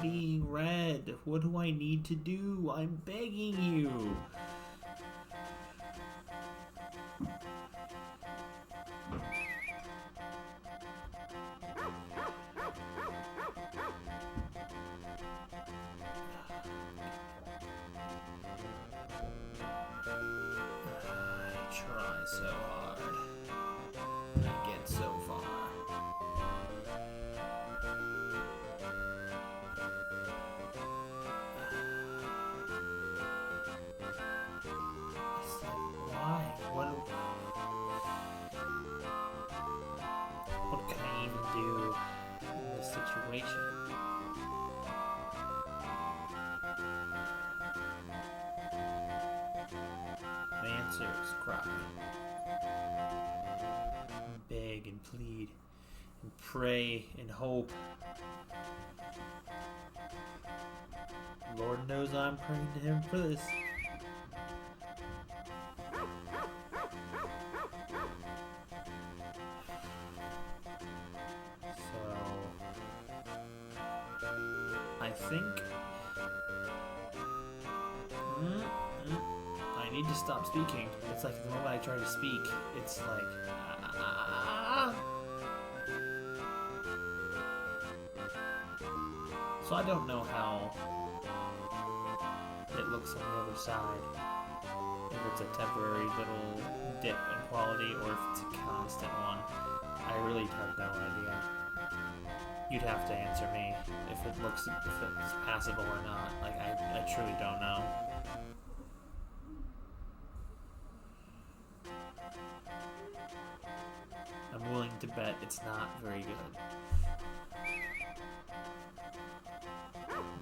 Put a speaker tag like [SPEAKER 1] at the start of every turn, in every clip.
[SPEAKER 1] being read. What do I need to do? I'm begging you. I try so hard. I get so far. It's like, why? What can I even do in this situation? My answer is cry. Beg and plead and pray and hope. Lord knows I'm praying to him for this. So I think I need to stop speaking. It's like the moment I try to speak, it's like So I don't know how it looks on the other side. If it's a temporary little dip in quality or if it's a constant one. I really have no idea. You'd have to answer me if it's passable or not. Like I truly don't know. I'm willing to bet it's not very good.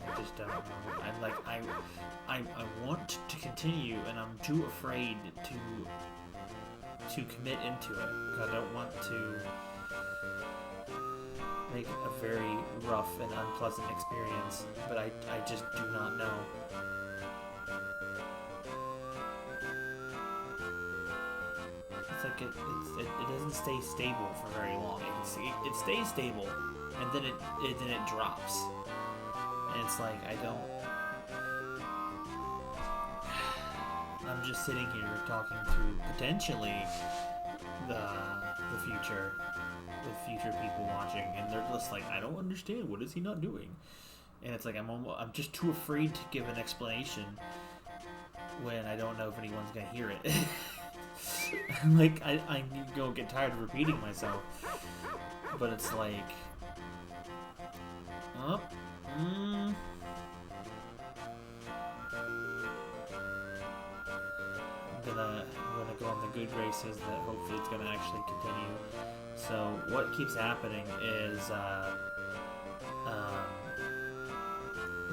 [SPEAKER 1] I just don't know. I want to continue, and I'm too afraid to commit into it because I don't want to make a very rough and unpleasant experience. But I just do not know. It's like it doesn't stay stable for very long. It stays stable, and then it drops. And it's like I'm just sitting here talking through potentially the future with future people watching, and they're just like, I don't understand. What is he not doing? And it's like I'm just too afraid to give an explanation when I don't know if anyone's gonna hear it. Like I need to go get tired of repeating myself, but it's like, I'm gonna go on the good graces that hopefully it's gonna actually continue. So what keeps happening is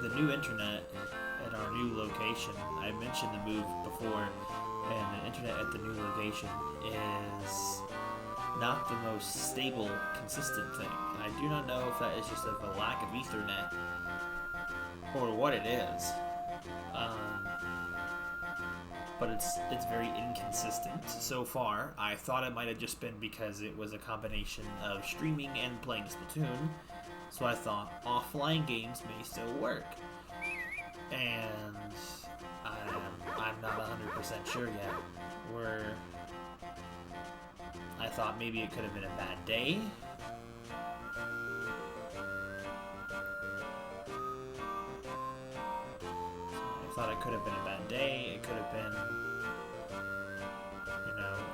[SPEAKER 1] the new internet at our new location. I mentioned the move before, and the internet at the new location is not the most stable, consistent thing. I do not know if that is just a lack of Ethernet or what it is. But it's very inconsistent so far. I thought it might have just been because it was a combination of streaming and playing Splatoon. So I thought offline games may still work. And I'm not 100% sure yet. I thought maybe it could have been a bad day. I thought it could have been a bad day. It could have been,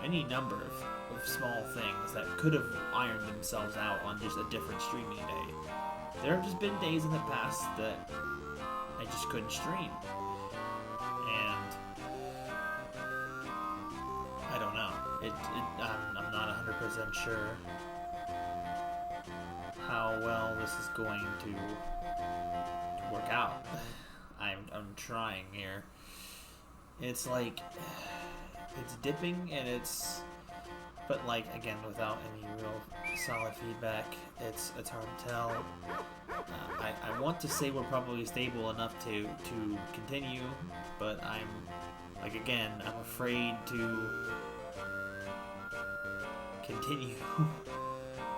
[SPEAKER 1] any number of small things that could have ironed themselves out on just a different streaming day. There have just been days in the past that I just couldn't stream. And I don't know. I'm not 100% sure how well this is going to work out. I'm trying here. It's like it's dipping and but like again without any real solid feedback, it's hard to tell. I want to say we're probably stable enough to continue, but I'm afraid to continue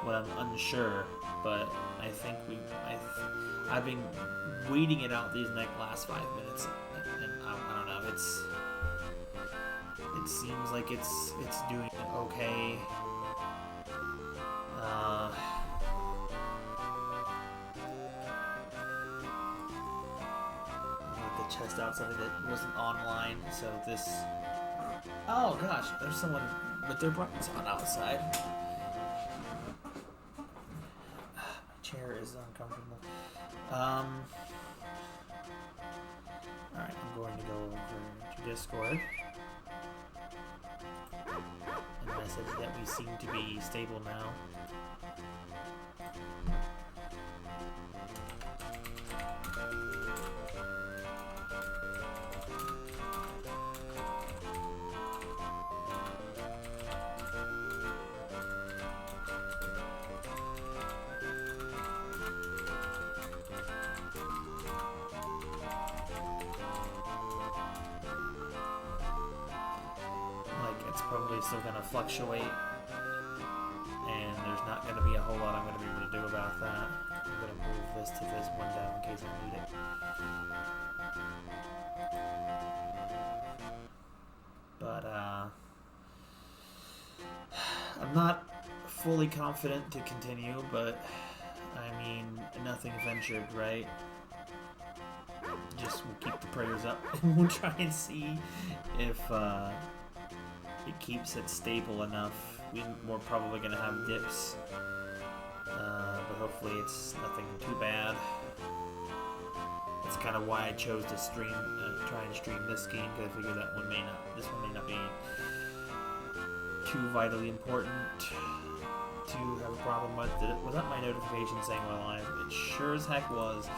[SPEAKER 1] when I'm unsure
[SPEAKER 2] but I think I've been waiting it out these last 5 minutes, and I don't know. It seems like it's doing okay. To test out something that wasn't online, so this. Oh gosh, there's someone with their buttons on outside. My chair is uncomfortable. Alright, I'm going to go over to Discord and message that we seem to be stable now. Probably still going to fluctuate, and there's not going to be a whole lot I'm going to be able to do about that. I'm going to move this to this window in case I need it. But I'm not fully confident to continue, but I mean, nothing ventured, right? Just we'll keep the prayers up and we'll try and see if it keeps it stable enough. We're probably going to have dips, but hopefully it's nothing too bad. That's kind of why I chose to stream, try and stream this game, because I figured that this one may not be too vitally important to have a problem with. Was that my notification saying we're live? It sure as heck was.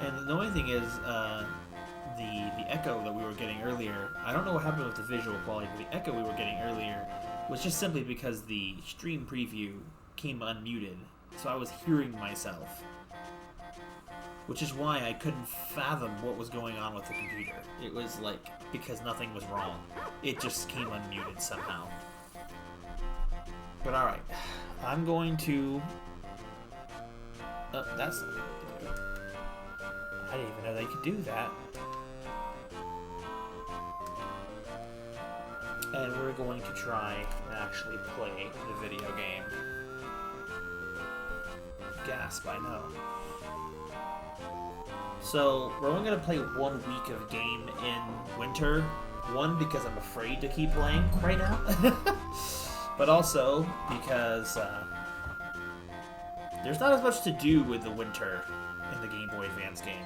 [SPEAKER 2] And the only thing is, the echo that we were getting earlier, I don't know what happened with the visual quality, but the echo we were getting earlier was just simply because the stream preview came unmuted, so I was hearing myself. Which is why I couldn't fathom what was going on with the computer. It was like, because nothing was wrong. It just came unmuted somehow. But alright, I'm going to... that's... I didn't even know they could do that. And we're going to try and actually play the video game. Gasp, I know. So, we're only going to play 1 week of game in winter. One, because I'm afraid to keep playing right now. But also, because there's not as much to do with the winter in the Game Boy Advance game.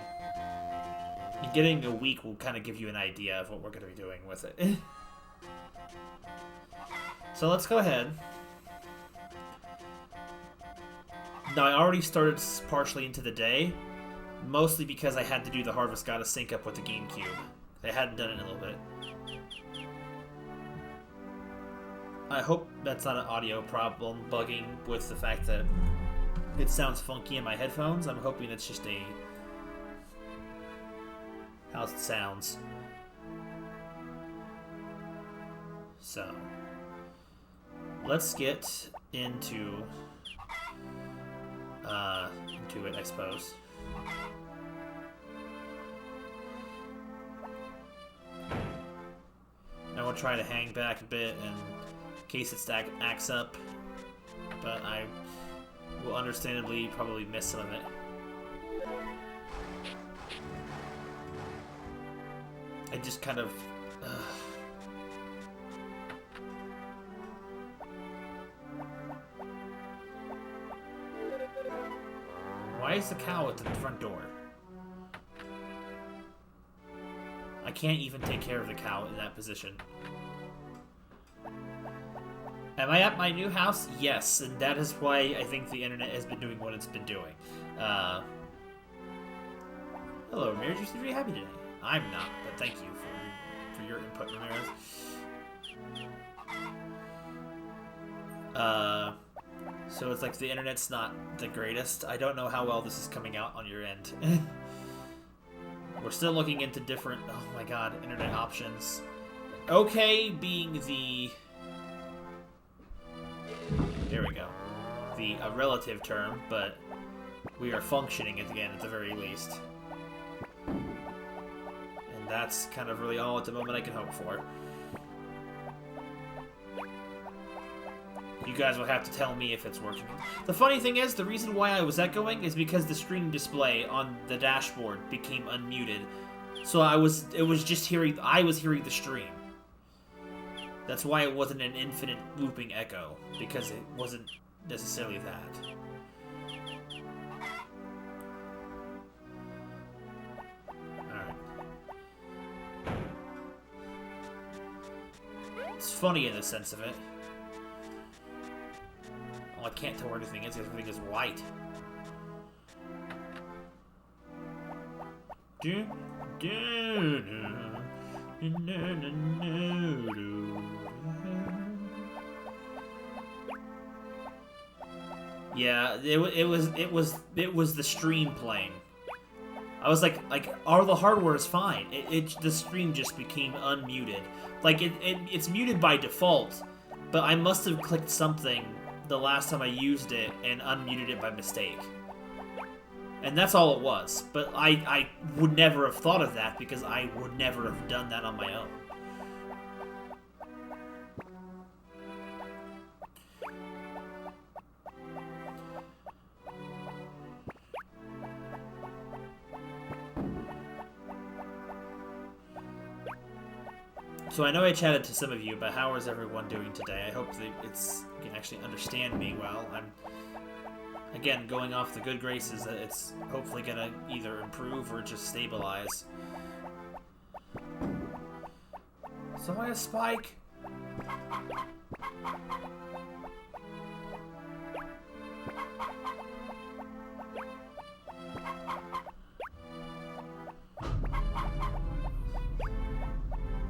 [SPEAKER 2] Getting a week will kind of give you an idea of what we're going to be doing with it. So let's go ahead. Now I already started partially into the day, mostly because I had to do the Harvest Goddess sync up with the GameCube. I hadn't done it in a little bit. I hope that's not an audio problem bugging with the fact that it sounds funky in my headphones. I'm hoping it's just a... how's it sounds. So, let's get into it, I suppose. Now we'll try to hang back a bit in case it acts up, but I will understandably probably miss some of it. I just kind of... Why is the cow at the front door? I can't even take care of the cow in that position. Am I at my new house? Yes, and that is why I think the internet has been doing what it's been doing. Hello, Ramirez. You seem to be happy today. I'm not, but thank you for your input, Ramirez. So it's like the internet's not the greatest. I don't know how well this is coming out on your end. We're still looking into different, oh my god, internet options.
[SPEAKER 1] okay being the... There we go. A relative term, but we are functioning again at the very least. And that's kind of really all at the moment I can hope for. You guys will have to tell me if it's working. The funny thing is, the reason why I was echoing is because the stream display on the dashboard became unmuted. So I was hearing the stream. That's why it wasn't an infinite looping echo, because it wasn't necessarily that. Alright. It's funny in the sense of it. I can't tell where anything is because everything is white. Yeah, it was the stream playing. I was like, all the hardware is fine. The stream just became unmuted. Like it's muted by default, but I must have clicked something the last time I used it and unmuted it by mistake. And that's all it was. But I would never have thought of that because I would never have done that on my own. So I know I chatted to some of you, but how is everyone doing today? I hope that you can actually understand me well. I'm, again, going off the good graces that it's hopefully going to either improve or just stabilize. So I a spike?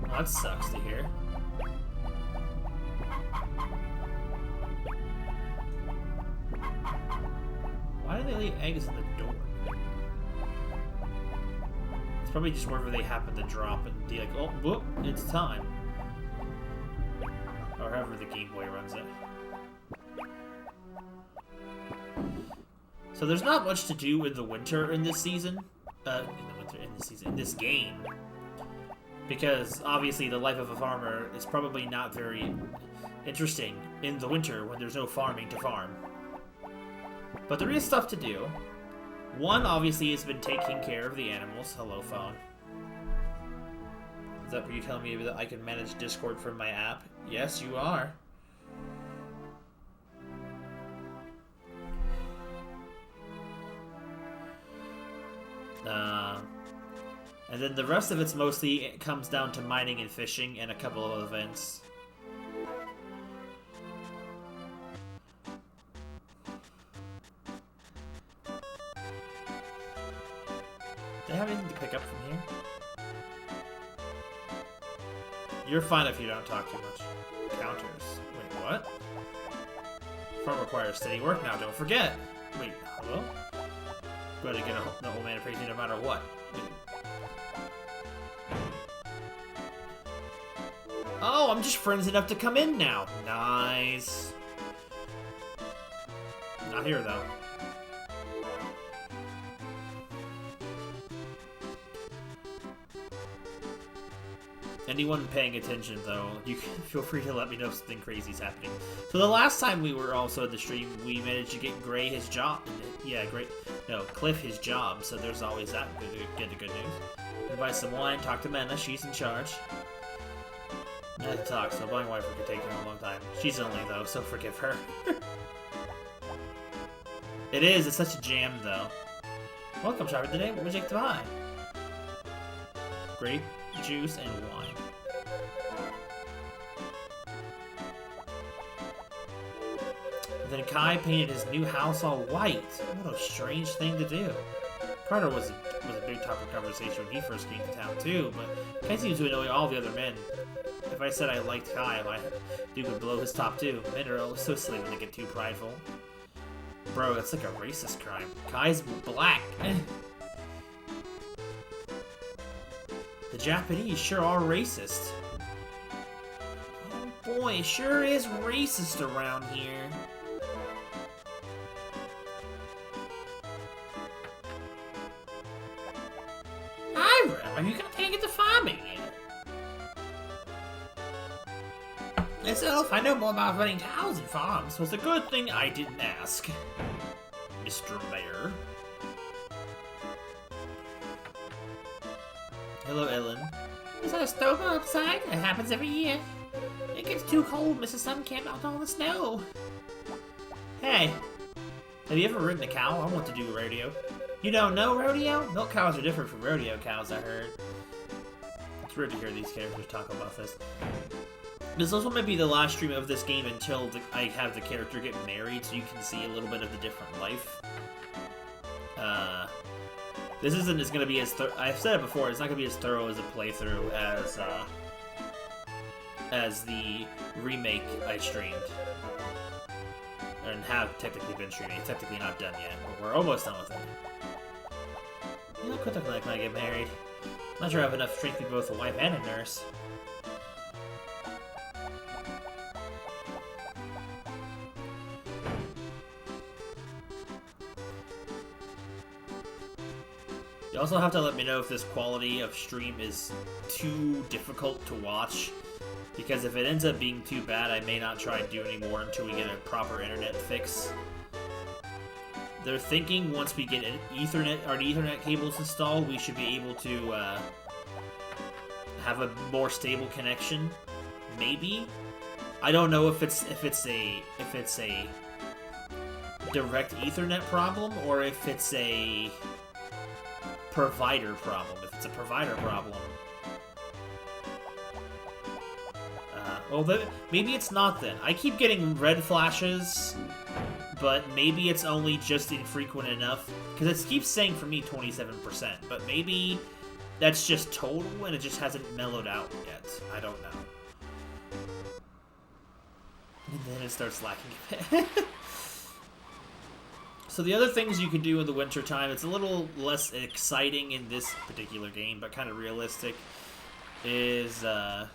[SPEAKER 1] That sucks to hear. Why do they leave eggs in the door? It's probably just wherever they happen to drop and be like, oh, whoop, it's time. Or however the Game Boy runs it. So there's not much to do in the winter in this season. In this game. Because, obviously, the life of a farmer is probably not very interesting in the winter when there's no farming to farm. But there is stuff to do. One, obviously, has been taking care of the animals. Hello, phone. Is that what you telling me that I can manage Discord from my app? Yes, you are. And then the rest of it's mostly comes down to mining and fishing and a couple of events. Do I have anything to pick up from here? You're fine if you don't talk too much. Counters. Wait, what? Farm requires steady work now, don't forget! Wait, hello? Going to get the whole man praising no matter what. Wait. Oh, I'm just friends enough to come in now. Nice. Not here, though. Anyone paying attention, though, you can feel free to let me know if something crazy's happening. So the last time we were also at the stream, we managed to get Gray his job. Yeah, Cliff his job, so there's always that good news. Buy some wine, talk to Mena, she's in charge. Not to talk, so buying wife could take her a long time. She's only, though, so forgive her. It is, it's such a jam, though. Welcome, shopper, today. What would you like to buy? Grape, juice, and wine. And then Kai painted his new house all white. What a strange thing to do. Carter was a big topic of conversation when he first came to town, too, but Kai seems to annoy all the other men. If I said I liked Kai, my dude would blow his top, too. Men are always so silly when they get too prideful. Bro, that's like a racist crime. Kai's black. The Japanese sure are racist. boy, sure is racist around here. Hi, Rem, are you gonna take it to farming yet? Myself, I know more about running cows and farms. Was a good thing I didn't ask, Mr. Mayor. Hello, Ellen. Is that a stove outside? It happens every year. It gets too cold, Mrs. Sun can't melt all the snow. Hey, have you ever ridden a cow? I want to do a rodeo. You don't know rodeo? Milk cows are different from rodeo cows, I heard. It's weird to hear these characters talk about this. This also might be the last stream of this game until I have the character get married, so you can see a little bit of the different life. This isn't as gonna be as I've said it before. It's not gonna be as thorough as a playthrough as the remake I streamed, and have technically been streaming. It's technically not done yet, but we're almost done with it. You know, quit looking like when I get married. I'm not sure I have enough strength to be both a wife and a nurse. You also have to let me know if this quality of stream is too difficult to watch, because if it ends up being too bad, I may not try to do anymore until we get a proper internet fix. They're thinking once we get an Ethernet cables installed, we should be able to have a more stable connection. Maybe. I don't know if it's a direct Ethernet problem or if it's a provider problem. If it's a provider problem, well, maybe it's not then. I keep getting red flashes, but maybe it's only just infrequent enough, because it keeps saying for me 27%, but maybe that's just total and it just hasn't mellowed out yet. I don't know. And then it starts lacking. So the other things you can do in the wintertime, it's a little less exciting in this particular game, but kind of realistic, is that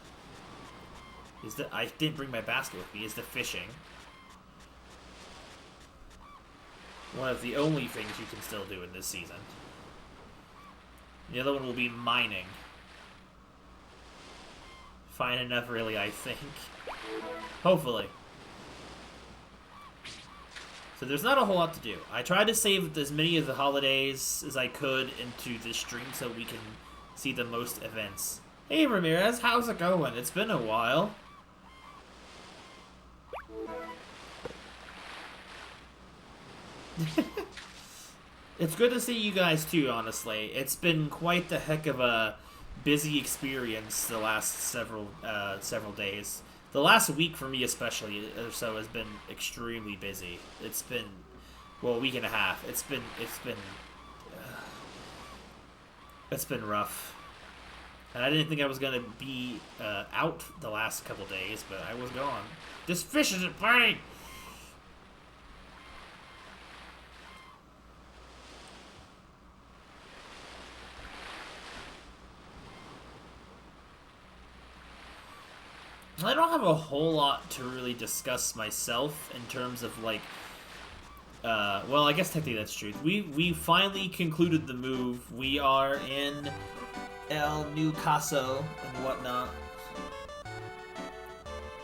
[SPEAKER 1] I didn't bring my basket with me, is the fishing. One of the only things you can still do in this season. The other one will be mining. Fine enough, really, I think. Hopefully. So there's not a whole lot to do. I tried to save as many of the holidays as I could into this stream so we can see the most events. Hey Ramirez, how's it going? It's been a while. It's good to see you guys too, honestly. It's been quite the heck of a busy experience the last several days. The last week for me especially or so has been extremely busy. It's been, well, a week and a half. It's been rough. And I didn't think I was gonna be out the last couple days, but I was gone. This fish isn't biting. I don't have a whole lot to really discuss myself in terms of, like, well, I guess technically that's true. We finally concluded the move. We are in El New Caso and whatnot.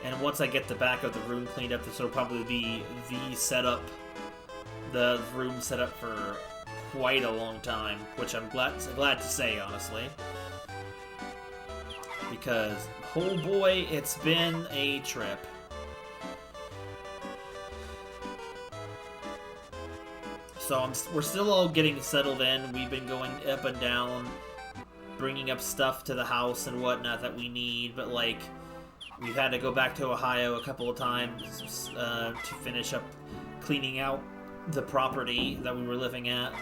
[SPEAKER 1] And once I get the back of the room cleaned up, this will probably be the room set up for quite a long time, which I'm glad to say, honestly. Because, oh boy, it's been a trip. So we're still all getting settled in. We've been going up and down, bringing up stuff to the house and whatnot that we need, but, like, we've had to go back to Ohio a couple of times to finish up cleaning out the property that we were living at.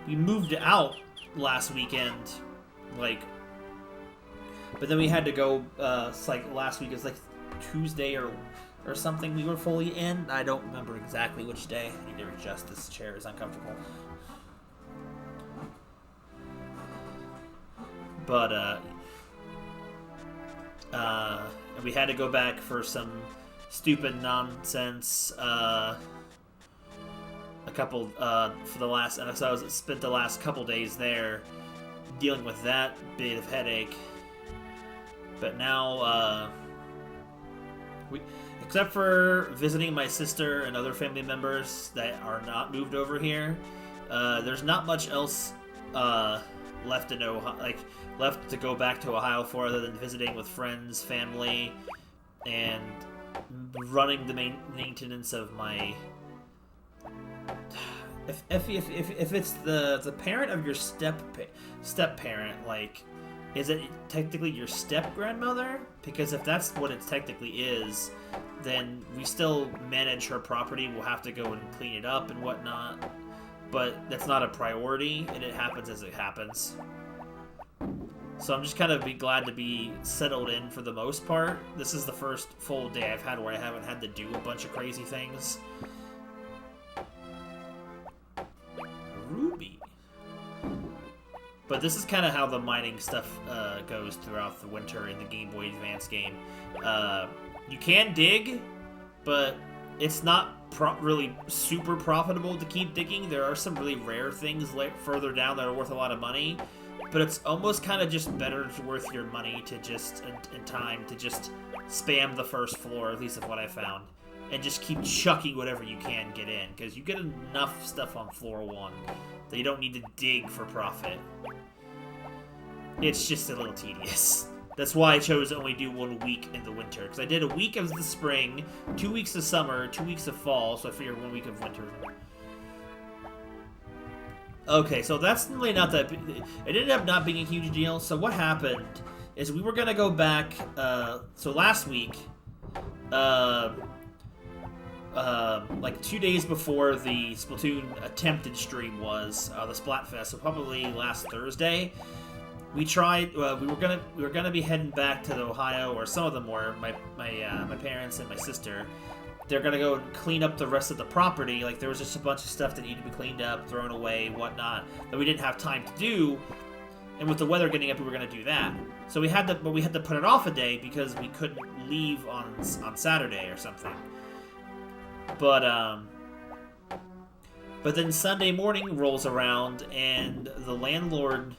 [SPEAKER 1] We moved out last weekend, like, but then we had to go, it's like last week, it was like Tuesday or something we were fully in. I don't remember exactly which day. I need to adjust, this chair is uncomfortable. But, we had to go back for some stupid nonsense. A couple for the last, and so I spent the last couple days there dealing with that bit of headache. But now, except for visiting my sister and other family members that are not moved over here, there's not much else left in Ohio, left to go back to Ohio for, other than visiting with friends, family, and running the maintenance of my. If it's the parent of your step parent, like, is it technically your step grandmother? Because if that's what it technically is, then we still manage her property. We'll have to go and clean it up and whatnot, but that's not a priority, and it happens as it happens. So I'm just kind of glad to be settled in for the most part. This is the first full day I've had where I haven't had to do a bunch of crazy things. Ruby. But this is kind of how the mining stuff goes throughout the winter in the Game Boy Advance game. You can dig, but it's not really super profitable to keep digging. There are some really rare things further down that are worth a lot of money, but it's almost kind of just better worth your money to just, in time, to just spam the first floor, at least of what I found, and just keep chucking whatever you can get in, because you get enough stuff on floor 1 that you don't need to dig for profit. It's just a little tedious. That's why I chose to only do 1 week in the winter, because I did a week of the spring, 2 weeks of summer, 2 weeks of fall, so I figured 1 week of winter. Okay, so that's really not that big. It ended up not being a huge deal. So what happened is we were going to go back, so last week, like 2 days before the Splatoon attempted stream was, the Splatfest, so probably last Thursday, we tried. We were gonna be heading back to Ohio, or some of them were. My parents and my sister. They're gonna go and clean up the rest of the property. Like, there was just a bunch of stuff that needed to be cleaned up, thrown away, whatnot, that we didn't have time to do. And with the weather getting up, we were gonna do that. So we had to put it off a day because we couldn't leave on Saturday or something. But then Sunday morning rolls around, and the landlord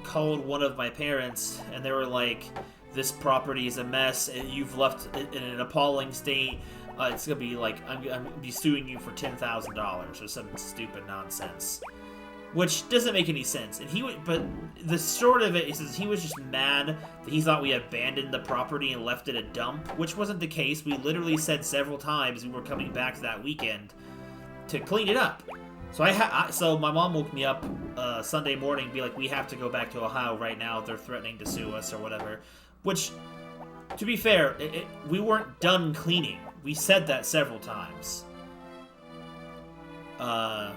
[SPEAKER 1] called one of my parents, and they were like, "This property is a mess, and you've left it in an appalling state. It's gonna be like, I'm gonna be suing you for $10,000 or some stupid nonsense," which doesn't make any sense. And but the short of it is he was just mad that he thought we abandoned the property and left it a dump, which wasn't the case. We literally said several times we were coming back that weekend to clean it up. So so my mom woke me up Sunday morning, be like, "We have to go back to Ohio right now. They're threatening to sue us or whatever." Which, to be fair, we weren't done cleaning. We said that several times. But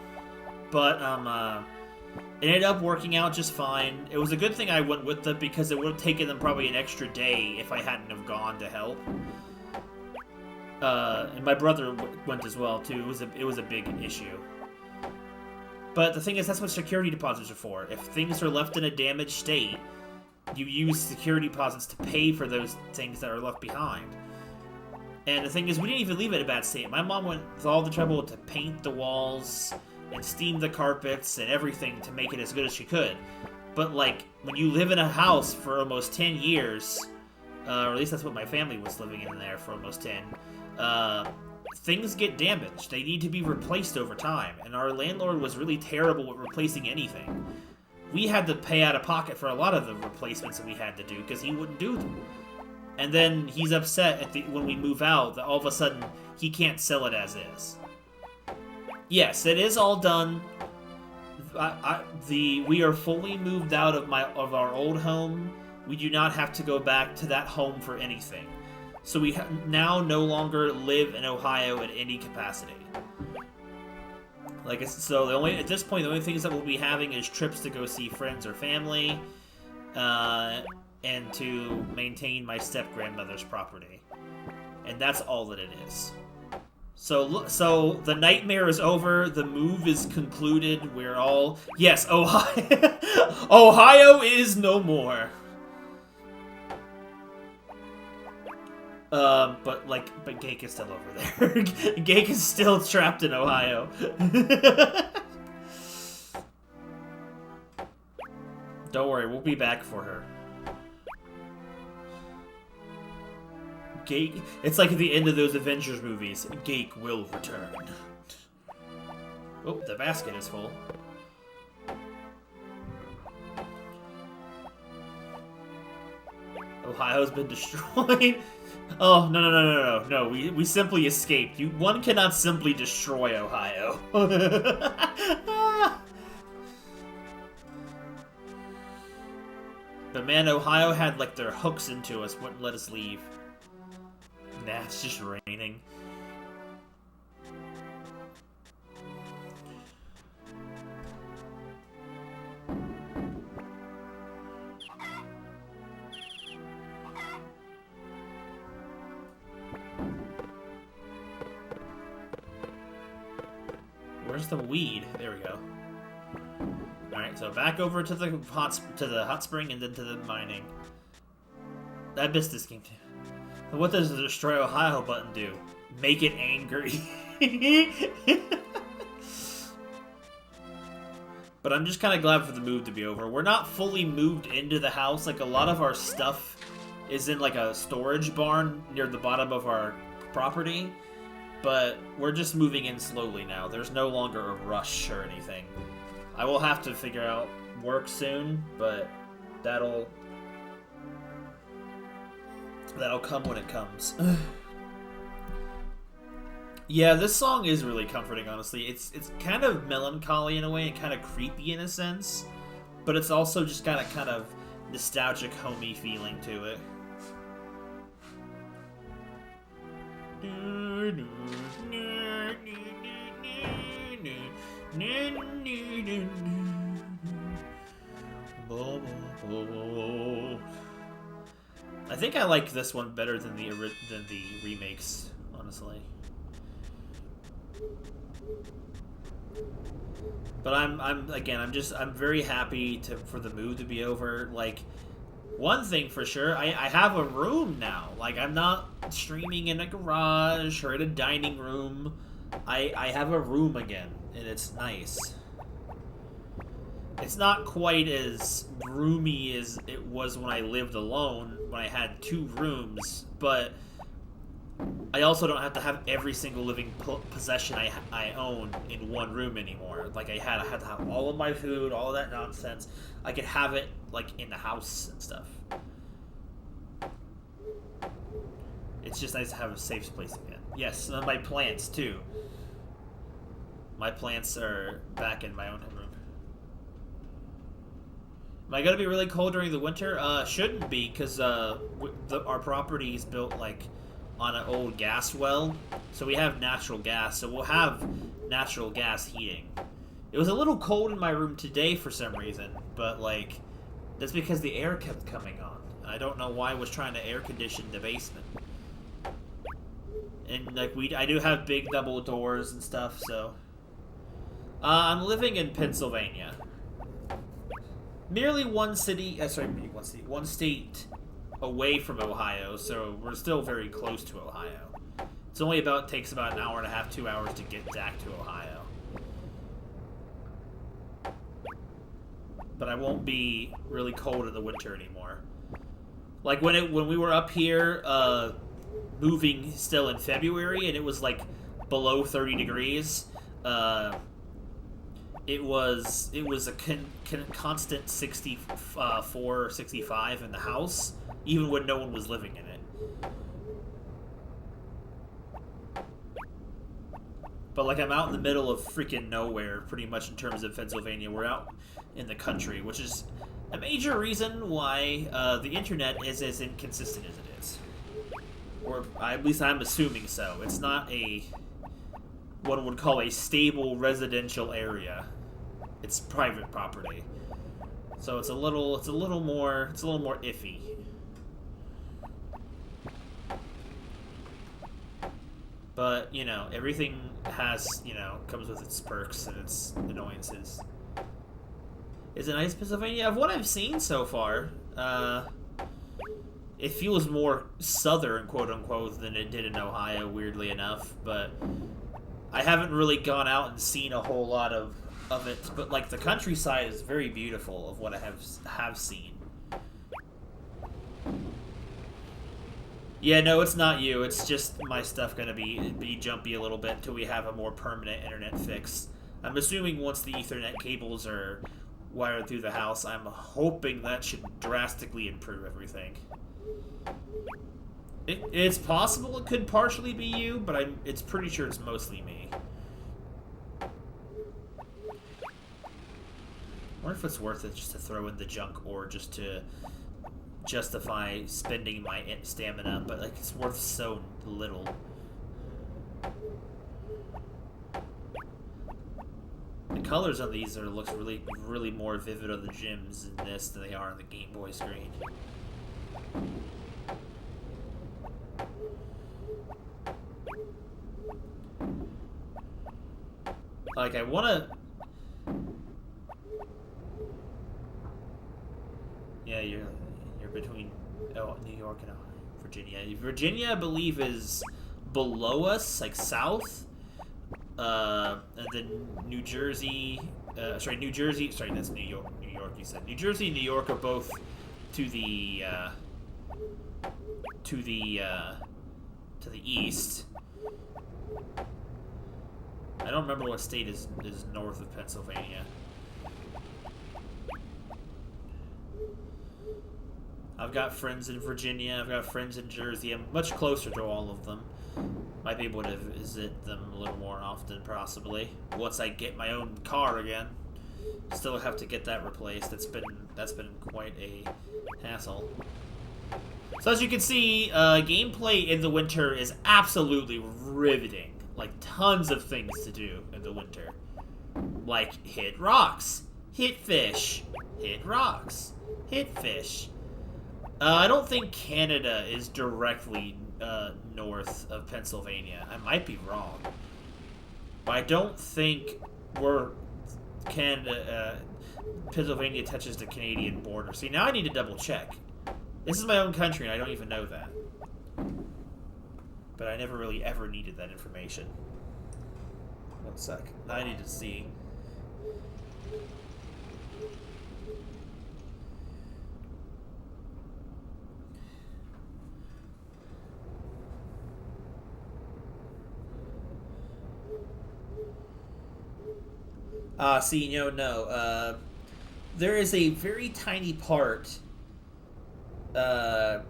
[SPEAKER 1] it ended up working out just fine. It was a good thing I went with them, because it would have taken them probably an extra day if I hadn't have gone to help. And my brother went as well too. It was a big issue. But the thing is, that's what security deposits are for. If things are left in a damaged state, you use security deposits to pay for those things that are left behind. And the thing is, we didn't even leave it in a bad state. My mom went through all the trouble to paint the walls and steam the carpets and everything to make it as good as she could. But, like, when you live in a house for almost 10 years, or at least that's what my family was living in there for almost 10, things get damaged. They need to be replaced over time, and our landlord was really terrible at replacing anything. We had to pay out of pocket for a lot of the replacements that we had to do, because he wouldn't do them. And then he's upset when we move out that all of a sudden he can't sell it as is. Yes, it is all done. We are fully moved out of our old home. We do not have to go back to that home for anything. So we now no longer live in Ohio in any capacity. So at this point, the only things that we'll be having is trips to go see friends or family, and to maintain my step-grandmother's property. And that's all that it is. So the nightmare is over, the move is concluded, we're all... Yes, Ohio... Ohio is no more. But Gake is still over there. Gake is still trapped in Ohio. Don't worry, we'll be back for her. Gake, it's like at the end of those Avengers movies. Gake will return. Oh, the basket is full. Ohio's been destroyed. Oh, no. We simply escaped. One cannot simply destroy Ohio. But man, Ohio had like their hooks into us, wouldn't let us leave. Nah, it's just raining. Where's the weed? There we go. Alright, so back over to the hot spring and then to the mining. I missed this game too. What does the Destroy Ohio button do? Make it angry. But I'm just kind of glad for the move to be over. We're not fully moved into the house. Like, a lot of our stuff is in, like, a storage barn near the bottom of our property. But we're just moving in slowly now. There's no longer a rush or anything. I will have to figure out work soon, but that'll come when it comes. Yeah, this song is really comforting, honestly. It's kind of melancholy in a way and kind of creepy in a sense, but it's also just got a kind of nostalgic, homey feeling to it. I think I like this one better than the remakes, honestly. But I'm very happy for the move to be over. Like, one thing for sure, I have a room now. Like, I'm not streaming in a garage or in a dining room. I have a room again, and it's nice. It's not quite as roomy as it was when I lived alone, when I had 2 rooms, but I also don't have to have every single living possession I own in one room anymore. Like, I had to have all of my food, all of that nonsense. I could have it, like, in the house and stuff. It's just nice to have a safe place again. Yes, and my plants, too. My plants are back in my own room. Am I going to be really cold during the winter? Shouldn't be, because our property is built, like, on an old gas well. So we have natural gas, so we'll have natural gas heating. It was a little cold in my room today for some reason, but, like, that's because the air kept coming on. And I don't know why I was trying to air condition the basement. And, like, I do have big double doors and stuff, so... I'm living in Pennsylvania. Merely one state away from Ohio, so we're still very close to Ohio. It's only takes about an hour and a half, 2 hours to get back to Ohio. But I won't be really cold in the winter anymore. Like when we were up here, moving still in February, and it was like below 30 degrees. It was a constant 64 or 65 in the house, even when no one was living in it. But, like, I'm out in the middle of freaking nowhere, pretty much, in terms of Pennsylvania. We're out in the country, which is a major reason why the internet is as inconsistent as it is. Or at least I'm assuming so. It's not one would call a stable residential area. It's private property, so it's a little more iffy. But, you know, everything comes with its perks and its annoyances. Is it nice, Pennsylvania? Of what I've seen so far, it feels more southern, quote unquote, than it did in Ohio, weirdly enough. But I haven't really gone out and seen a whole lot of it. But like the countryside is very beautiful of what I have seen. Yeah, no, it's not you. It's just my stuff gonna be jumpy a little bit until we have a more permanent internet fix. I'm assuming once the Ethernet cables are wired through the house, I'm hoping that should drastically improve everything. It's possible it could partially be you, but it's pretty sure it's mostly me. I wonder if it's worth it just to throw in the junk ore just to justify spending my stamina, but like it's worth so little. The colors on these looks really more vivid on the gyms in this than they are on the Game Boy screen. Like I wanna. Yeah, you're between New York and Virginia. Virginia, I believe, is below us, like south. And then New Jersey, New Jersey, that's New York, you said. New Jersey and New York are both to the east. I don't remember what state is north of Pennsylvania. I've got friends in Virginia, I've got friends in Jersey. I'm much closer to all of them. Might be able to visit them a little more often, possibly. Once I get my own car again. Still have to get that replaced. That's been quite a hassle. So as you can see, gameplay in the winter is absolutely riveting. Like, tons of things to do in the winter. Like, hit rocks, hit fish, hit rocks, hit fish. I don't think Canada is directly north of Pennsylvania. I might be wrong. But I don't think Pennsylvania touches the Canadian border. See, now I need to double check. This is my own country and I don't even know that. But I never really ever needed that information. One sec. Now I need to see. No. There is a very tiny part that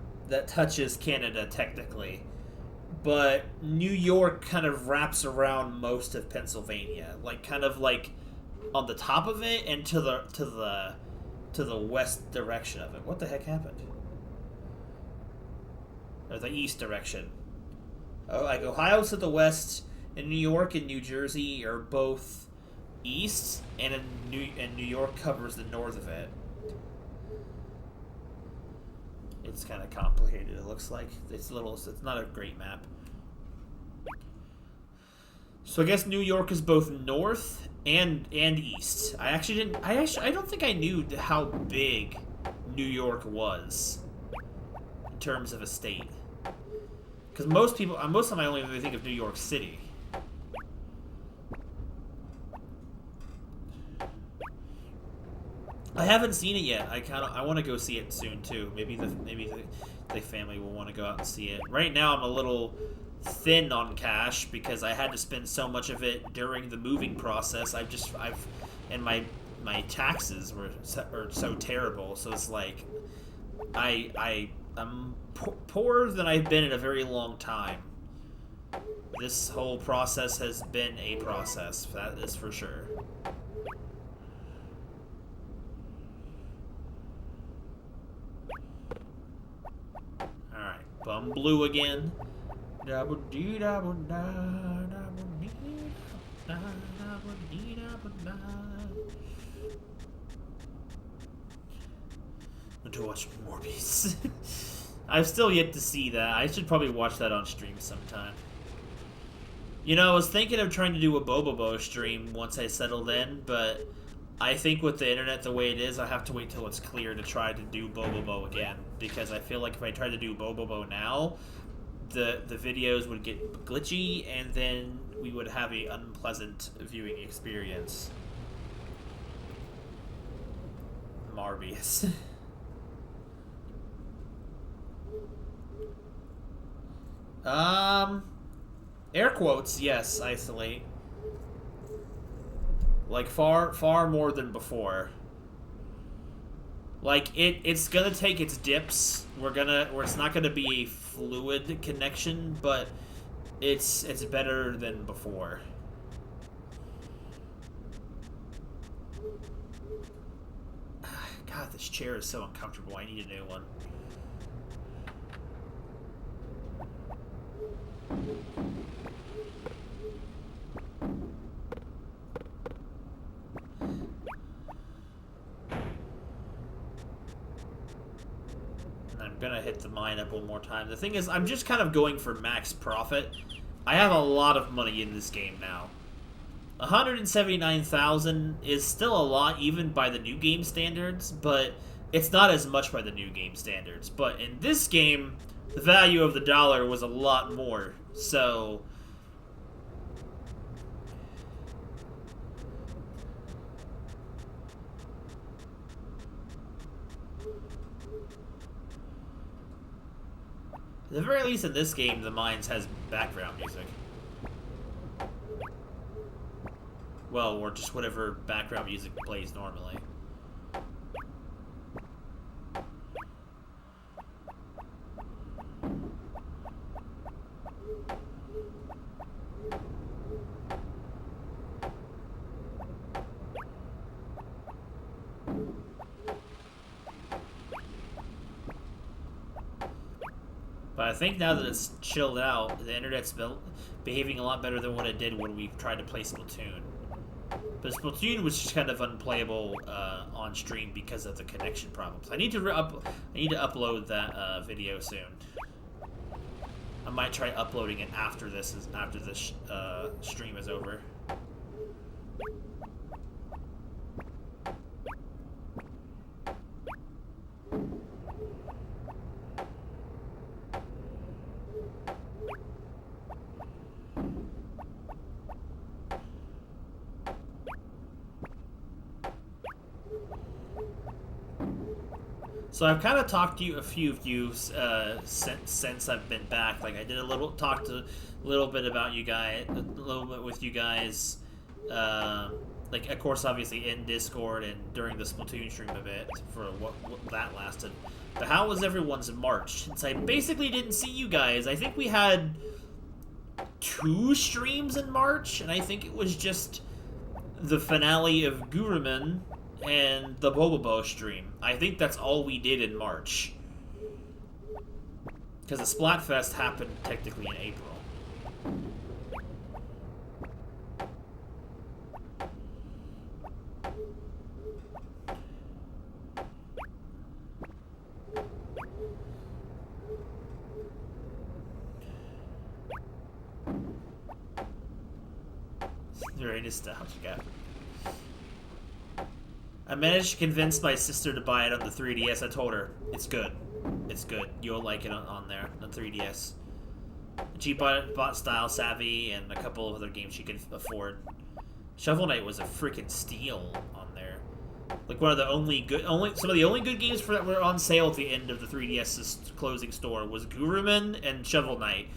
[SPEAKER 1] touches Canada, technically. But New York kind of wraps around most of Pennsylvania. Like, kind of like on the top of it and to the west direction of it. What the heck happened? Or the east direction. Oh, like Ohio's to the west, and New York and New Jersey are both east, and New York covers the north of it. It's kind of complicated, it looks like. It's not a great map. So I guess New York is both north and east. I don't think I knew how big New York was in terms of a state. Because most of the time I only really think of New York City. I haven't seen it yet. I want to go see it soon too. Maybe the family will want to go out and see it. Right now I'm a little thin on cash because I had to spend so much of it during the moving process. And my taxes are so terrible. So it's like I'm poorer than I've been in a very long time. This whole process has been a process. That is for sure. Bum blue again. To watch Morbius. I've still yet to see that. I should probably watch that on stream sometime. You know, I was thinking of trying to do a Bobobo stream once I settled in, but I think with the internet the way it is, I have to wait till it's clear to try to do Bobobo again. because I feel like if I tried to do Bobobo now, the videos would get glitchy, and then we would have a unpleasant viewing experience. Marbius. Air quotes, yes, isolate. Like, far more than before. Like, it's gonna take its dips. It's not gonna be a fluid connection, but it's better than before. God, this chair is so uncomfortable. I need a new one. I'm gonna hit the mine up one more time. The thing is, I'm just kind of going for max profit. I have a lot of money in this game now. 179,000 is still a lot, even by the new game standards, but it's not as much by the new game standards. But in this game, the value of the dollar was a lot more, so... At the very least in this game, the Mines has background music. Well, or just whatever background music plays normally. But I think now that it's chilled out, the internet's behaving a lot better than what it did when we tried to play Splatoon. But Splatoon was just kind of unplayable on stream because of the connection problems. I need to upload that video soon. I might try uploading it after this stream is over. So I've kind of talked to a few of you since I've been back. Like I did a little bit about you guys, a little bit with you guys. Like of course, obviously in Discord and during the Splatoon stream a bit for what that lasted. But how was everyone's March? Since I basically didn't see you guys, I think we had 2 streams in March, and I think it was just the finale of Guruman and the Bobobo stream. I think that's all we did in March. Because the Splatfest happened technically in April. Very nostalgic. I managed to convince my sister to buy it on the 3DS. I told her, it's good. It's good. You'll like it on there, on 3DS. She bought Style Savvy and a couple of other games she could afford. Shovel Knight was a freaking steal on there. Like one of the some of the only good games that were on sale at the end of the 3DS's closing store was Guruman and Shovel Knight.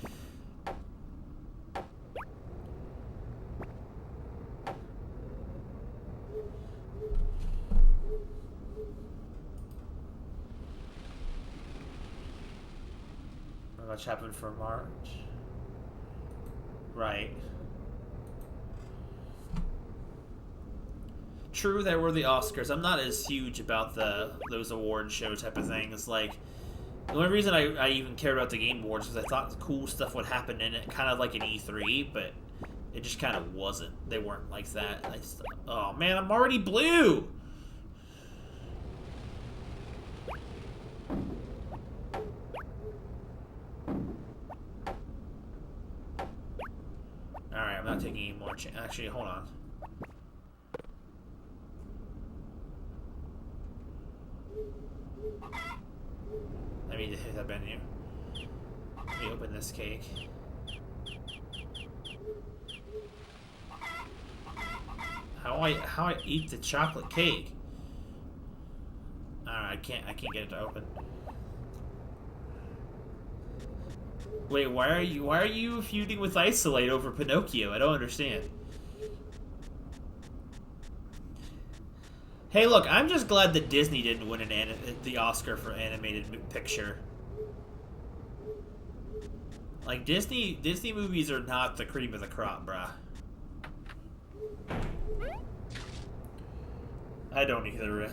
[SPEAKER 1] Much happened for March. Right. True, there were the Oscars. I'm not as huge about those award show type of things. Like, the only reason I even cared about the Game Awards was I thought cool stuff would happen in it, kind of like an E3, but it just kind of wasn't. They weren't like that. Oh man, I'm already blue! Alright, I'm not taking any more actually, hold on. menu. Let me open this cake. How I eat the chocolate cake? I can't get it to open. Wait, why are you feuding with Isolate over Pinocchio? I don't understand. Hey, look, I'm just glad that Disney didn't win the Oscar for animated picture. Like, Disney movies are not the cream of the crop, bruh. I don't either.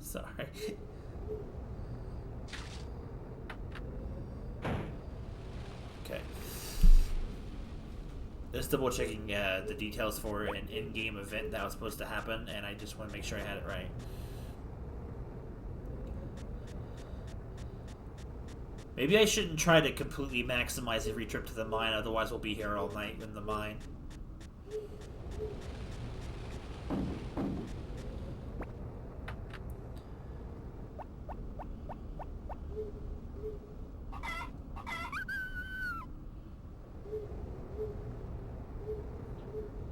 [SPEAKER 1] Sorry. Okay. Just double checking the details for an in-game event that was supposed to happen, and I just want to make sure I had it right. Maybe I shouldn't try to completely maximize every trip to the mine, otherwise we'll be here all night in the mine.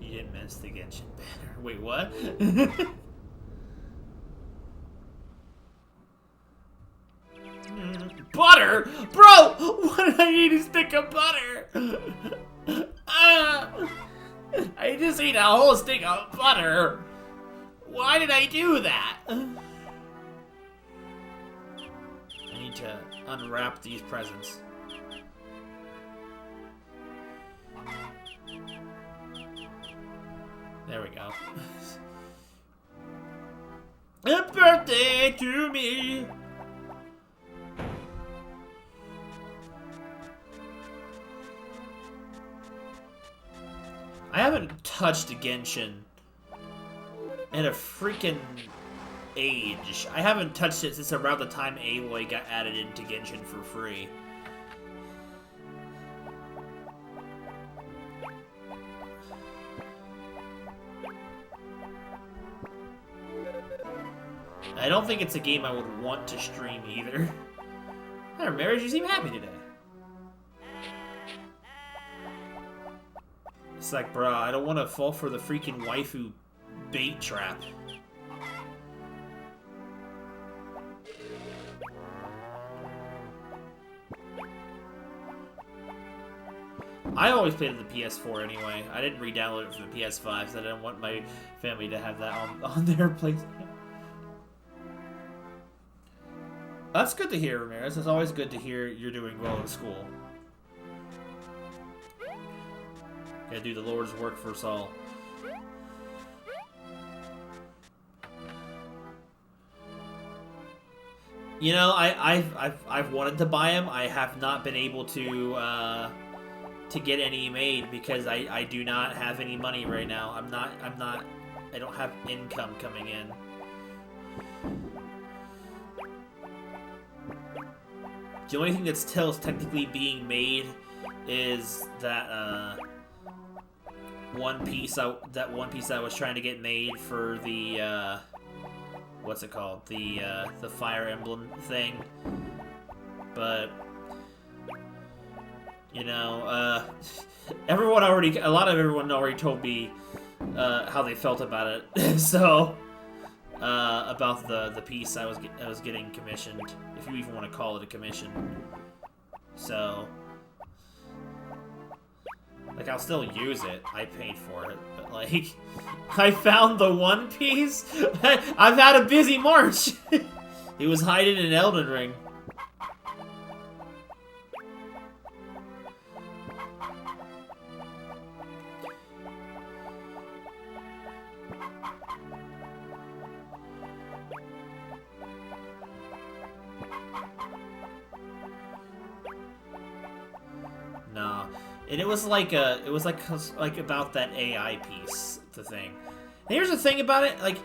[SPEAKER 1] You didn't miss the Genshin banner. Wait, what? Butter? Bro! What did I eat a stick of butter? I just ate a whole stick of butter. Why did I do that? I need to unwrap these presents. There we go. A birthday to me. I haven't touched Genshin in a freaking age. I haven't touched it since around the time Aloy got added into Genshin for free. I don't think it's a game I would want to stream either. Hey, Marriage, you seem happy today. It's like, bruh, I don't want to fall for the freaking waifu bait trap. I always played it the PS4 anyway. I didn't re-download it for the PS5 because I didn't want my family to have that on their place. That's good to hear, Ramirez. It's always good to hear you're doing well in school. Gotta do the Lord's work for us all. You know, I've wanted to buy them. I have not been able to get any made because I do not have any money right now. I don't have income coming in. The only thing that's still technically being made is that one piece I was trying to get made for the what's it called? The Fire Emblem thing. But you know, a lot of everyone already told me how they felt about it. So about the piece I was getting commissioned, if you even want to call it a commission. So, like, I'll still use it. I paid for it, but like, I found the One Piece. I've had a busy March. It was hiding in Elden Ring. No, and it was like about that AI piece, the thing. And here's the thing about it, like,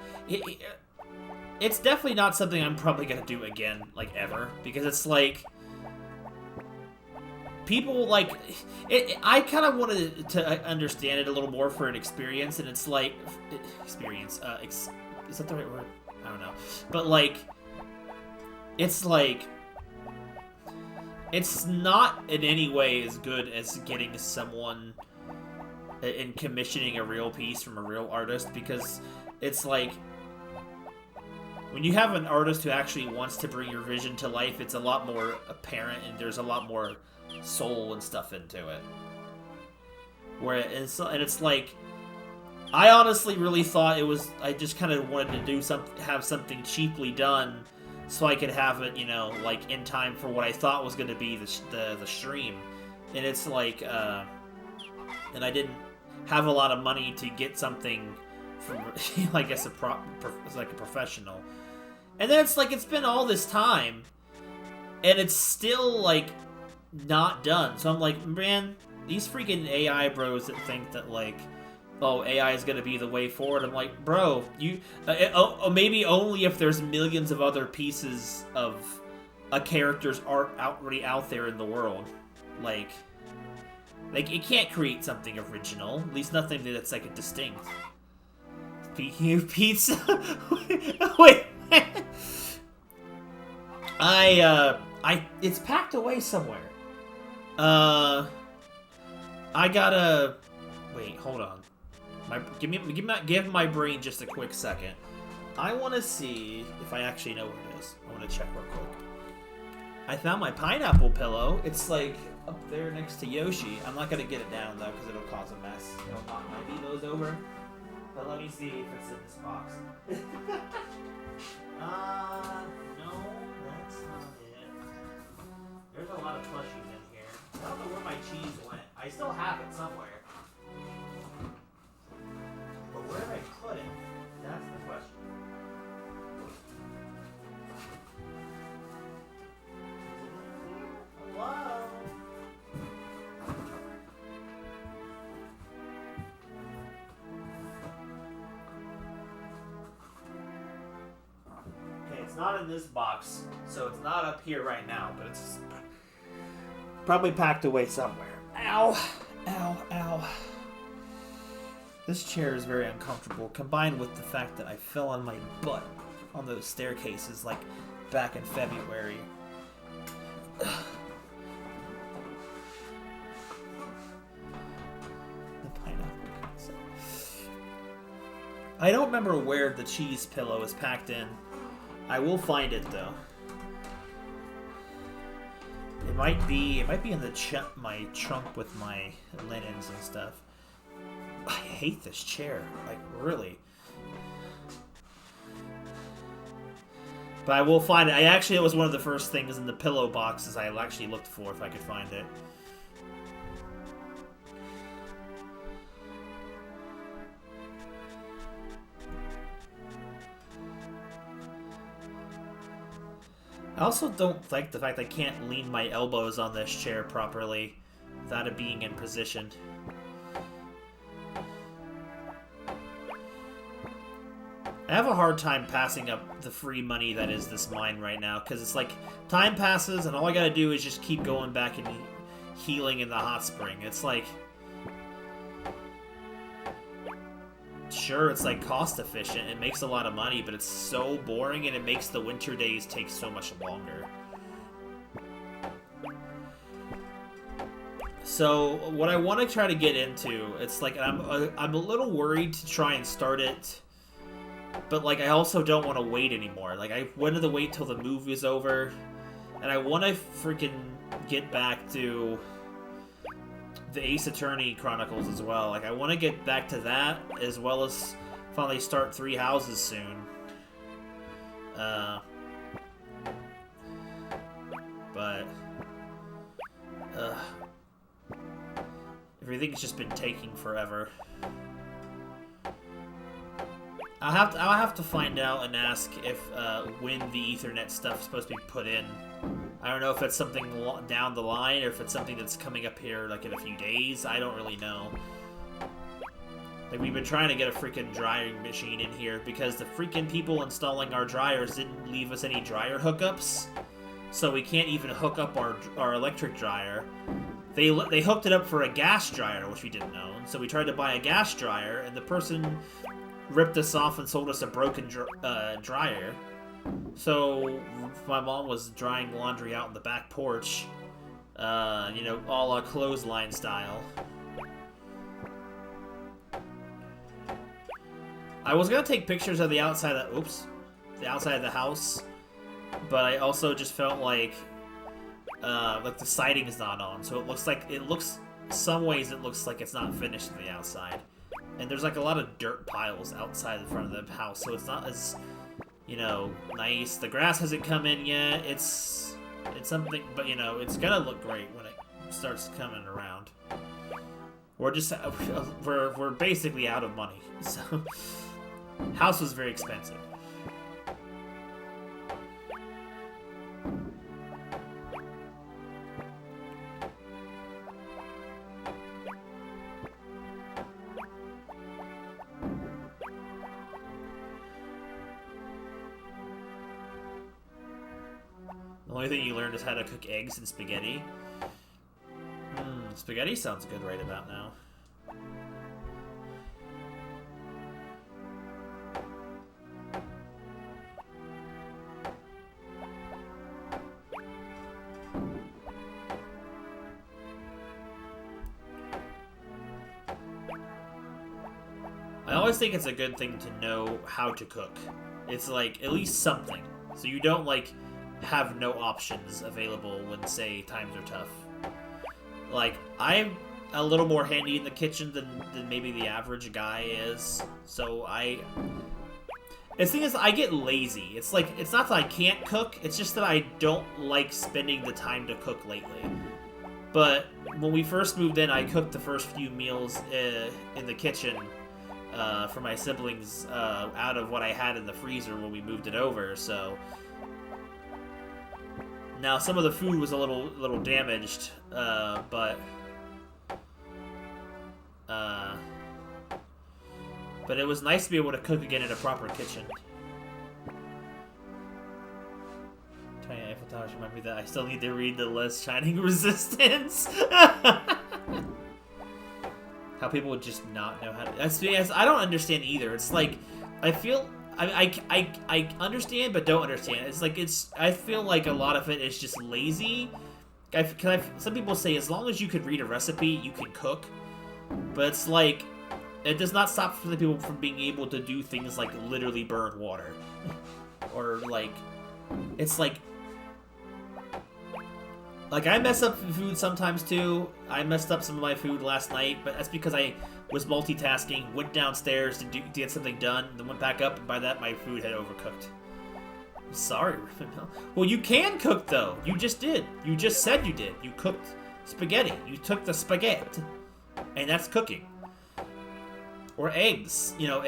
[SPEAKER 1] it's definitely not something I'm probably gonna do again, like, ever, because it's like people like it. I kind of wanted to understand it a little more for an experience, and it's like experience. Is that the right word? I don't know, but like, it's like it's not in any way as good as getting someone and commissioning a real piece from a real artist, because it's like when you have an artist who actually wants to bring your vision to life, it's a lot more apparent and there's a lot more soul and stuff into it. Where it's like, I honestly really thought it was, I just kind of wanted to have something cheaply done so I could have it, you know, like in time for what I thought was going to be the stream. And it's like, and I didn't have a lot of money to get something from, I guess, like a professional. And then it's like, it's been all this time, and it's still, like, not done. So I'm like, man, these freaking AI bros that think that, like, oh, AI is going to be the way forward. I'm like, bro, you, maybe only if there's millions of other pieces of a character's art already out there in the world. Like, it can't create something original. At least nothing that's, like, a distinct. Pizza? Wait. It's packed away somewhere. I gotta... Wait, hold on. Give my brain just a quick second. I want to see if I actually know where it is. I want to check real quick. I found my pineapple pillow. It's like up there next to Yoshi. I'm not gonna get it down though because it'll cause a mess. It'll knock my those over. But let me see if it's in this box. No, that's not it. There's a lot of plushies in here. I don't know where my cheese went. I still have it somewhere. But where did I put it? That's the question. Hello? Okay, it's not in this box, so it's not up here right now, but it's probably packed away somewhere. Ow! Ow, ow. This chair is very uncomfortable, combined with the fact that I fell on my butt on those staircases, like, back in February. The pineapple pizza. I don't remember where the cheese pillow is packed in. I will find it, though. It might be in the my trunk with my linens and stuff. I hate this chair, like, really. But I will find it. It was one of the first things in the pillow boxes I actually looked for if I could find it. I also don't like the fact I can't lean my elbows on this chair properly without it being in position. I have a hard time passing up the free money that is this mine right now, because it's like, time passes and all I gotta do is just keep going back and healing in the hot spring. It's like, sure, it's like cost efficient, it makes a lot of money, but it's so boring and it makes the winter days take so much longer. So what I want to try to get into, it's like, I'm a little worried to try and start it, but like I also don't want to wait anymore. Like, I wanted to wait till the movie is over, and I want to freaking get back to the Ace Attorney Chronicles as well. Like, I want to get back to that, as well as finally start Three Houses soon. But everything's just been taking forever. I'll have to find out and ask if when the Ethernet stuff is supposed to be put in. I don't know if it's something down the line or if it's something that's coming up here like in a few days. I don't really know. Like, we've been trying to get a freaking drying machine in here because the freaking people installing our dryers didn't leave us any dryer hookups. So we can't even hook up our electric dryer. They hooked it up for a gas dryer, which we didn't own. So we tried to buy a gas dryer, and the person ripped us off and sold us a broken dryer. So my mom was drying laundry out in the back porch, you know, a la clothesline style. I was gonna take pictures of the outside of the outside of the house, but I also just felt like the siding is not on, so it looks some ways it looks like it's not finished on the outside, and there's like a lot of dirt piles outside the front of the house, so it's not as, you know, nice. The grass hasn't come in yet. It's something, but you know, it's gonna look great when it starts coming around. We're just we're basically out of money, so. House was very expensive. The only thing you learned is how to cook eggs and spaghetti. Spaghetti sounds good right about now. I always think it's a good thing to know how to cook. It's like, at least something. So you don't, like, have no options available when, say, times are tough. Like, I'm a little more handy in the kitchen than maybe the average guy is. So the thing is, I get lazy. It's like, it's not that I can't cook, it's just that I don't like spending the time to cook lately. But when we first moved in, I cooked the first few meals in the kitchen for my siblings out of what I had in the freezer when we moved it over, so... Now, some of the food was a little damaged, but it was nice to be able to cook again in a proper kitchen. Tiny Eiffel Towers remind me that I still need to read the list. Shining Resistance. How people would just not know how to... Yes, I don't understand either. It's like, I feel... I understand, but don't understand. It's like, I feel like a lot of it is just lazy. Some people say as long as you could read a recipe, you can cook. But it's like, it does not stop the people from being able to do things like literally burn water. Or like, it's like I mess up food sometimes too. I messed up some of my food last night, but that's because I was multitasking, went downstairs to get something done, then went back up, and by that my food had overcooked. Sorry, Ravenel. Well, you can cook though. You just did. You just said you did. You cooked spaghetti. You took the spaghetti, and that's cooking. Or eggs. You know,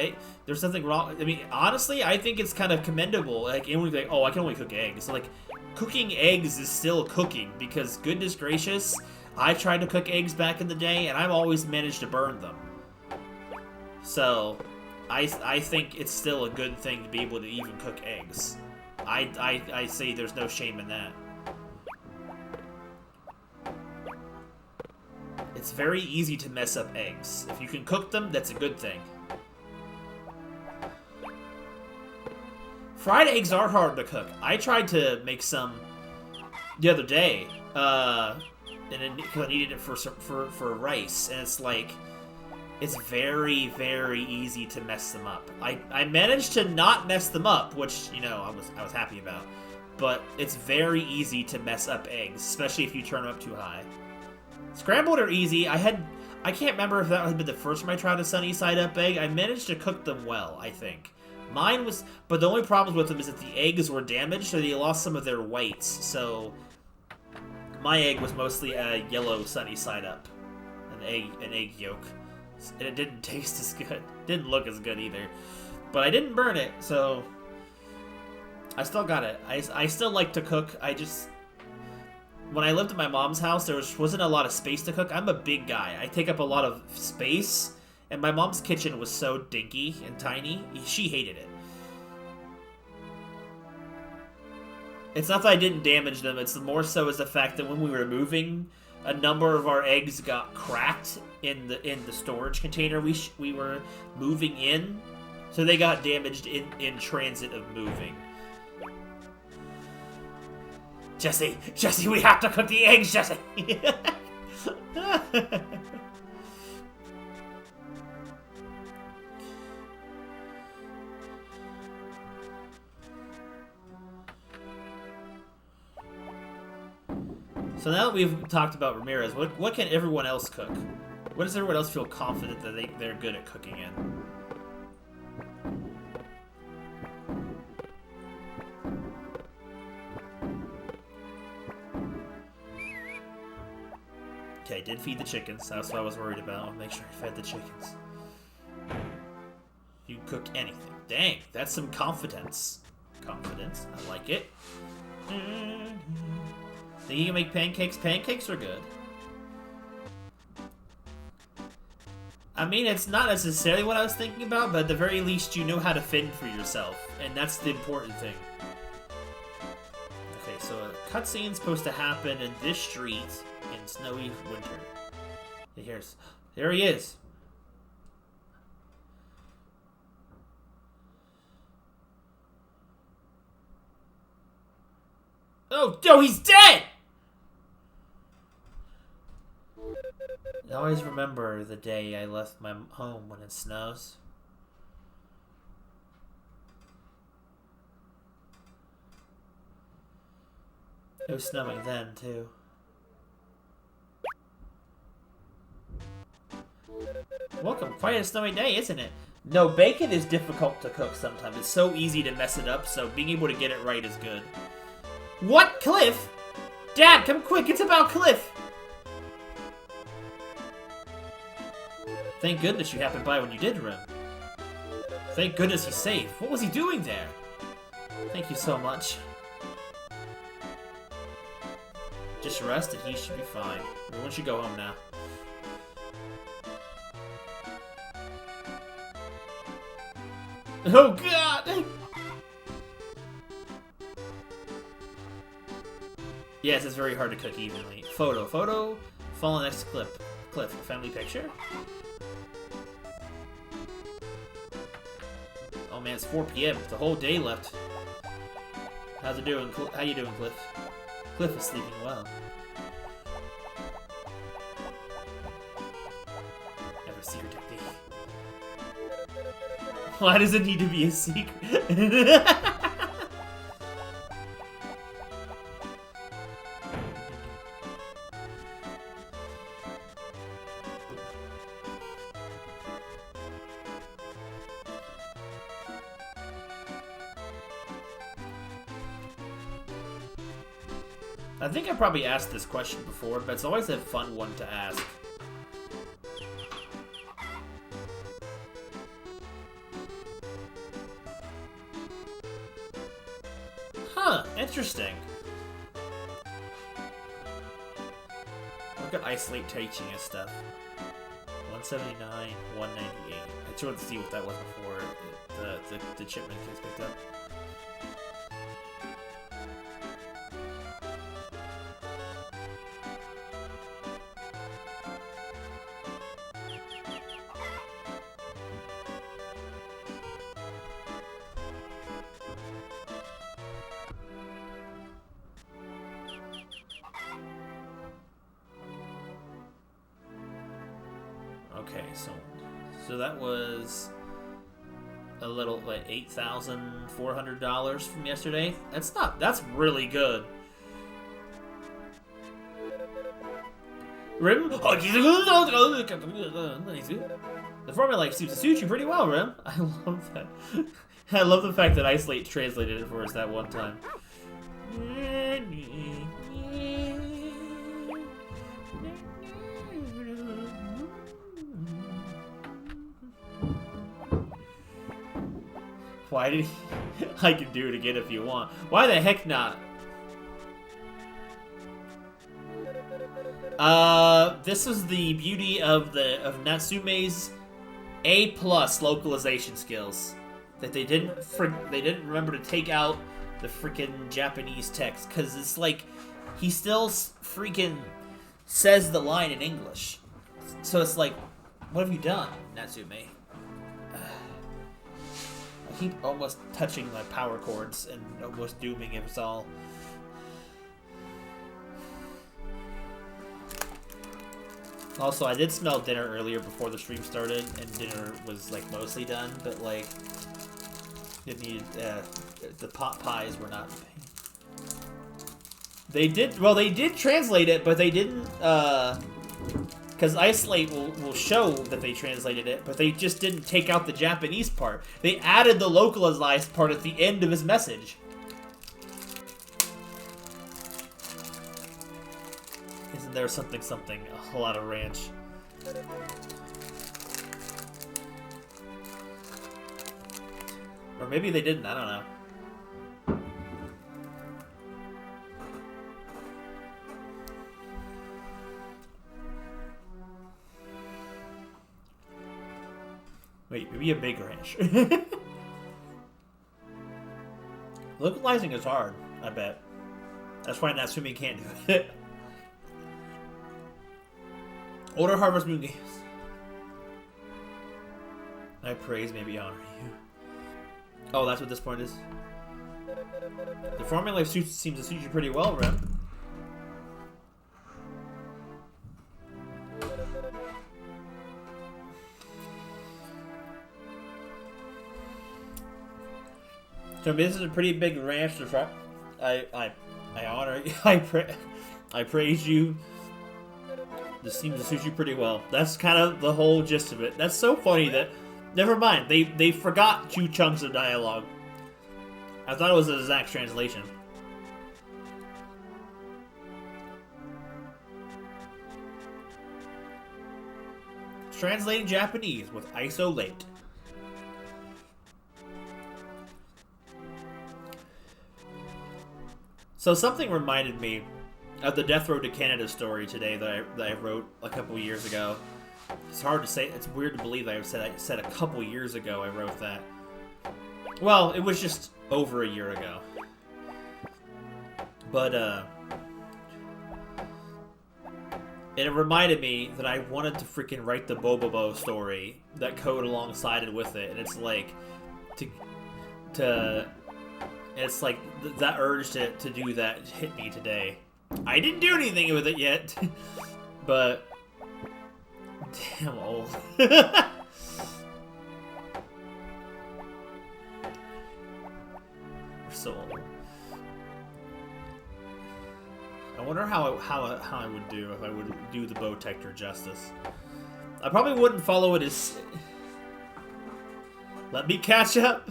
[SPEAKER 1] there's nothing wrong. I mean, honestly, I think it's kind of commendable. Like, anyone would be like, oh, I can only cook eggs. So, like, cooking eggs is still cooking, because goodness gracious, I tried to cook eggs back in the day, and I've always managed to burn them. So, I think it's still a good thing to be able to even cook eggs. I say there's no shame in that. It's very easy to mess up eggs. If you can cook them, that's a good thing. Fried eggs are hard to cook. I tried to make some the other day, and because I needed it for rice, and it's like, it's very, very easy to mess them up. I managed to not mess them up, which, you know, I was happy about. But it's very easy to mess up eggs, especially if you turn them up too high. Scrambled are easy. I can't remember if that had been the first time I tried a sunny side up egg. I managed to cook them well, I think. Mine was, but the only problem with them is that the eggs were damaged, so they lost some of their whites. So my egg was mostly a yellow sunny side up, an egg yolk. And it didn't taste as good. Didn't look as good either. But I didn't burn it, so I still got it. I still like to cook. When I lived at my mom's house, there wasn't a lot of space to cook. I'm a big guy. I take up a lot of space, And my mom's kitchen was so dinky and tiny, she hated it. It's not that I didn't damage them, it's more so as the fact that when we were moving, a number of our eggs got cracked in the storage container we were moving in, so they got damaged in transit of moving. Jesse, we have to cook the eggs, Jesse! So now that we've talked about Ramirez, what can everyone else cook? What does everyone else feel confident that they're good at cooking in? Okay, I did feed the chickens. That's what I was worried about. I'll make sure I fed the chickens. You can cook anything. Dang, that's some confidence. Confidence. I like it. Think you can make pancakes? Pancakes are good. I mean, it's not necessarily what I was thinking about, but at the very least, you know how to fend for yourself. And that's the important thing. Okay, so a cutscene's supposed to happen in this street in snowy winter. There he is. Oh, he's dead! I always remember the day I left my home when it snows. It was snowing then, too. Welcome, quite a snowy day, isn't it? No, bacon is difficult to cook sometimes. It's so easy to mess it up, so being able to get it right is good. What? Cliff? Dad, come quick, it's about Cliff! Thank goodness you happened by when you did, Rim. Thank goodness he's safe. What was he doing there? Thank you so much. Just rest and he should be fine. Everyone should go home now. Oh god! Yes, it's very hard to cook evenly. Photo. Follow next clip. Cliff, family picture. Oh man, it's 4 p.m. It's a whole day left. How's it doing? How you doing, Cliff? Cliff is sleeping well. Never secret technique. Why does it need to be a secret? I think I probably asked this question before, but it's always a fun one to ask. Huh, interesting. Look at Isolate teaching us stuff. 179, 198. I just wanted to see what that was before the Chipman kids picked up. Okay, so that was a little, like, $8,400 from yesterday. That's really good. Rim? The formula like suits you pretty well, Rim. I love that. I love the fact that Isolate translated it for us that one time. Why did he... I can do it again if you want. Why the heck not? This is the beauty of Natsume's A plus localization skills. That they didn't remember to take out the freaking Japanese text, because it's like he still freaking says the line in English. So it's like, what have you done, Natsume? I keep almost touching my power chords and almost dooming it all. Also, I did smell dinner earlier before the stream started, and dinner was like mostly done, but like it needed the pot pies were not. They did translate it, but they didn't because Isolate will show that they translated it, but they just didn't take out the Japanese part. They added the localized part at the end of his message. Isn't there something? A whole lot of ranch. Or maybe they didn't, I don't know. Wait, maybe a big ranch. Localizing is hard, I bet. That's why Natsumi can't do it. Older Harvest Moon games. I praise, maybe honor you. Oh, that's what this point is. The formula seems to suit you pretty well, Rem. So this is a pretty big ranch to try. I honor you. I praise you. This seems to suit you pretty well. That's kind of the whole gist of it. That's so funny that... Never mind. They forgot 2 chunks of dialogue. I thought it was an exact translation. Translating Japanese with Isolate. So something reminded me of the Death Road to Canada story today that I wrote a couple years ago. It's hard to say. It's weird to believe that I said a couple years ago I wrote that. Well, it was just over a year ago. But it reminded me that I wanted to freaking write the Bobobo story that code alongside it with it, and it's like it's like that urge to do that hit me today. I didn't do anything with it yet, but damn old. We're so old. I wonder how I would do if I would do the Bowtector justice. I probably wouldn't follow it as... Let me catch up.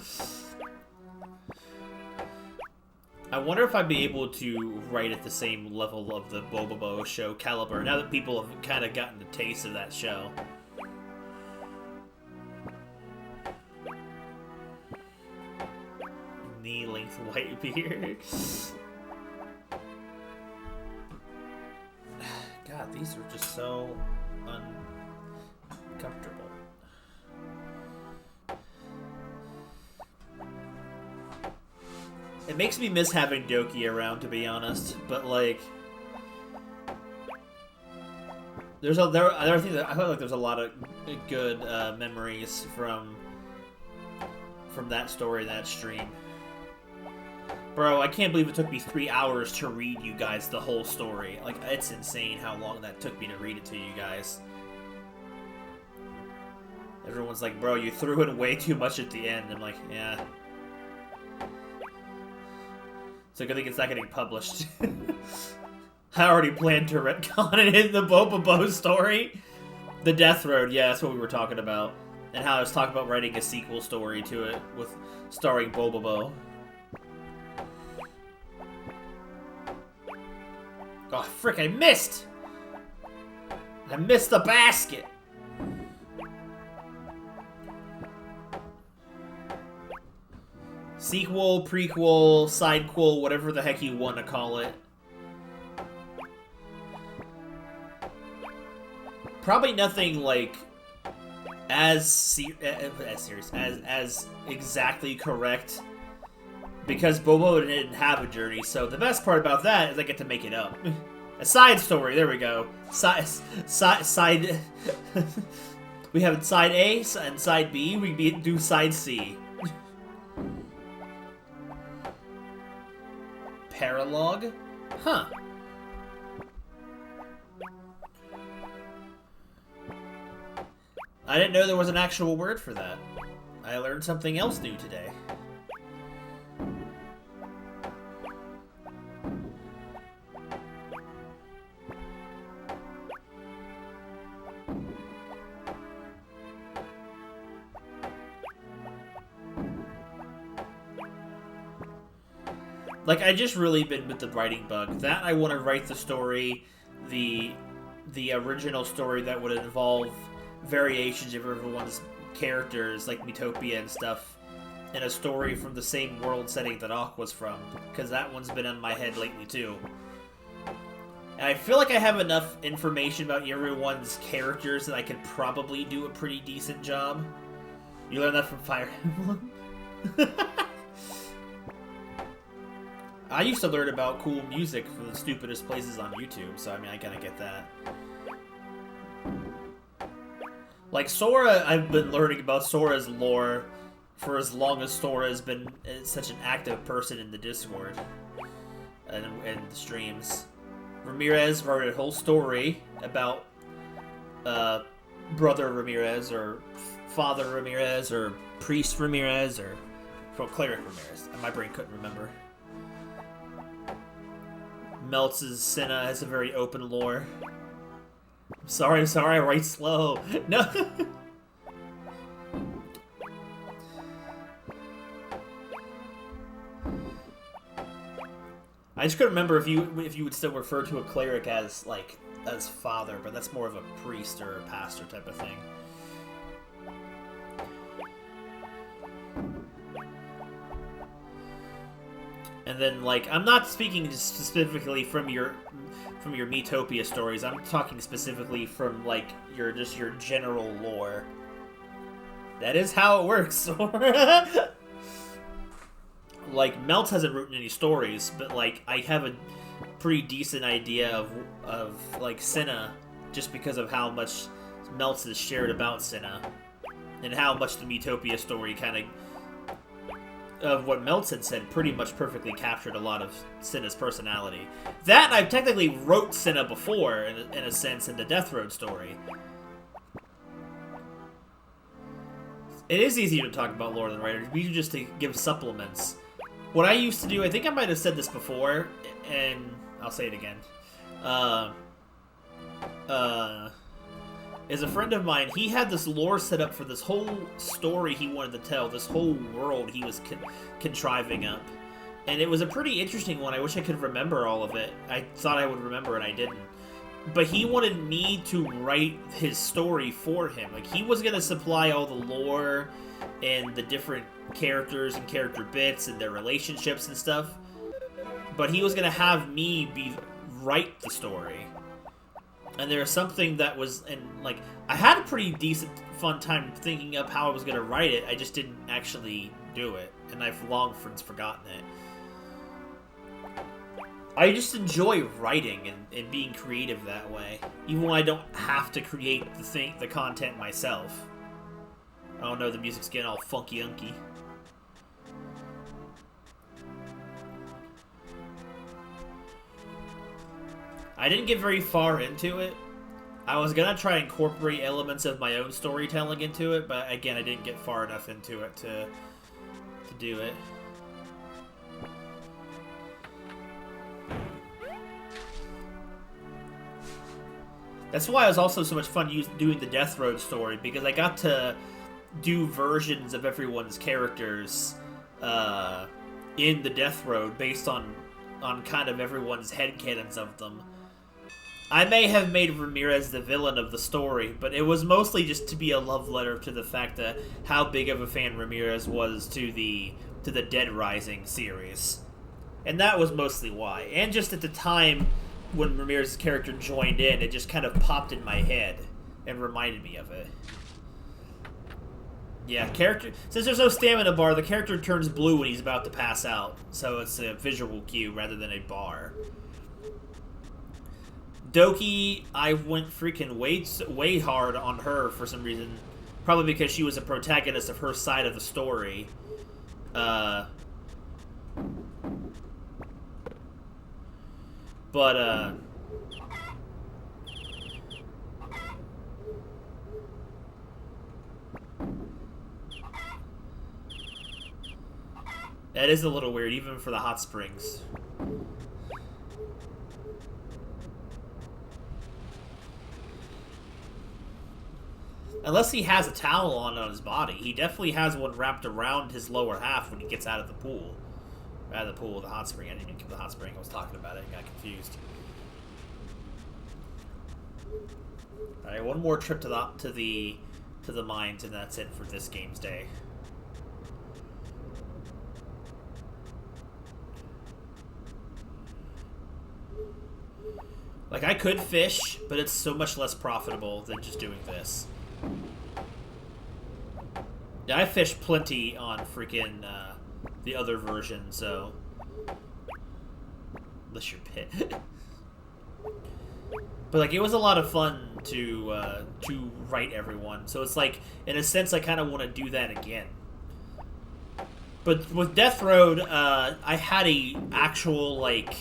[SPEAKER 1] I wonder if I'd be able to write at the same level of the Bobobo show caliber, now that people have kind of gotten a taste of that show. Knee-length white beard. God, these are just so uncomfortable. It makes me miss having Doki around, to be honest. But like, there are things that I feel like there's a lot of good memories from that story, that stream. Bro, I can't believe it took me 3 hours to read you guys the whole story. Like, it's insane how long that took me to read it to you guys. Everyone's like, bro, you threw in way too much at the end. I'm like, yeah. It's a good thing it's not getting published. I already planned to retcon it in the Bobobo story. The Death Road, yeah, that's what we were talking about. And how I was talking about writing a sequel story to it with starring Bobobo. Oh, frick, I missed! I missed the basket! Sequel, prequel, sidequel, whatever the heck you want to call it. Probably nothing, like, as exactly correct, because Bobo didn't have a journey. So the best part about that is I get to make it up. A side story. There we go. Side. We have side A and side B. We do side C. Paralogue? Huh. I didn't know there was an actual word for that. I learned something else new today. Like, I just really been with the writing bug. That I want to write the story, the original story that would involve variations of everyone's characters, like Miitopia and stuff, in a story from the same world setting that Aqua's from, because that one's been in my head lately too. And I feel like I have enough information about everyone's characters that I could probably do a pretty decent job. You learned that from Fire Emblem? I used to learn about cool music from the stupidest places on YouTube, so I mean, I kind of get that. Like, Sora, I've been learning about Sora's lore for as long as Sora has been such an active person in the Discord and the streams. Ramirez wrote a whole story about Brother Ramirez, or Father Ramirez, or Priest Ramirez, or Cleric Ramirez. My brain couldn't remember. Meltz's Senna has a very open lore. Sorry, I write slow. No. I just couldn't remember if you would still refer to a cleric as father, but that's more of a priest or a pastor type of thing. And then, like, I'm not speaking specifically from your Miitopia stories. I'm talking specifically from, like, your general lore. That is how it works. Like, Meltz hasn't written any stories, but, like, I have a pretty decent idea of like, Senna, just because of how much Meltz has shared about Senna, and how much the Miitopia story kind of what Meltz had said pretty much perfectly captured a lot of Senna's personality. That, I technically wrote Senna before, in a sense, in the Death Road story. It is easier to talk about lore than writers. We just to give supplements. What I used to do, I think I might have said this before, and I'll say it again. Is a friend of mine, he had this lore set up for this whole story he wanted to tell, this whole world he was contriving up. And it was a pretty interesting one. I wish I could remember all of it. I thought I would remember and I didn't. But he wanted me to write his story for him. Like, he was going to supply all the lore and the different characters and character bits and their relationships and stuff. But he was going to have me write the story. And there was something that was, and like, I had a pretty decent, fun time thinking up how I was going to write it. I just didn't actually do it, and I've long since forgotten it. I just enjoy writing and being creative that way, even when I don't have to create the content myself. Oh no, the music's getting all funky-unky. I didn't get very far into it. I was gonna try and incorporate elements of my own storytelling into it, but again, I didn't get far enough into it to do it. That's why it was also so much fun doing the Death Road story, because I got to do versions of everyone's characters in the Death Road based on kind of everyone's headcanons of them. I may have made Ramirez the villain of the story, but it was mostly just to be a love letter to the fact that how big of a fan Ramirez was to the Dead Rising series. And that was mostly why. And just at the time when Ramirez's character joined in, it just kind of popped in my head and reminded me of it. Yeah, character. Since there's no stamina bar, the character turns blue when he's about to pass out. So it's a visual cue rather than a bar. Doki, I went freaking way hard on her for some reason. Probably because she was a protagonist of her side of the story. That is a little weird, even for the hot springs. Unless he has a towel on his body. He definitely has one wrapped around his lower half when he gets out of the pool. Out of the pool, the hot spring. I didn't even get the hot spring. I was talking about it and got confused. Alright, one more trip to the mines, and that's it for this game's day. Like, I could fish, but it's so much less profitable than just doing this. Yeah, I fished plenty on freaking the other version, so... Unless you're pit. But, like, it was a lot of fun to write everyone. So it's like, in a sense, I kind of want to do that again. But with Death Road, I had a actual, like...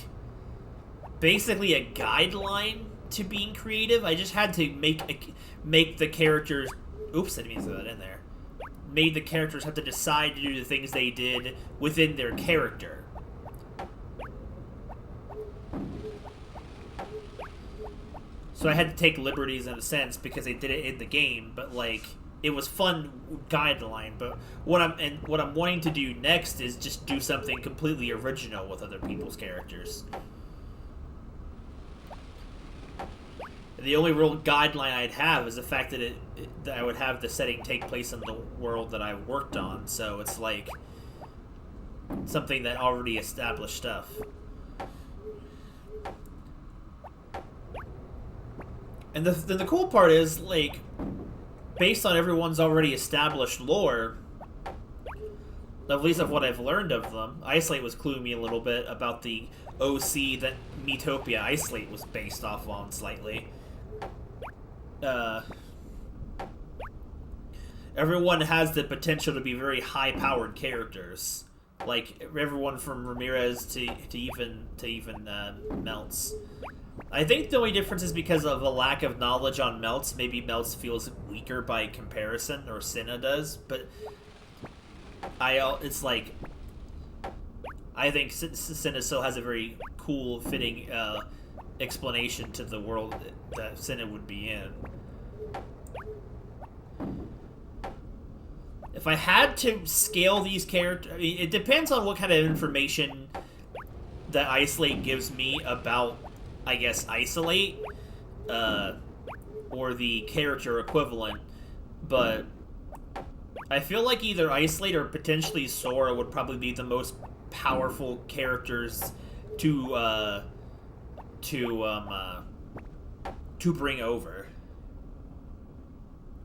[SPEAKER 1] basically a guideline to being creative. I just had to make the characters... Oops, I didn't mean to throw that in there. Made the characters have to decide to do the things they did within their character. So I had to take liberties in a sense because they did it in the game, but like it was fun guideline. But what I'm wanting to do next is just do something completely original with other people's characters. The only real guideline I'd have is the fact that that I would have the setting take place in the world that I worked on. So it's like something that already established stuff. And the cool part is, like, based on everyone's already established lore, at least of what I've learned of them, Isolate was cluing me a little bit about the OC that Metopia Isolate was based off on slightly. Everyone has the potential to be very high-powered characters, like everyone from Ramirez to even Melts. I think the only difference is because of a lack of knowledge on Melts. Maybe Melts feels weaker by comparison, or Senna does, but it's like I think Senna still has a very cool, fitting explanation to the world that Senna would be in. If I had to scale these characters, I mean, it depends on what kind of information that Isolate gives me about, I guess, Isolate, or the character equivalent, but I feel like either Isolate or potentially Sora would probably be the most powerful characters to bring over.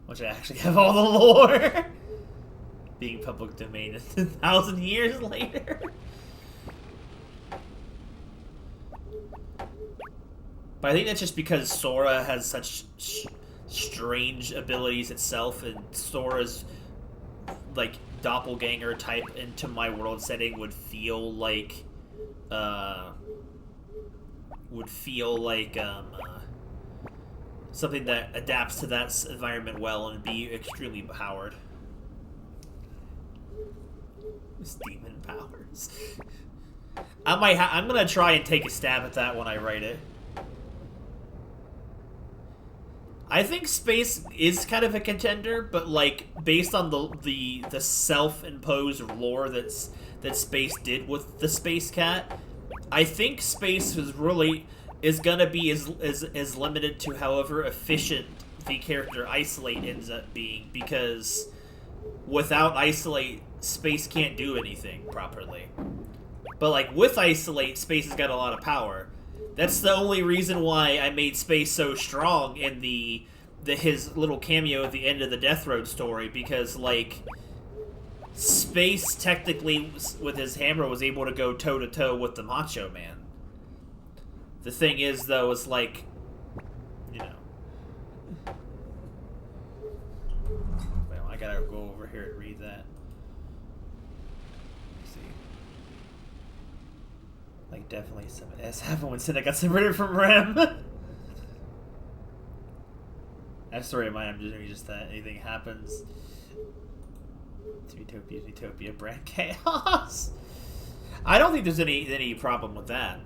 [SPEAKER 1] Which I actually have all the lore. Being public domain 1,000 years later. But I think that's just because Sora has such strange abilities itself, and Sora's like doppelganger type into my world setting would feel like something that adapts to that environment well and be extremely powered. Demon powers. I'm gonna try and take a stab at that when I write it. I think Space is kind of a contender, but like based on the self-imposed lore that Space did with the Space Cat, I think Space is gonna be as limited to however efficient the character Isolate ends up being, because without Isolate, Space can't do anything properly. But like with Isolate, Space has got a lot of power. That's the only reason why I made Space so strong in the his little cameo at the end of the Death Road story, because like Space technically with his hammer was able to go toe to toe with the Macho Man. The thing is, though, is like, you know. Well, I gotta go over here and read that. Let's see. Like, definitely something has happened when Cinna got separated from Rem. That story of mine, I'm just that anything happens. Utopia, brand chaos. I don't think there's any problem with that.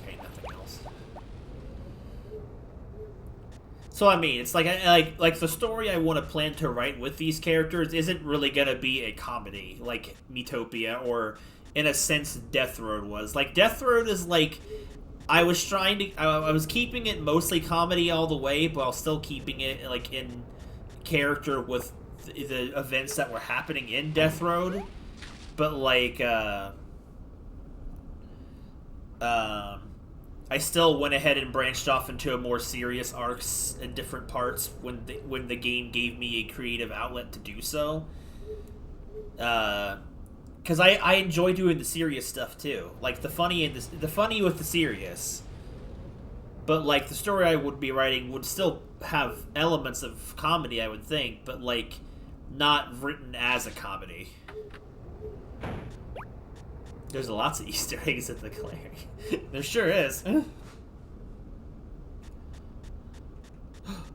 [SPEAKER 1] Okay, nothing else. So I mean, it's like like the story I want to plan to write with these characters isn't really gonna be a comedy like Metopia or, in a sense, Death Road was. Like, Death Road is like, I was keeping it mostly comedy all the way, but I was still keeping it like in character with the events that were happening in Death Road. But like, I still went ahead and branched off into a more serious arcs in different parts when the game gave me a creative outlet to do so. Because I enjoy doing the serious stuff too, like the funny with the serious. But like the story I would be writing would still have elements of comedy, I would think, but like not written as a comedy. There's lots of Easter eggs at the clearing. There sure is.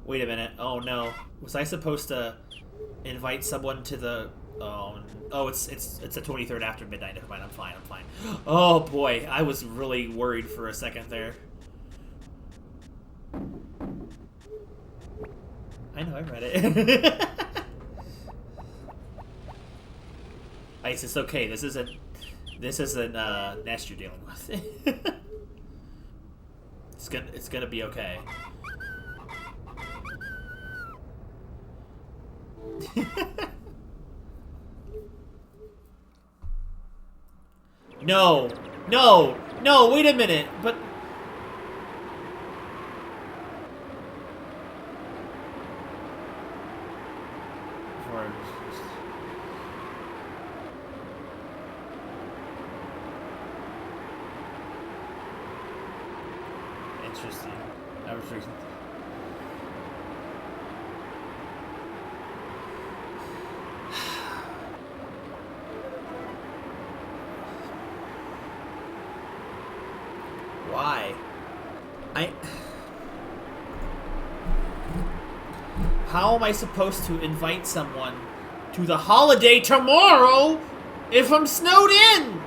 [SPEAKER 1] Wait a minute. Oh no. Was I supposed to invite someone to the... Oh, it's the 23rd after midnight. Never mind. I'm fine. Oh boy, I was really worried for a second there. I know, I read it. Ice, it's okay. This isn't Nest you're dealing with. It's gonna be okay. No, wait a minute, but... Interesting. I was freaking... Why? How am I supposed to invite someone to the holiday tomorrow if I'm snowed in?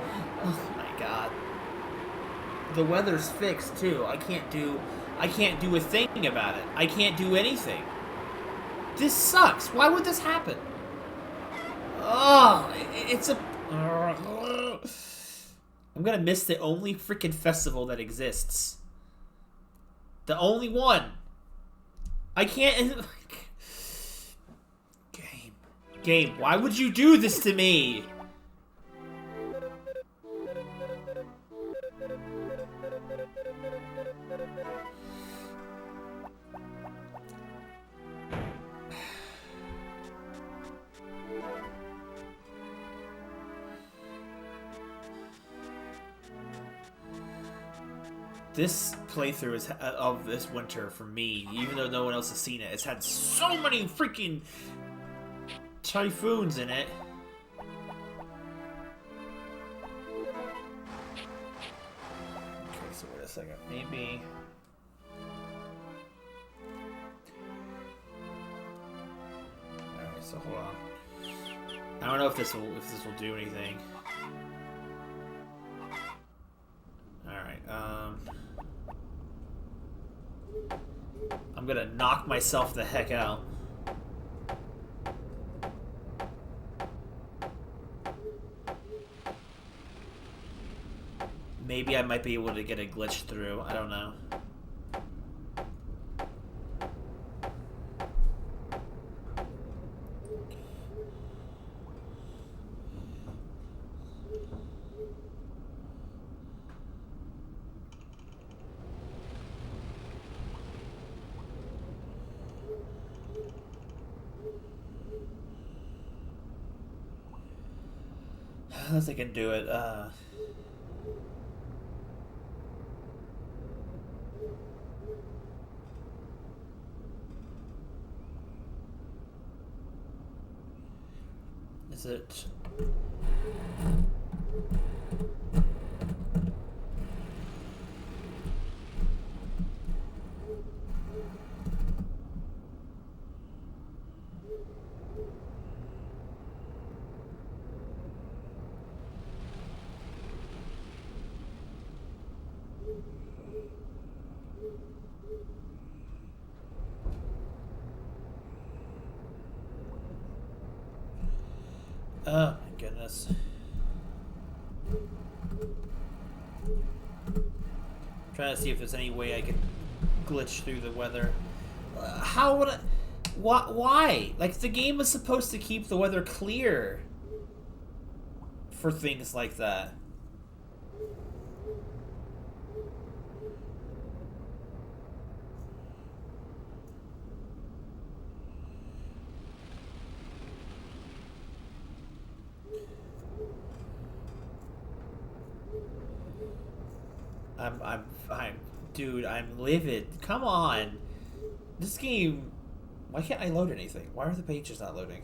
[SPEAKER 1] Oh my god. The weather's fixed too. I can't do a thing about it. I can't do anything. This sucks. Why would this happen? Oh, it's a... I'm gonna miss the only freaking festival that exists. The only one. I can't... Game, why would you do this to me? This playthrough of this winter for me, even though no one else has seen it, it's had so many freaking typhoons in it. Okay, so wait a second. Maybe... Alright, so hold on. I don't know if this will do anything. Alright, I'm gonna knock myself the heck out. Maybe I might be able to get a glitch through. I don't know. Unless I can do it. Is it? Oh my goodness. Trying to see if there's any way I can glitch through the weather. How would I... Why? Like, the game is supposed to keep the weather clear for things like that. Dude, I'm livid. Come on. This game... Why can't I load anything? Why are the pages not loading?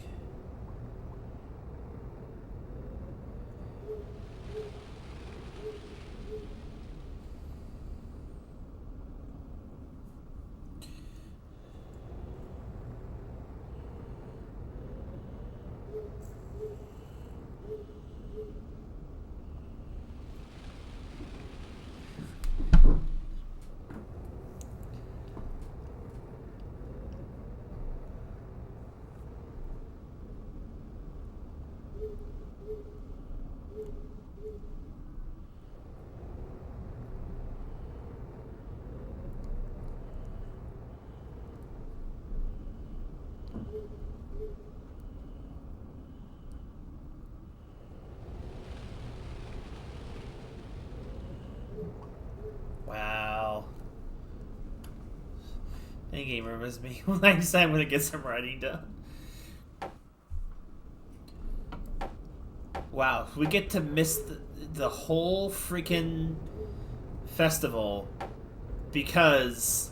[SPEAKER 1] Wow. Any game remembers me when I decide I'm gonna get some writing done. Wow, we get to miss the whole freaking festival because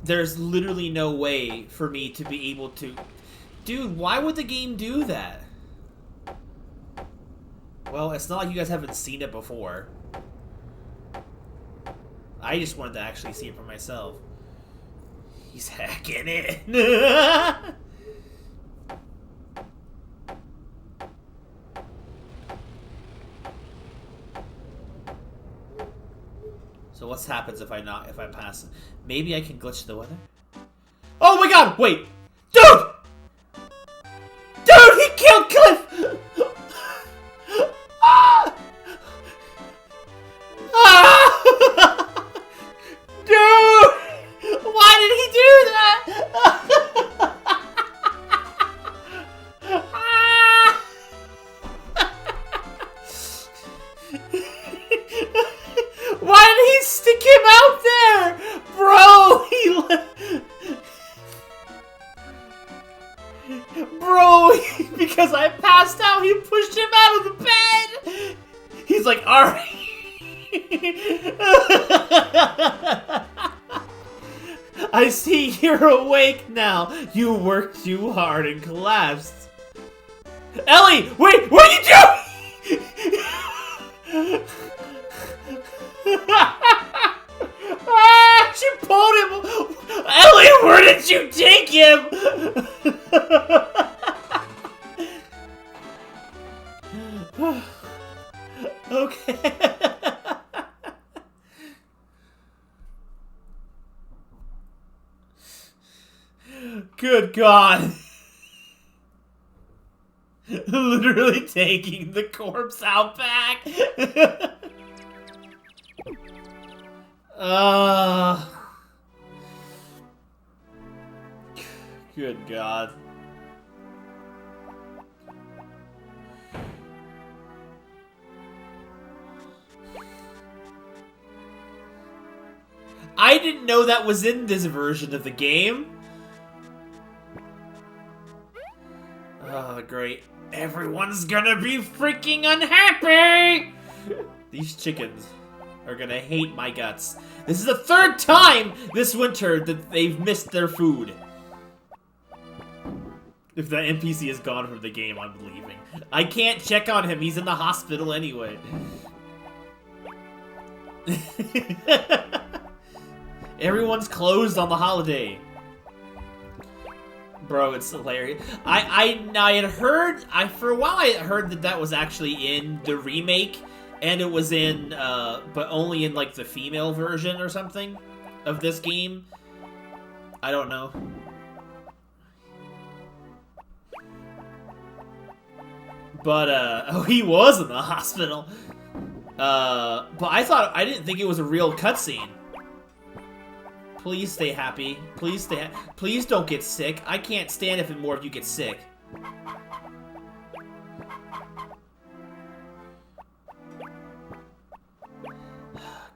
[SPEAKER 1] there's literally no way for me to be able to... Dude, why would the game do that? Well, it's not like you guys haven't seen it before. I just wanted to actually see it for myself. He's hacking it. So what happens if I pass? Maybe I can glitch the weather? Oh my god, wait! Dude! Dude, he killed Cliff! Ah! Ah! Dude! Why did he do that? Why did he stick him out there? Bro, Bro, because I passed out, he pushed him out of the bed! He's like, alright. I see you're awake now. You worked too hard and collapsed. Ellie, wait, what are you doing? She pulled him. Ellie, where did you take him? Okay. Good God. Literally taking the corpse out back. Good God. I didn't know that was in this version of the game. Oh, great. Everyone's gonna be freaking unhappy! These chickens are gonna hate my guts. This is the 3rd time this winter that they've missed their food. If that NPC is gone from the game, I'm leaving. I can't check on him. He's in the hospital anyway. Everyone's closed on the holiday. Bro, it's hilarious. I had heard, for a while I had heard that was actually in the remake, and it was in, but only in, like, the female version or something of this game. I don't know. But, oh, he was in the hospital. But I didn't think it was a real cutscene. Please stay happy. Please stay please don't get sick. I can't stand if more of you get sick.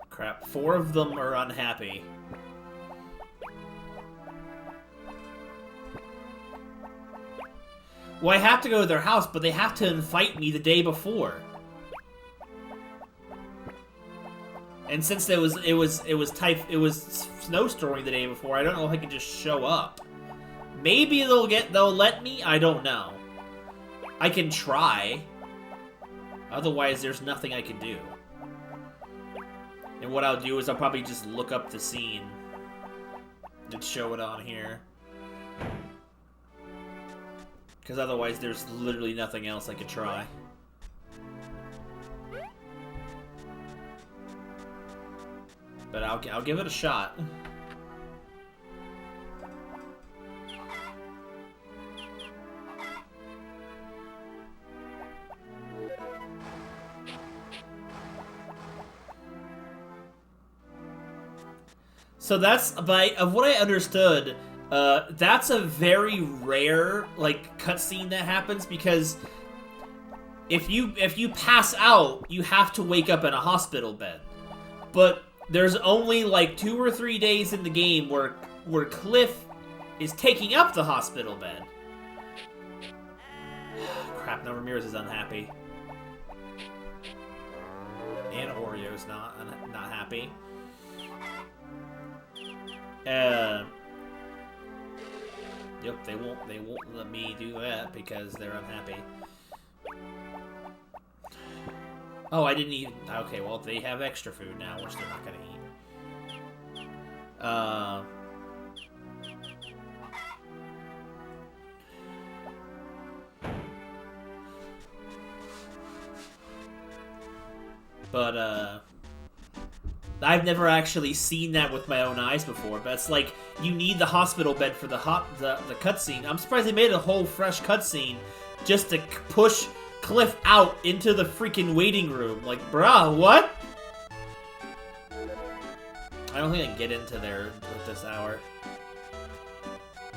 [SPEAKER 1] Crap. 4 of them are unhappy. Well, I have to go to their house, but they have to invite me the day before. And since it was snowstorming the day before, I don't know if I can just show up. Maybe they'll let me. I don't know. I can try. Otherwise, there's nothing I can do. And what I'll do is I'll probably just look up the scene and show it on here. Because otherwise, there's literally nothing else I could try. But I'll give it a shot. So that's, of what I understood, that's a very rare, like, cutscene that happens, because if you pass out, you have to wake up in a hospital bed. But there's only, like, 2 or 3 days in the game where Cliff is taking up the hospital bed. Crap, now Ramirez is unhappy. And Oreo's not happy. Yep, they won't let me do that because they're unhappy. Oh, I didn't even... Okay, well, they have extra food now, which they're not gonna eat. But, I've never actually seen that with my own eyes before, but it's like, you need the hospital bed for the cutscene. I'm surprised they made a whole fresh cutscene just to push Cliff out into the freaking waiting room. Like, bruh, what? I don't think I can get into there at this hour.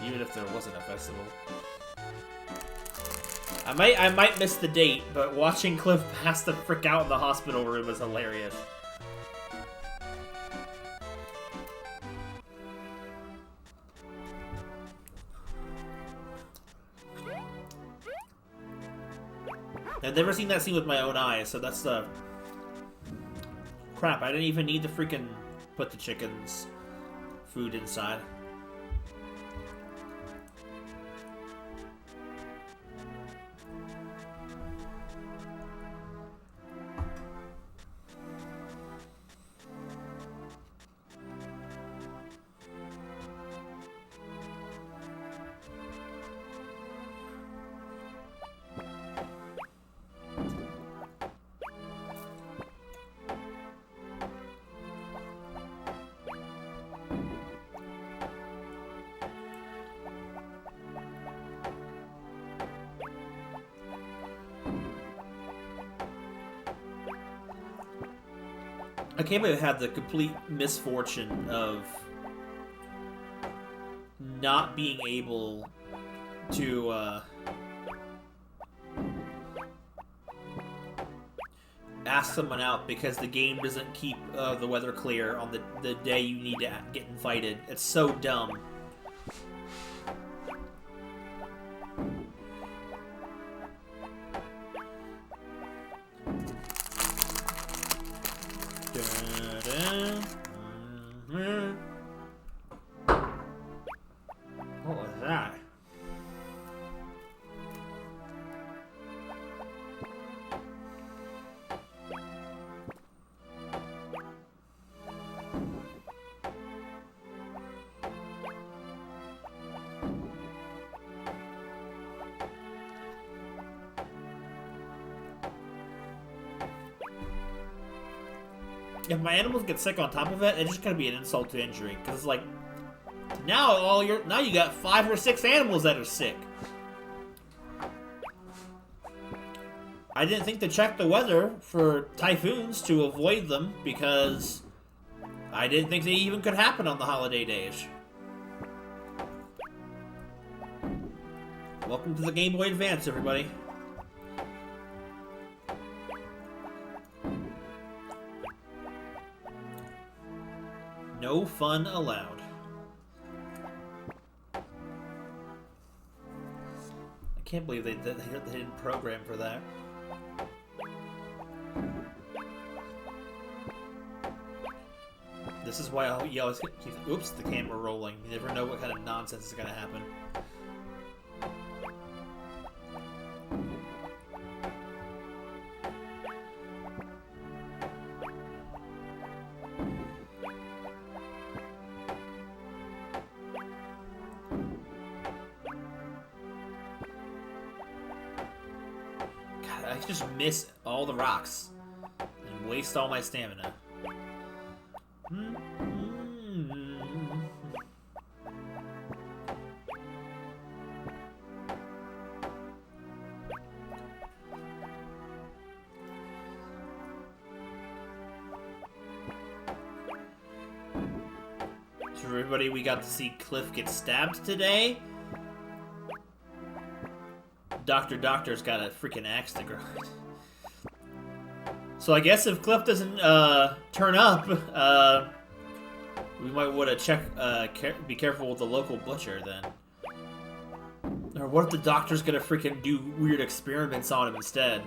[SPEAKER 1] Even if there wasn't a festival. I might miss the date, but watching Cliff pass the frick out in the hospital room is hilarious. I've never seen that scene with my own eyes, so that's the... Crap, I didn't even need to freaking put the chicken's food inside. I can't believe I had the complete misfortune of not being able to ask someone out because the game doesn't keep the weather clear on the day you need to get invited. It's so dumb. What was that? If my animals get sick on top of it, it's just gonna be an insult to injury. Cause it's like now you got 5 or 6 animals that are sick. I didn't think to check the weather for typhoons to avoid them because I didn't think they even could happen on the holiday days. Welcome to the Game Boy Advance, everybody. No fun allowed. I can't believe they didn't program for that. This is why you always keep... Oops, the camera rolling. You never know what kind of nonsense is going to happen. I could just miss all the rocks and waste all my stamina. So everybody, we got to see Cliff get stabbed today. Doctor's got a freaking axe to grind. So I guess if Cliff doesn't turn up, we might want to check, be careful with the local butcher then. Or what if the doctor's gonna freaking do weird experiments on him instead?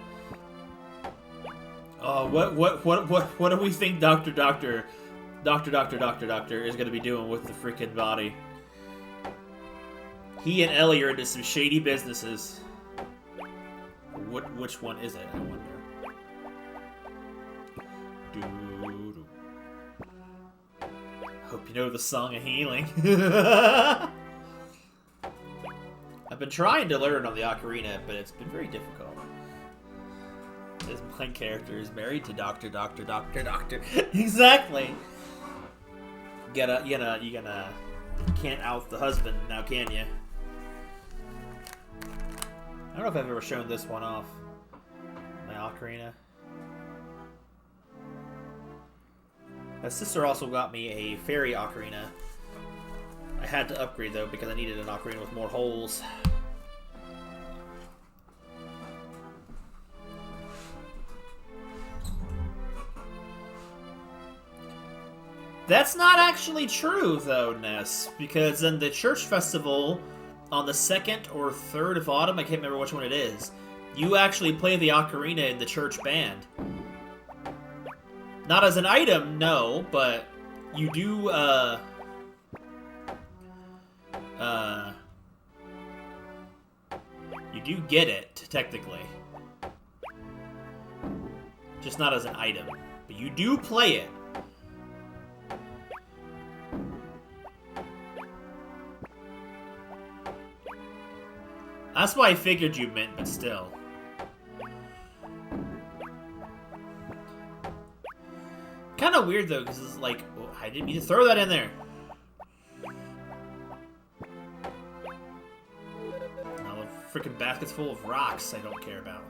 [SPEAKER 1] What do we think Doctor is gonna be doing with the freaking body? He and Ellie are into some shady businesses. Which one is it, I wonder? Hope you know the Song of Healing. I've been trying to learn on the ocarina, but it's been very difficult. This my character is married to Doctor. Exactly. You can't out the husband now, can you? I don't know if I've ever shown this one off. My ocarina. My sister also got me a fairy ocarina. I had to upgrade though because I needed an ocarina with more holes. That's not actually true though, Ness, because in the church festival on the 2nd or 3rd of autumn, I can't remember which one it is, you actually play the ocarina in the church band. Not as an item, no, but you do, you do get it, technically. Just not as an item. But you do play it. That's what I figured you meant, but still. Kind of weird, though, because it's like, oh, I didn't mean to throw that in there. Now the freaking basket's full of rocks I don't care about.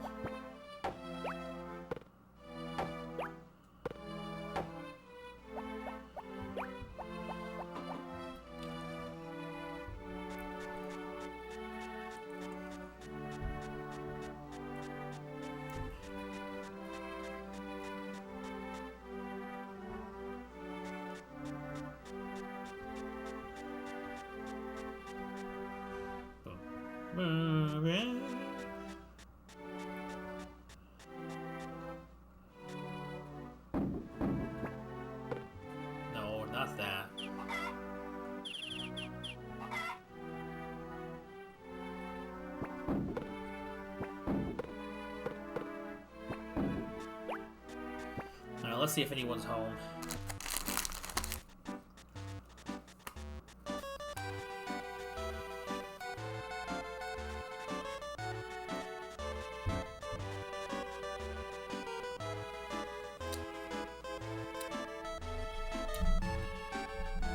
[SPEAKER 1] Let's see if anyone's home.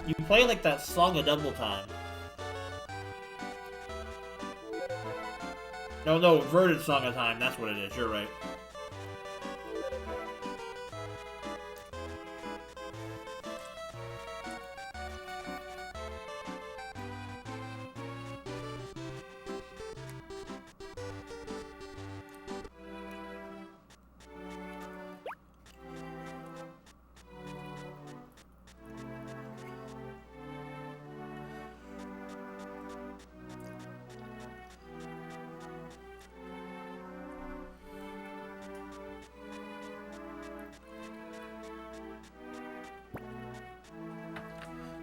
[SPEAKER 1] You play like that Song of Double Time. No, Inverted Song of Time. That's what it is. You're right.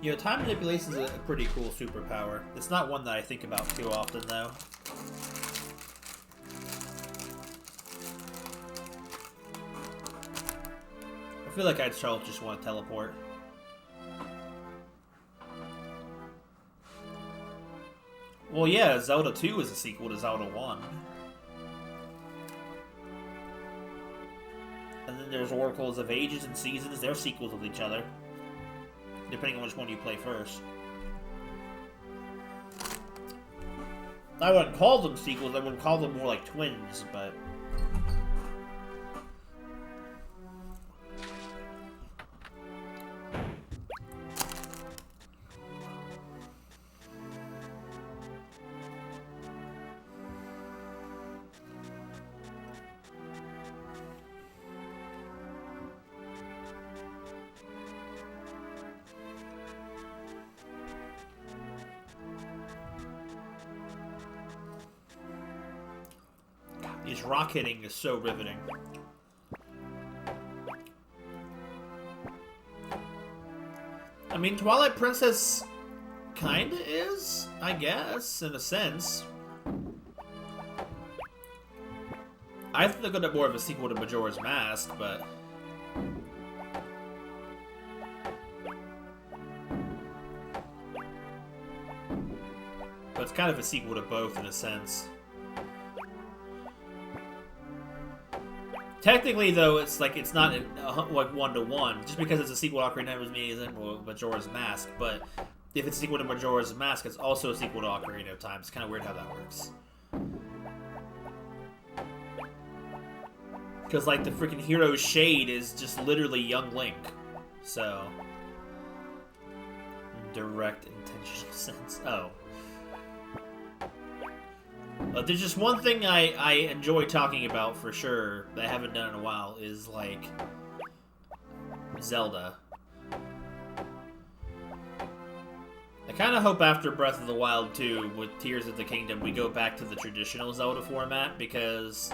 [SPEAKER 1] You know, time manipulation is a pretty cool superpower. It's not one that I think about too often, though. I feel like I'd just want to teleport. Well, yeah, Zelda 2 is a sequel to Zelda 1. And then there's Oracles of Ages and Seasons. They're sequels of each other, depending on which one you play first. I wouldn't call them sequels, I would call them more like twins, but... His rock hitting is so riveting. I mean, Twilight Princess kinda is, I guess, in a sense. I think they're gonna more of a sequel to Majora's Mask, but... it's kind of a sequel to both in a sense. Technically, though, it's like it's not like 1-to-1. Just because it's a sequel to Ocarina of Time means it's Majora's Mask. But if it's a sequel to Majora's Mask, it's also a sequel to Ocarina of Time. It's kind of weird how that works. Because like the freaking hero's shade is just literally young Link. So direct intentional sense. Oh. There's just one thing I enjoy talking about for sure that I haven't done in a while is, like, Zelda. I kind of hope after Breath of the Wild 2, with Tears of the Kingdom, we go back to the traditional Zelda format, because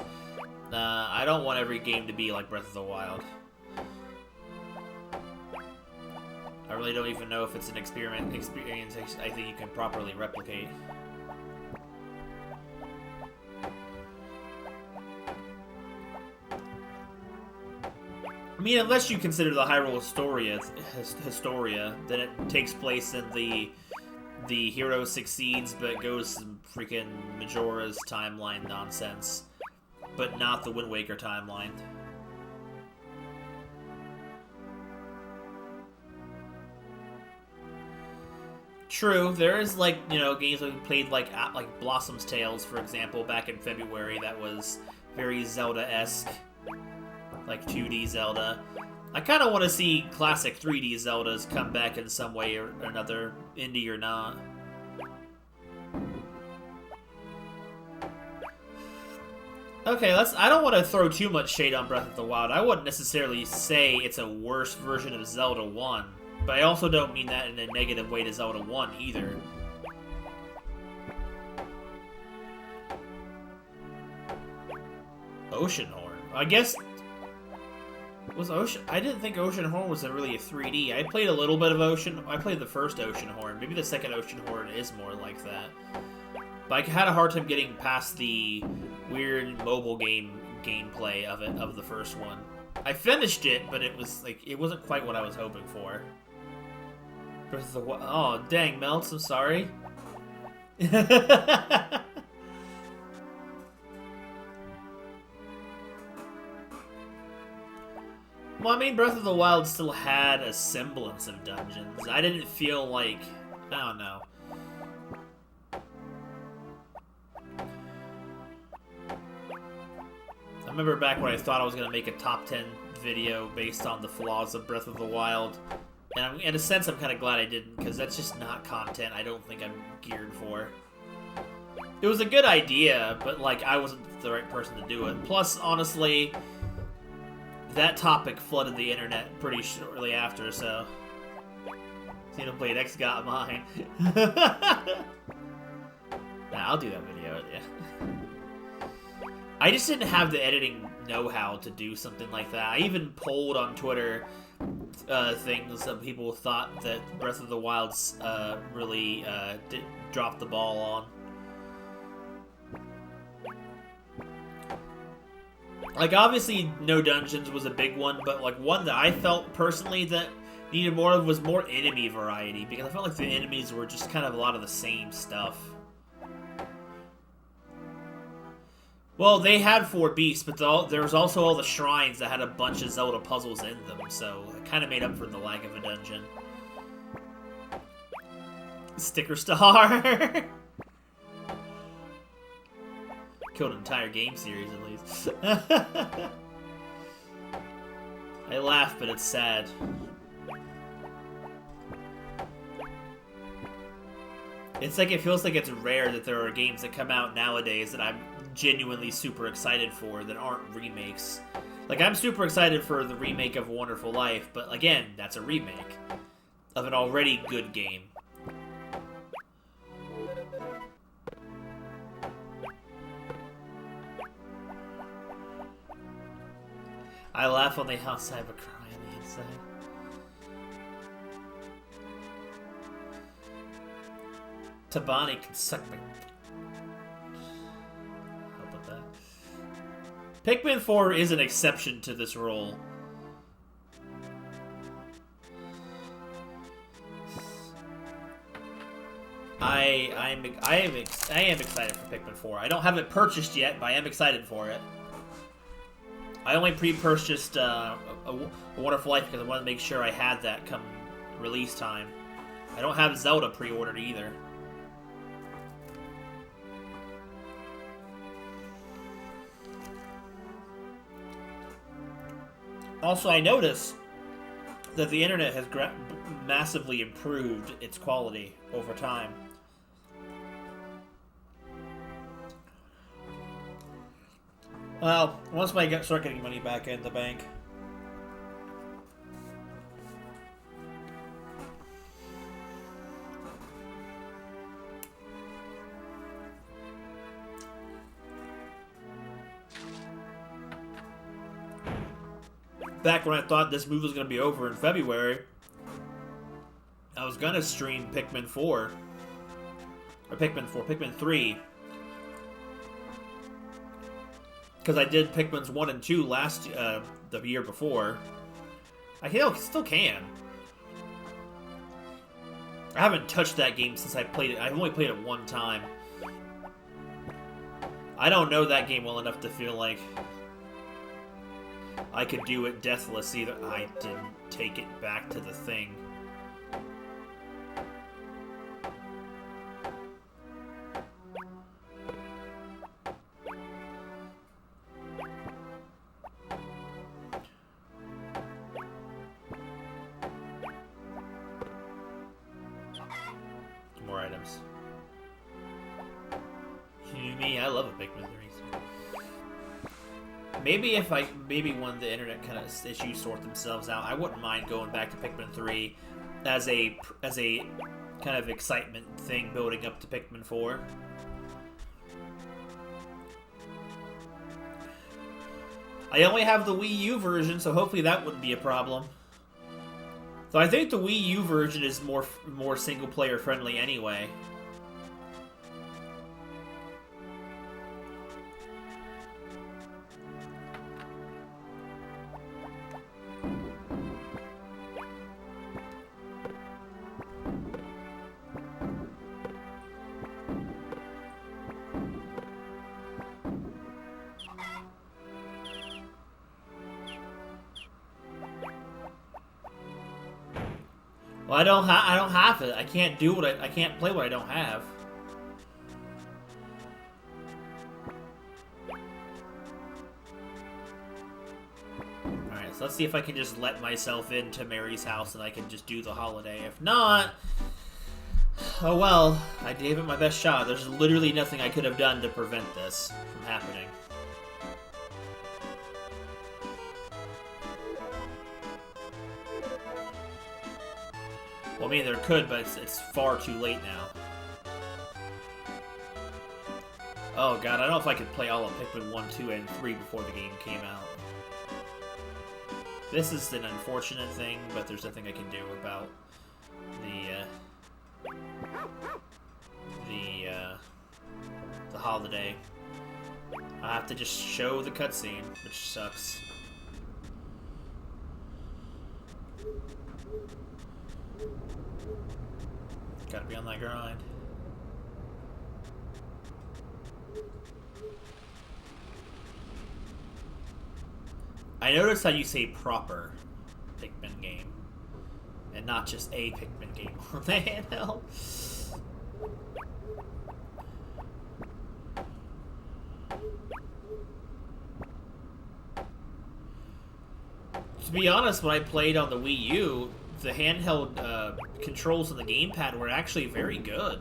[SPEAKER 1] I don't want every game to be like Breath of the Wild. I really don't even know if it's an experience I think you can properly replicate. I mean, unless you consider the Hyrule Historia, then it takes place in the hero succeeds but goes some freaking Majora's timeline nonsense, but not the Wind Waker timeline. True, there is, like, you know, games that we played like Blossom's Tales, for example, back in February that was very Zelda-esque. Like 2D Zelda. I kind of want to see classic 3D Zeldas come back in some way or another, indie or not. Okay, I don't want to throw too much shade on Breath of the Wild. I wouldn't necessarily say it's a worse version of Zelda 1, but I also don't mean that in a negative way to Zelda 1 either. Oceanhorn. I guess... I didn't think Oceanhorn was really a 3D. I played a little bit of I played the first Oceanhorn. Maybe the second Oceanhorn is more like that. But I had a hard time getting past the weird mobile gameplay of the first one. I finished it, but it was like it wasn't quite what I was hoping for. Breath of the Wild. Oh, dang, Melts, I'm sorry. Well, I mean, Breath of the Wild still had a semblance of dungeons. I didn't feel like... I don't know. I remember back when I thought I was going to make a top 10 video based on the flaws of Breath of the Wild. And in a sense, I'm kind of glad I didn't, because that's just not content I don't think I'm geared for. It was a good idea, but, like, I wasn't the right person to do it. Plus, honestly... that topic flooded the internet pretty shortly after, so... Xenoblade X got mine. Nah, I'll do that video, yeah. I just didn't have the editing know-how to do something like that. I even polled on Twitter things that people thought that Breath of the Wild's really dropped the ball on. Like, obviously, no dungeons was a big one, but, like, one that I felt, personally, that needed more of was more enemy variety, because I felt like the enemies were just kind of a lot of the same stuff. Well, they had 4 beasts, but there was also all the shrines that had a bunch of Zelda puzzles in them, so it kind of made up for the lack of a dungeon. Sticker star! Killed an entire game series, at least. I laugh, but it's sad. It's like, it feels like it's rare that there are games that come out nowadays that I'm genuinely super excited for that aren't remakes. Like, I'm super excited for the remake of Wonderful Life, but again, that's a remake of an already good game. I laugh on the outside but cry on the inside. Tabani can suck me. How about that? Pikmin 4 is an exception to this rule. I am excited for Pikmin 4. I don't have it purchased yet, but I am excited for it. I only pre-purchased a Wonderful Life because I wanted to make sure I had that come release time. I don't have Zelda pre-ordered either. Also, I noticed that the internet has massively improved its quality over time. Well, once I start getting money back in the bank. Back when I thought this movie was going to be over in February, I was going to stream Pikmin 4. Or Pikmin 3. Because I did Pikmin's 1 and 2 the year before. I still can. I haven't touched that game since I played it. I've only played it one time. I don't know that game well enough to feel like I could do it deathless either. I didn't take it back to the thing. More items. You me, I love a Pikmin 3. Maybe when the internet kind of issues sort themselves out, I wouldn't mind going back to Pikmin 3 as a kind of excitement thing building up to Pikmin 4. I only have the Wii U version, so hopefully that wouldn't be a problem. So I think the Wii U version is more single player friendly anyway. Well, I don't have it. I can't do what I can't play what I don't have. Alright, so let's see if I can just let myself into Mary's house and I can just do the holiday. If not, oh well, I gave it my best shot. There's literally nothing I could have done to prevent this from happening. Well, I mean, there could, but it's far too late now. Oh god, I don't know if I could play all of Pikmin 1, 2, and 3 before the game came out. This is an unfortunate thing, but there's nothing I can do about the holiday. I have to just show the cutscene, which sucks. Gotta be on that grind. I noticed how you say proper Pikmin game, and not just a Pikmin game on the handheld. To be honest, when I played on the Wii U, the handheld controls on the gamepad were actually very good.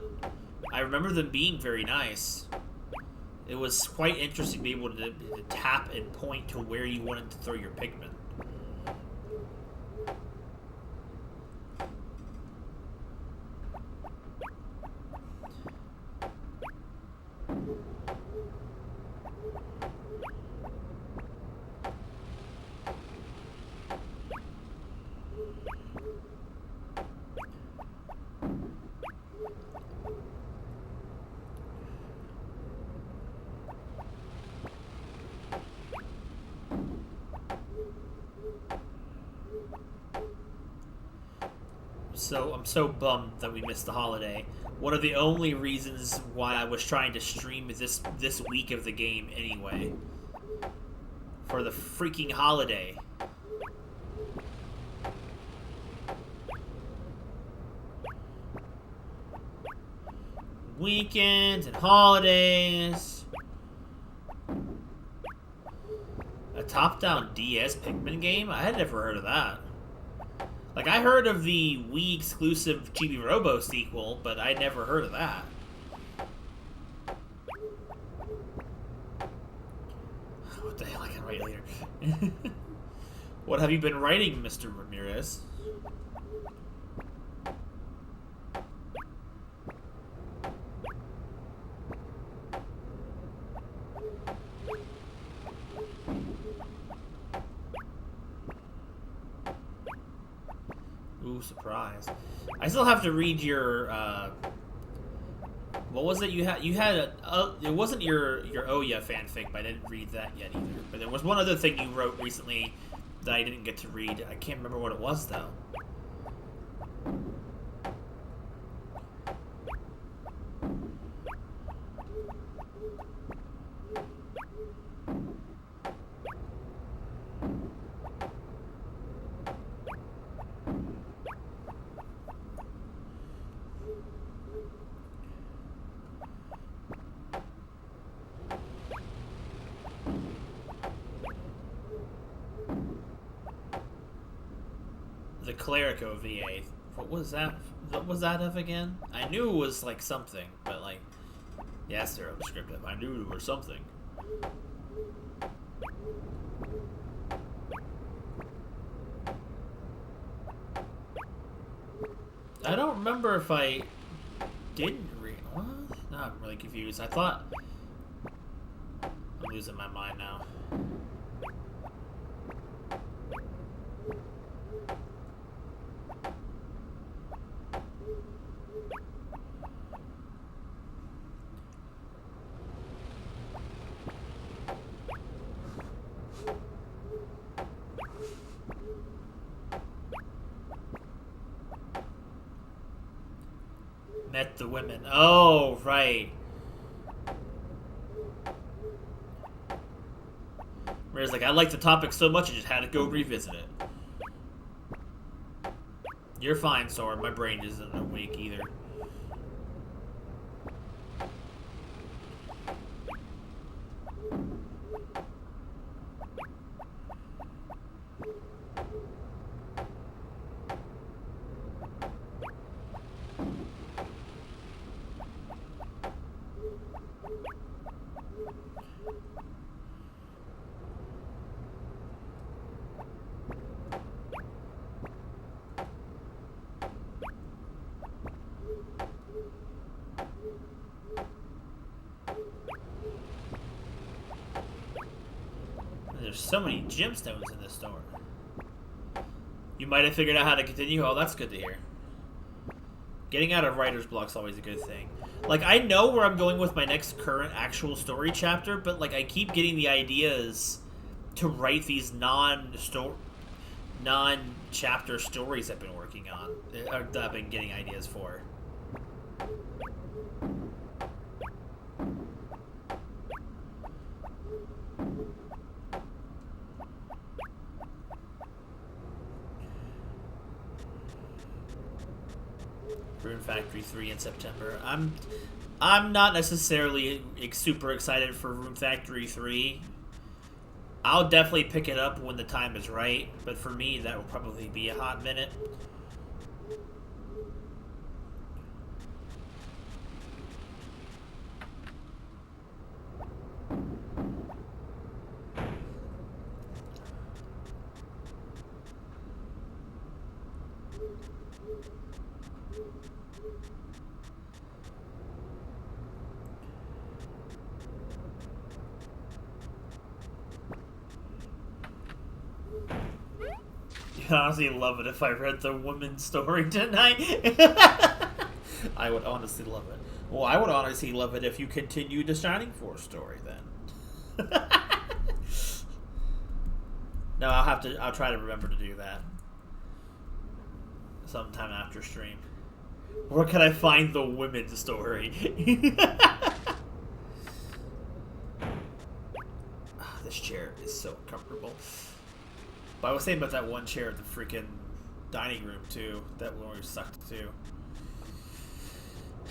[SPEAKER 1] I remember them being very nice. It was quite interesting to be able to tap and point to where you wanted to throw your Pikmin. So I'm so bummed that we missed the holiday. One of the only reasons why I was trying to stream this week of the game anyway. For the freaking holiday. Weekends and holidays. A top-down DS Pikmin game? I had never heard of that. Like, I heard of the Wii exclusive GB Robo sequel, but I'd never heard of that. What the hell, I can write later. What have you been writing, Mr. Ramirez? Ooh, surprise. I still have to read your, what was it you had? You had it wasn't your Ouya fanfic, but I didn't read that yet either. But there was one other thing you wrote recently that I didn't get to read. I can't remember what it was, though. The Clerico VA. What was that? What was that of again? I knew it was like something, but like, yeah, zero descriptive. I knew it was something. I don't remember if I didn't read. What? No, I'm really confused. I thought. I'm losing my mind now. Met the women. Oh, right. Whereas, like, I liked the topic so much, I just had to go revisit it. You're fine, Sora. My brain isn't awake either. There's so many gemstones in this store. You might have figured out how to continue. Oh, that's good to hear. Getting out of writer's block's always a good thing. Like, I know where I'm going with my next current actual story chapter, but, like, I keep getting the ideas to write these non-chapter stories I've been working on. That I've been getting ideas for. Rune Factory 3 in September. I'm not necessarily super excited for Rune Factory 3. I'll definitely pick it up when the time is right, but for me that will probably be a hot minute. I'd honestly love it if I read the woman's story tonight. I would honestly love it. Well, I would honestly love it if you continued the Shining Force story then. No, I'll try to remember to do that. Sometime after stream. Where can I find the women's story? This chair is so comfortable. But I was saying about that one chair at the freaking dining room, too. That one always sucked, too.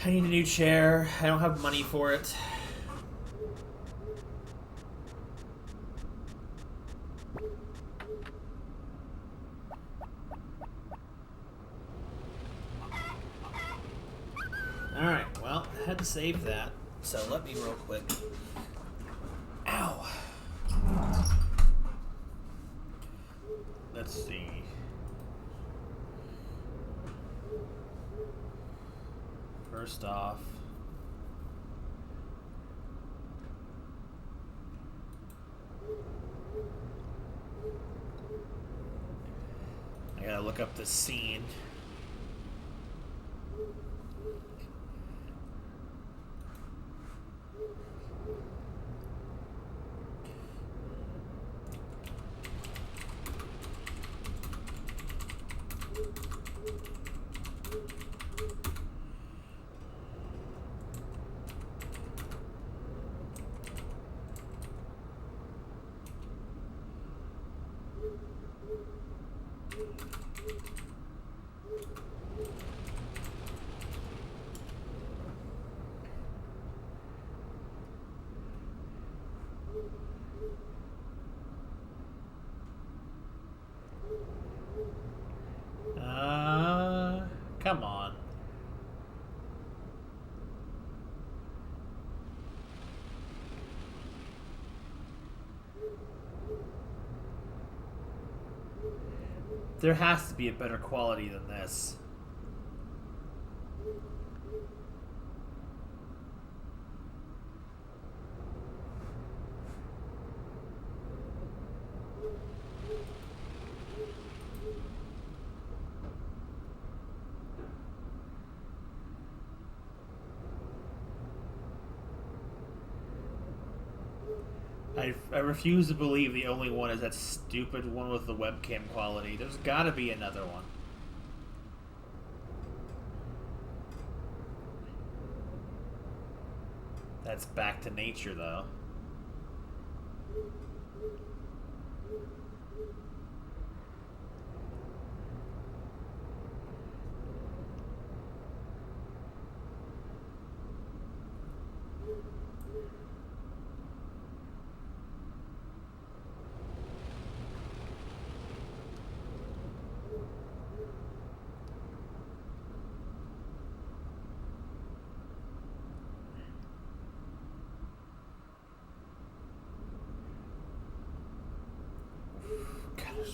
[SPEAKER 1] I need a new chair. I don't have money for it. Alright, well, I had to save that. So let me real quick. Ow! Let's see. First off, I gotta look up the scene. Come on. There has to be a better quality than this. I refuse to believe the only one is that stupid one with the webcam quality. There's gotta be another one. That's back to nature, though.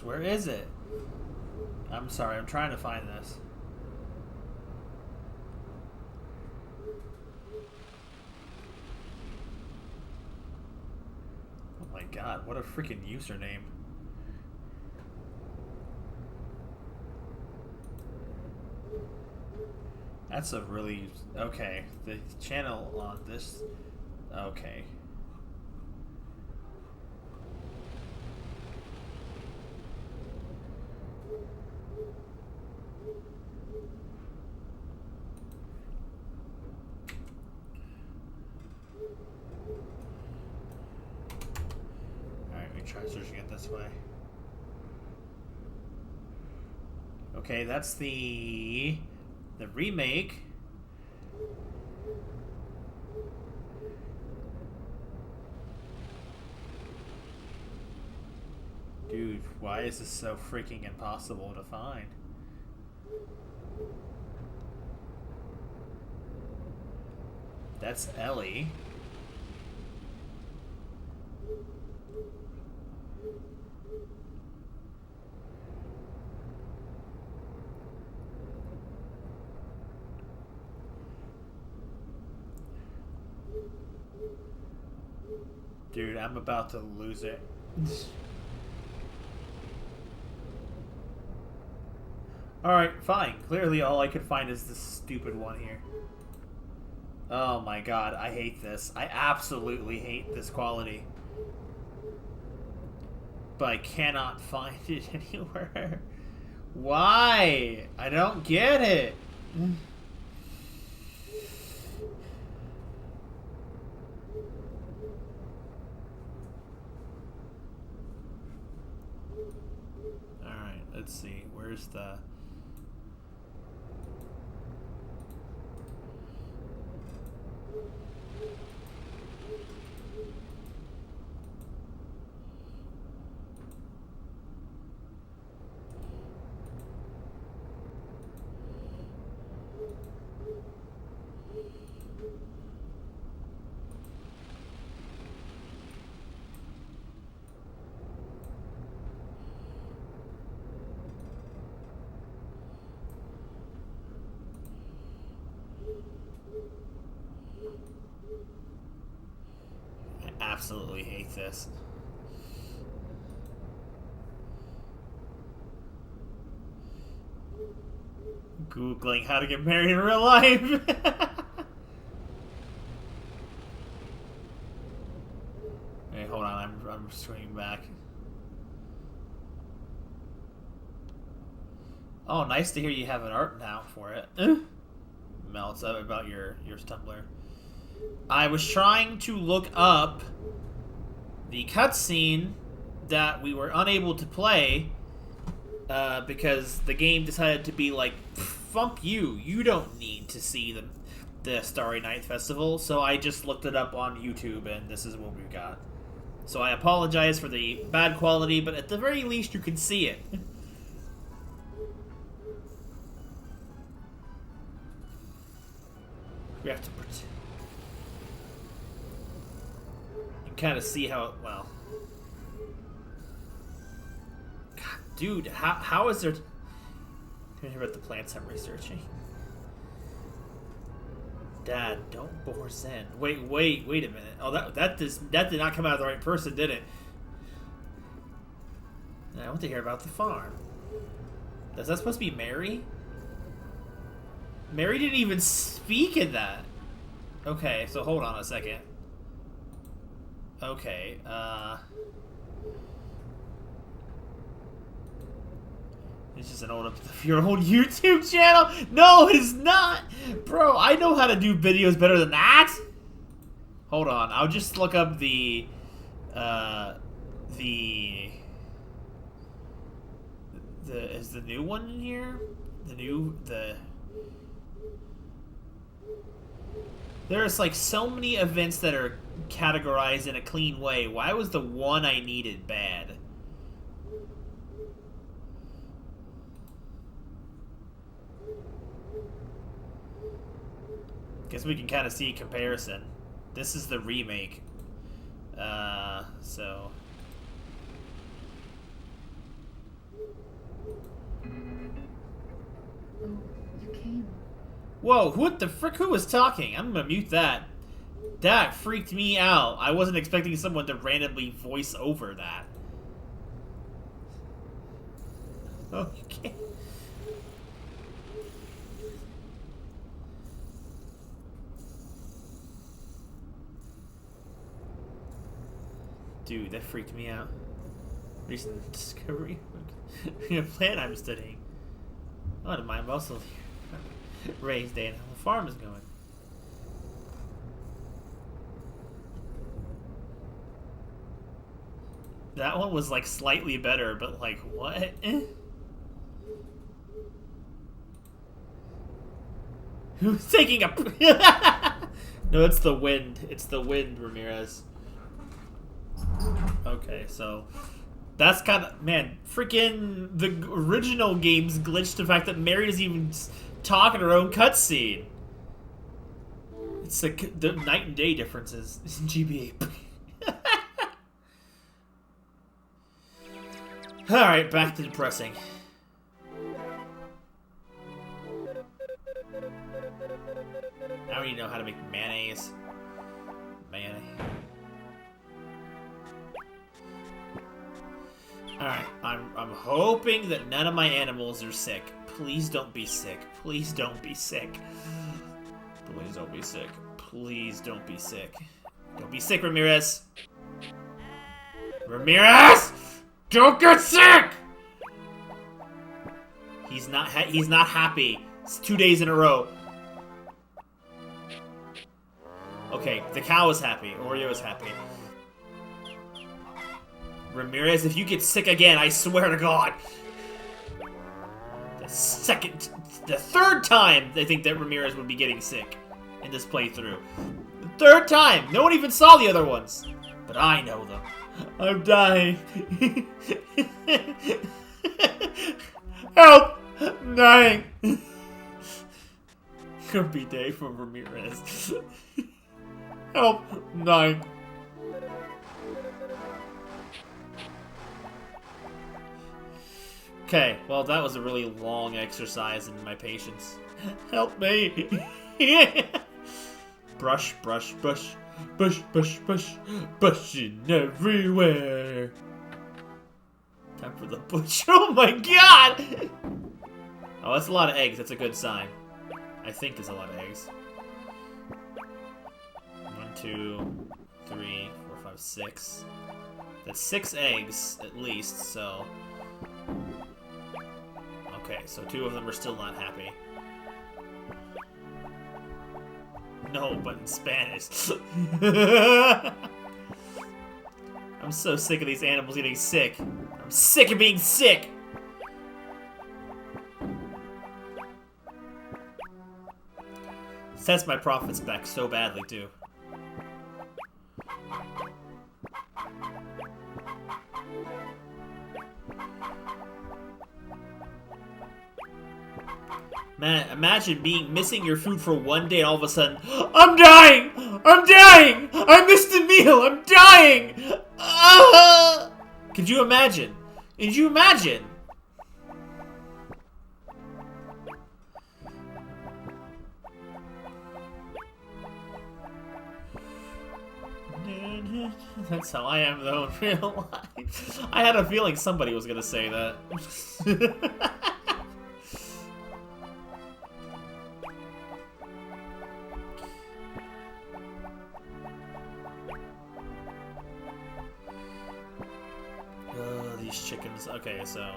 [SPEAKER 1] Where is it? I'm sorry, I'm trying to find this. Oh my god, what a freaking username. That's a really... Okay, the channel on this... Okay. Alright, we try searching it this way. Okay, that's the remake. Dude, why is this so freaking impossible to find? That's Ellie. Dude, I'm about to lose it. Alright, fine. Clearly all I could find is this stupid one here. Oh my god, I hate this. I absolutely hate this quality. But I cannot find it anywhere. Why? I don't get it. Alright, let's see. Where's the... absolutely hate this. Googling how to get married in real life. Hey, hold on, I'm swinging back. Oh, nice to hear you have an art now for it. Mel, it's about your Tumblr. I was trying to look up the cutscene that we were unable to play because the game decided to be like, "Fump you! You don't need to see the Starry Night Festival." So I just looked it up on YouTube, and this is what we got. So I apologize for the bad quality, but at the very least, you can see it. We have to pretend. You can kind of see how it, well. God, dude, how is there... Hear about the plants I'm researching. Dad, don't bore Zen. Wait a minute. Oh, that did not come out of the right person, did it? I want to hear about the farm. Is that supposed to be Mary? Mary didn't even speak in that. Okay, so hold on a second. Okay, it's just an old YouTube channel? No, it is not! Bro, I know how to do videos better than that! Hold on, I'll just look up is the new one in here? There's like so many events that are categorized in a clean way. Why was the one I needed bad? Guess we can kind of see a comparison. This is the remake. So... Whoa, what the frick? Who was talking? I'm gonna mute that. That freaked me out. I wasn't expecting someone to randomly voice over that. Oh, you can't. Dude, that freaked me out. Recent discovery. A plant I'm studying. Oh, the mind also raised day and how the farm is going. That one was like slightly better, but like what? Who's taking a? No, it's the wind. It's the wind, Ramirez. Okay, so that's kind of, man, freaking the original games glitched the fact that Mary doesn't even talk in her own cutscene. It's like the night and day differences in GBA. Alright, back to depressing. I already know how to make mayonnaise. Mayonnaise. Alright, I'm hoping that none of my animals are sick. Please don't be sick. Please don't be sick. Please don't be sick. Please don't be sick. Don't be sick, Ramirez. Ramirez! Don't get sick! He's not happy. It's 2 days in a row. Okay, the cow is happy. Oreo is happy. Ramirez, if you get sick again, I swear to God. The third time I think that Ramirez would be getting sick in this playthrough. The third time! No one even saw the other ones. But I know them. I'm dying. Help! I'm dying. Grumpy day for Ramirez. Help! I'm dying. Okay, well that was a really long exercise in my patience. Help me! Brush, brush, brush, brush, brush, brush, brushing everywhere. Time for the butch. Oh my god! Oh, that's a lot of eggs. That's a good sign. I think it's a lot of eggs. 1, 2, 3, 4, 5, 6. That's 6 eggs at least. So. Okay, so 2 of them are still not happy. No, but in Spanish. I'm so sick of these animals getting sick. I'm sick of being sick! Sets my profits back so badly, too. Man, imagine missing your food for 1 day and all of a sudden, I'm dying! I'm dying! I missed a meal! I'm dying! Could you imagine? Could you imagine? That's how I am, though, in real life. I had a feeling somebody was gonna say that. These chickens. Okay, so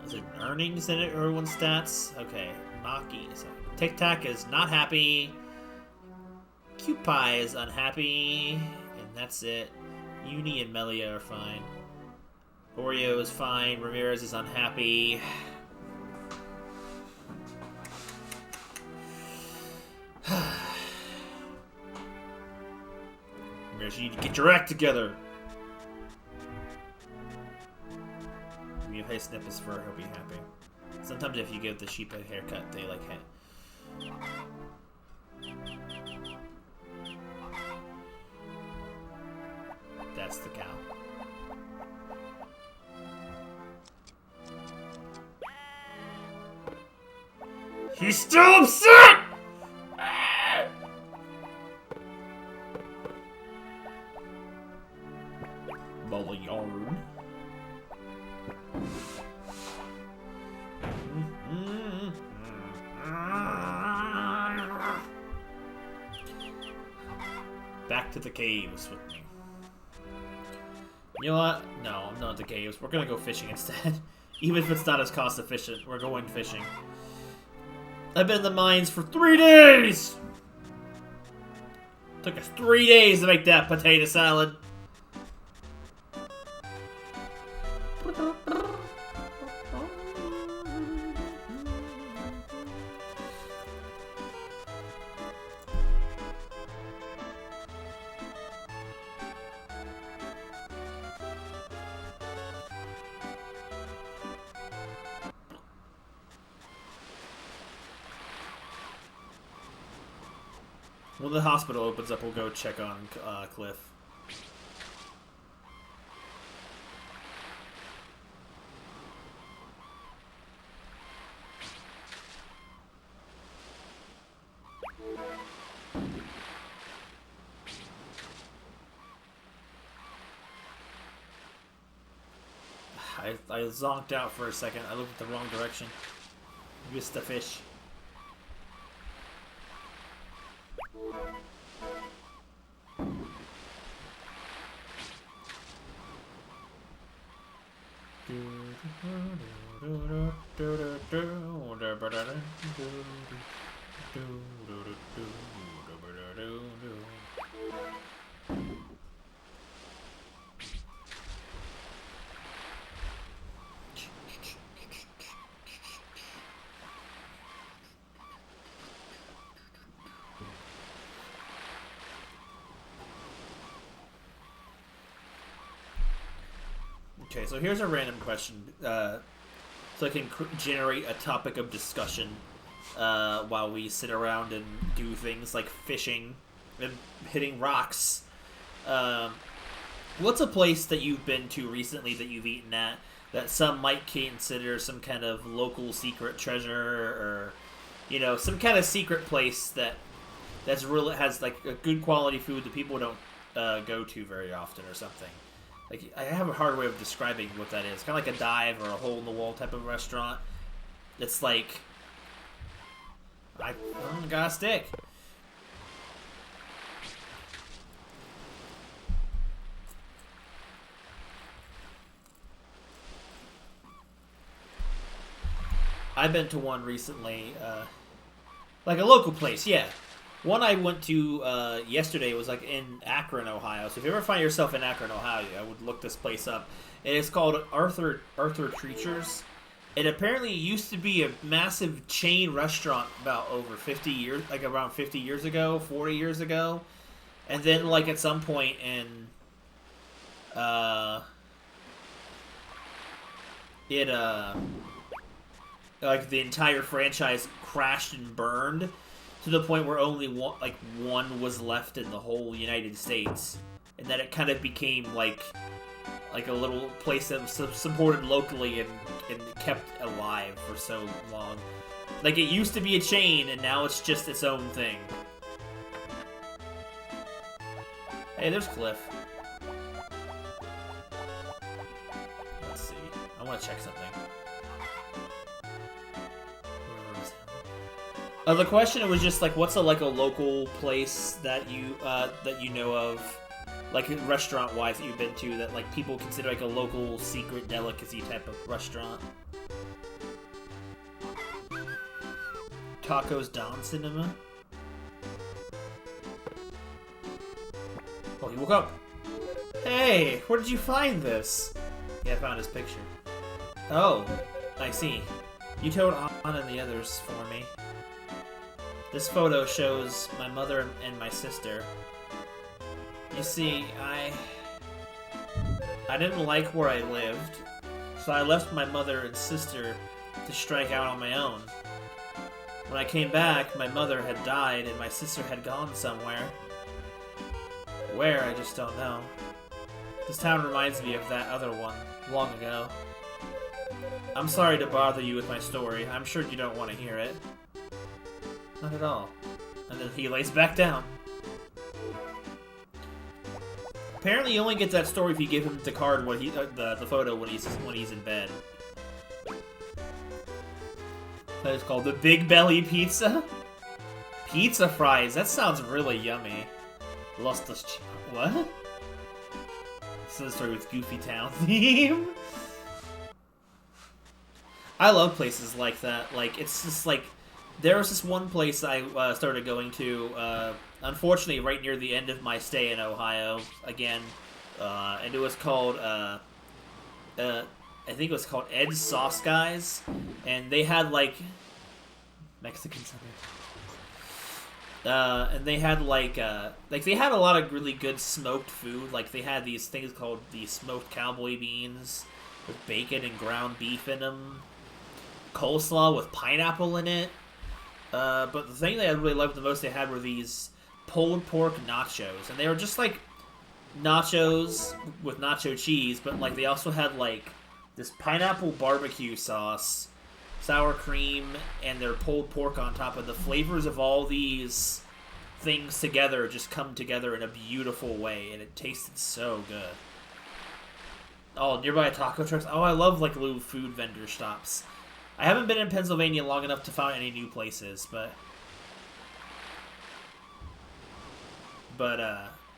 [SPEAKER 1] is it earnings in it? Everyone's stats. Okay, Maki. So Tic Tac is not happy. Cute Pie is unhappy, and that's it. Uni and Melia are fine. Oreo is fine. Ramirez is unhappy. Ramirez, you need to get your act together. If I snip his fur, he'll be happy. Sometimes if you give the sheep a haircut, they like it. That's the cow. He's still upset! Ball yarn. Back to the caves with me. You know what? No, I'm not at the caves. We're gonna go fishing instead. Even if it's not as cost efficient, we're going fishing. I've been in the mines for 3 days! Took us 3 days to make that potato salad. When the hospital opens up, we'll go check on Cliff. I zonked out for a second. I looked at the wrong direction. Missed the fish. Okay, so here's a random question, so I can generate a topic of discussion while we sit around and do things like fishing and hitting rocks. What's a place that you've been to recently that you've eaten at that some might consider some kind of local secret treasure, or you know, some kind of secret place that's really has like a good quality food that people don't go to very often or something? Like, I have a hard way of describing what that is. Kind of like a dive or a hole-in-the-wall type of restaurant. It's like... I got a stick. I've been to one recently. Like a local place, yeah. One I went to yesterday was like in Akron, Ohio. So if you ever find yourself in Akron, Ohio, I would look this place up. And it's called Arthur Treacher's. It apparently used to be a massive chain restaurant about over 50 years, like around 50 years ago, 40 years ago. And then like at some point in like the entire franchise crashed and burned to the point where only one was left in the whole United States, and that it kind of became like a little place that was supported locally and kept alive for so long. Like, it used to be a chain, and now it's just its own thing. Hey, there's Cliff. Let's see. I want to check something. The question was just like, what's a local place that you know of, like restaurant wise, that you've been to that like people consider like a local secret delicacy type of restaurant? Tacos Don Cinema. Oh, he woke up. Hey, where did you find this? Yeah, I found his picture. Oh, I see. You told Anna and the others for me. This photo shows my mother and my sister. You see, I didn't like where I lived, so I left my mother and sister to strike out on my own. When I came back, my mother had died and my sister had gone somewhere. Where, I just don't know. This town reminds me of that other one, long ago. I'm sorry to bother you with my story. I'm sure you don't want to hear it. Not at all. And then he lays back down. Apparently, you only get that story if you give him the card when the photo when he's in bed. That is called the Big Belly Pizza. Pizza fries. That sounds really yummy. Lost us. What? This is a story with Goofy Town theme. I love places like that. Like, it's just like, there was this one place I started going to, unfortunately, right near the end of my stay in Ohio, again, and it was called, I think it was called Ed's Sauce Guys, and they had, like, Mexican something. And they had, like, they had a lot of really good smoked food. Like, they had these things called the smoked cowboy beans with bacon and ground beef in them. Coleslaw with pineapple in it. But the thing that I really loved the most they had were these pulled pork nachos. And they were just, like, nachos with nacho cheese, but, like, they also had, like, this pineapple barbecue sauce, sour cream, and their pulled pork on top of the flavors of all these things together just come together in a beautiful way, and it tasted so good. Oh, nearby taco trucks. Oh, I love, like, little food vendor stops. I haven't been in Pennsylvania long enough to find any new places, but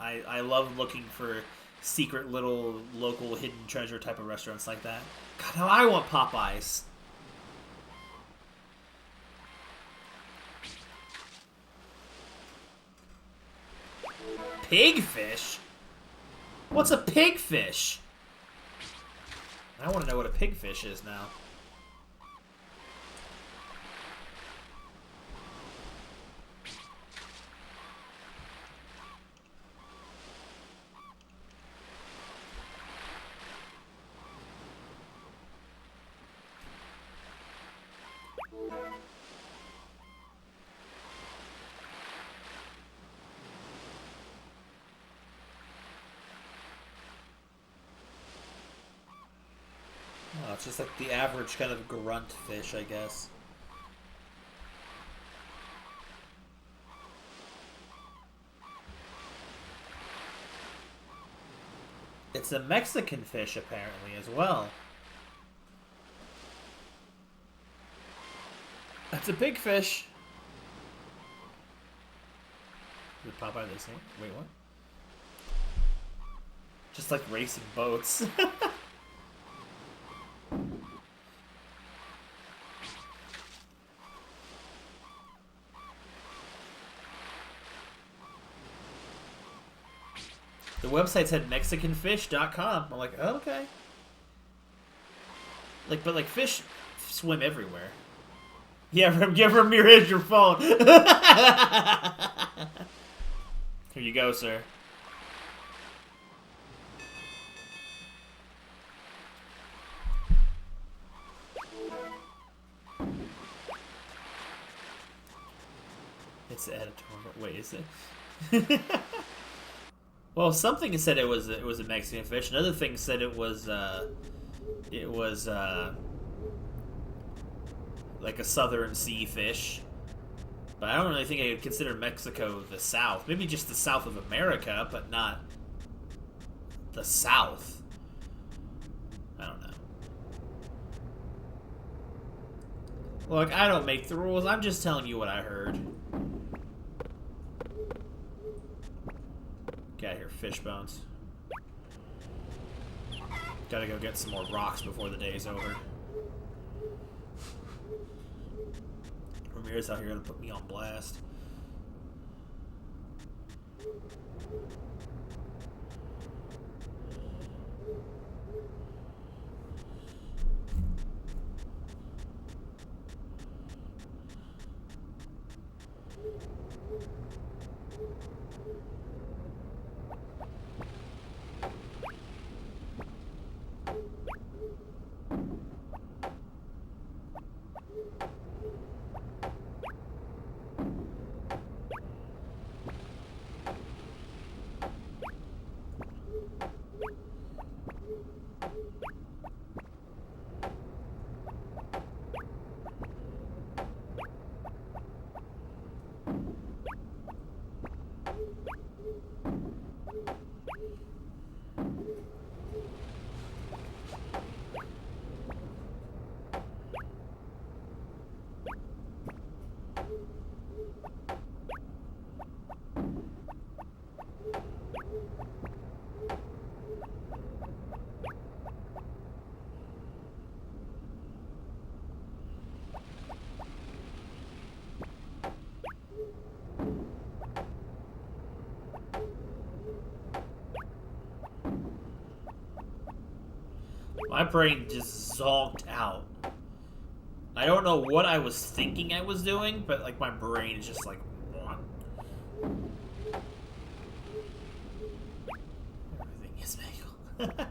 [SPEAKER 1] I love looking for secret little local hidden treasure type of restaurants like that. God, now I want Popeyes. Pigfish? What's a pigfish? I want to know what a pigfish is now. Oh, it's just like the average kind of grunt fish, I guess. It's a Mexican fish, apparently, as well. That's a big fish. Did Popeye this thing? Wait, what? Just like racing boats. The website said MexicanFish.com. I'm like, oh, okay. Like, but like fish swim everywhere. Yeah, give Ramirez your phone. Here you go, sir. It's the editorial. Wait, is it? Well, something said it was a Mexican fish. Another thing said it was like a southern sea fish. But I don't really think I would consider Mexico the South. Maybe just the South of America, but not the South. I don't know. Look, I don't make the rules. I'm just telling you what I heard. Get out of here, fish bones. Gotta go get some more rocks before the day's over. Ramirez out here to put me on blast. My brain just zonked out. I don't know what I was thinking I was doing, but like my brain is just like, what? Everything is bagel.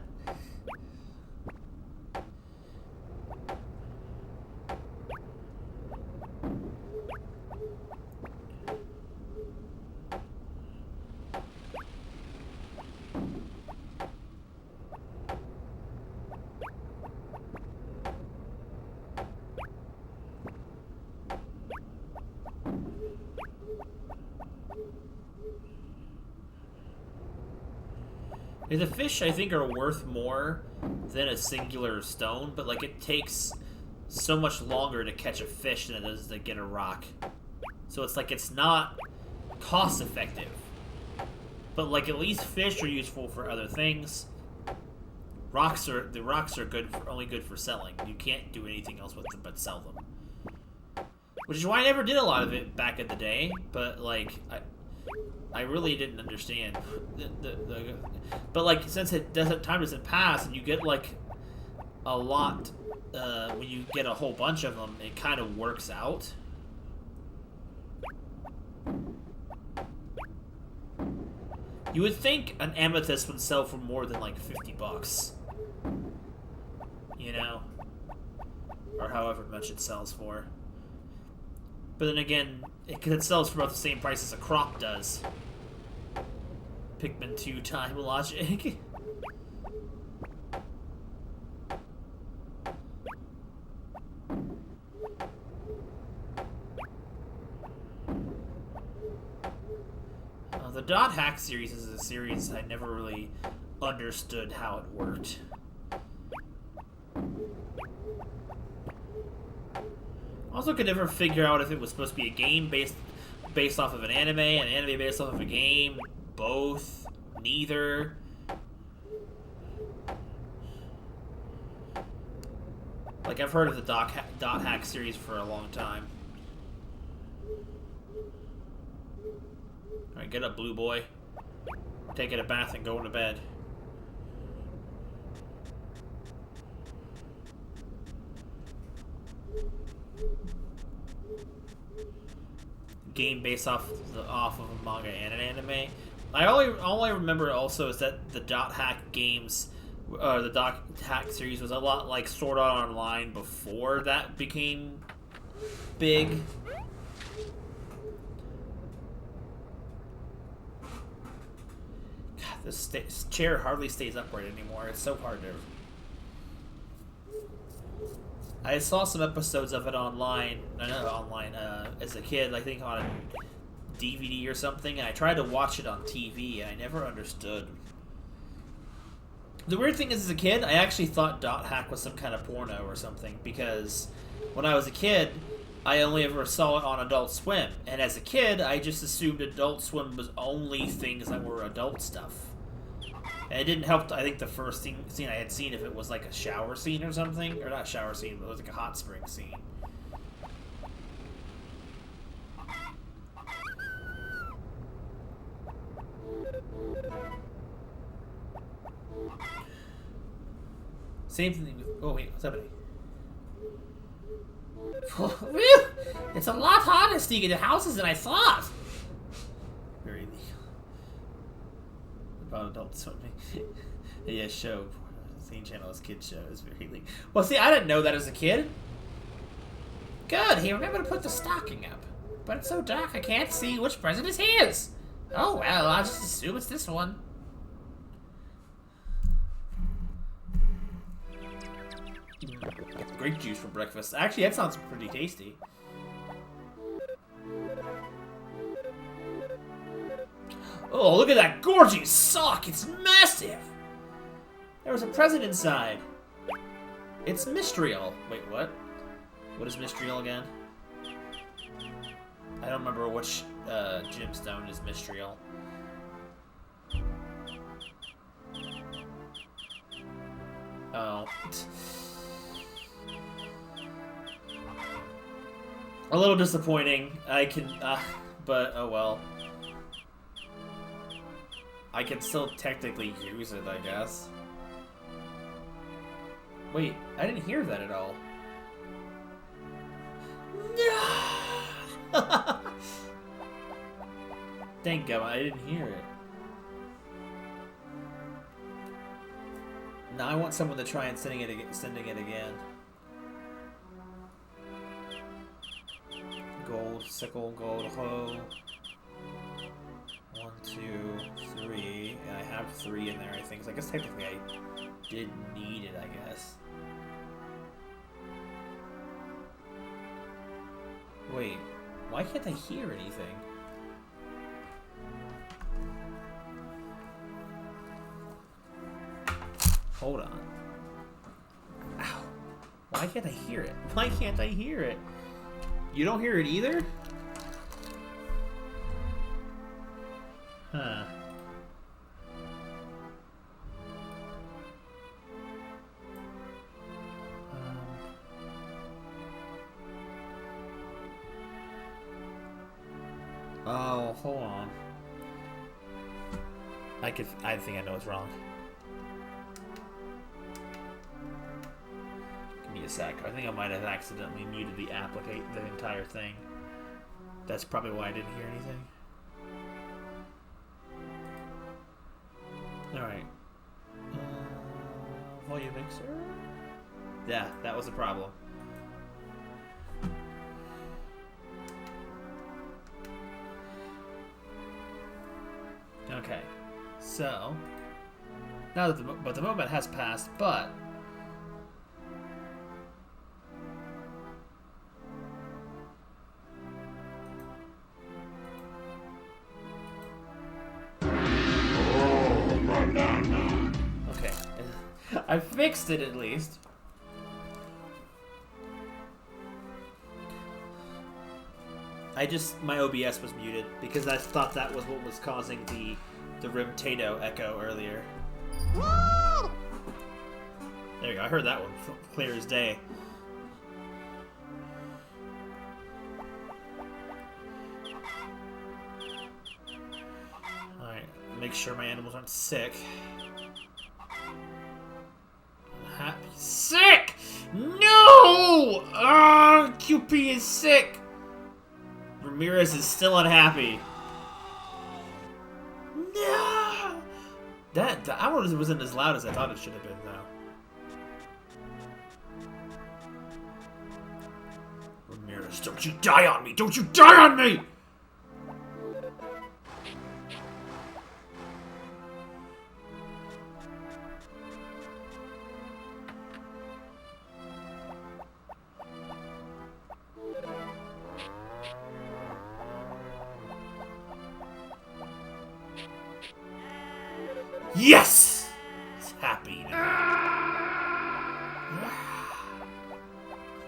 [SPEAKER 1] The fish, I think, are worth more than a singular stone, but, like, it takes so much longer to catch a fish than it does to get a rock. So it's like, it's not cost-effective. But, like, at least fish are useful for other things. The rocks are good for, only good for selling. You can't do anything else with them but sell them. Which is why I never did a lot of it back in the day, but, like, I really didn't understand but like since time doesn't pass and you get like a lot when you get a whole bunch of them, it kind of works out. You would think an amethyst would sell for more than like 50 bucks, you know, or however much it sells for. But then again, it sells for about the same price as a crop does. Pikmin 2 time logic. The Dot Hack series is a series I never really understood how it worked. Also could never figure out if it was supposed to be a game based off of an anime based off of a game, both, neither. Like, I've heard of the Dot Hack series for a long time. Alright, get up, blue boy. Taking a bath and going to bed. Game based off of a manga and an anime. All I remember also is that the Dot Hack games, the Dot Hack series was a lot like Sword Art Online before that became big. God, this chair hardly stays upright anymore. It's so hard to. I saw some episodes of it online, as a kid, I think on a DVD or something, and I tried to watch it on TV, and I never understood. The weird thing is, as a kid, I actually thought Dot Hack was some kind of porno or something, because when I was a kid, I only ever saw it on Adult Swim, and as a kid, I just assumed Adult Swim was only things that were adult stuff. And it didn't help, I think, the first scene I had seen if it was like a shower scene or something. Or not shower scene, but it was like a hot spring scene. Same thing with... Oh, wait, what's happening? It's a lot harder to get into houses than I thought! Very legal. About adult swimming. Yeah, show. Same channel as kids show is very legal. Well, see, I didn't know that as a kid. Good, he remembered to put the stocking up. But it's so dark I can't see which present is his. Oh, well, I'll just assume it's this one. Grape juice for breakfast. Actually, that sounds pretty tasty. Oh, look at that gorgeous sock! It's massive! There was a present inside. It's Mystrial. Wait, what? What is Mystrial again? I don't remember which gemstone is Mystrial. Oh. A little disappointing. But oh well. I can still technically use it, I guess. Wait, I didn't hear that at all. No! Thank God, I didn't hear it. Now I want someone to try and sending it again. Gold, sickle, gold, hoe. 1, 2, 3. And I have 3 in there, I think. So I guess technically I did need it, I guess. Wait, why can't I hear anything? Hold on. Ow. Why can't I hear it? Why can't I hear it? You don't hear it either? Huh. Oh, hold on. I think I know what's wrong. Give me a sec. I think I might have accidentally muted the entire thing. That's probably why I didn't hear anything. Alright. Volume mixer? Yeah, that was the problem. Okay. So, now that the moment has passed, but okay, I fixed it at least. My OBS was muted because I thought that was what was causing the Rimtato echo earlier. There you go, I heard that one clear as day. Alright, make sure my animals aren't sick. Happy. Sick! No! QP is sick! Ramirez is still unhappy. No! That wasn't as loud as I thought it should have been, though. Ramirez, don't you die on me! Don't you die on me! Yes! It's happy now.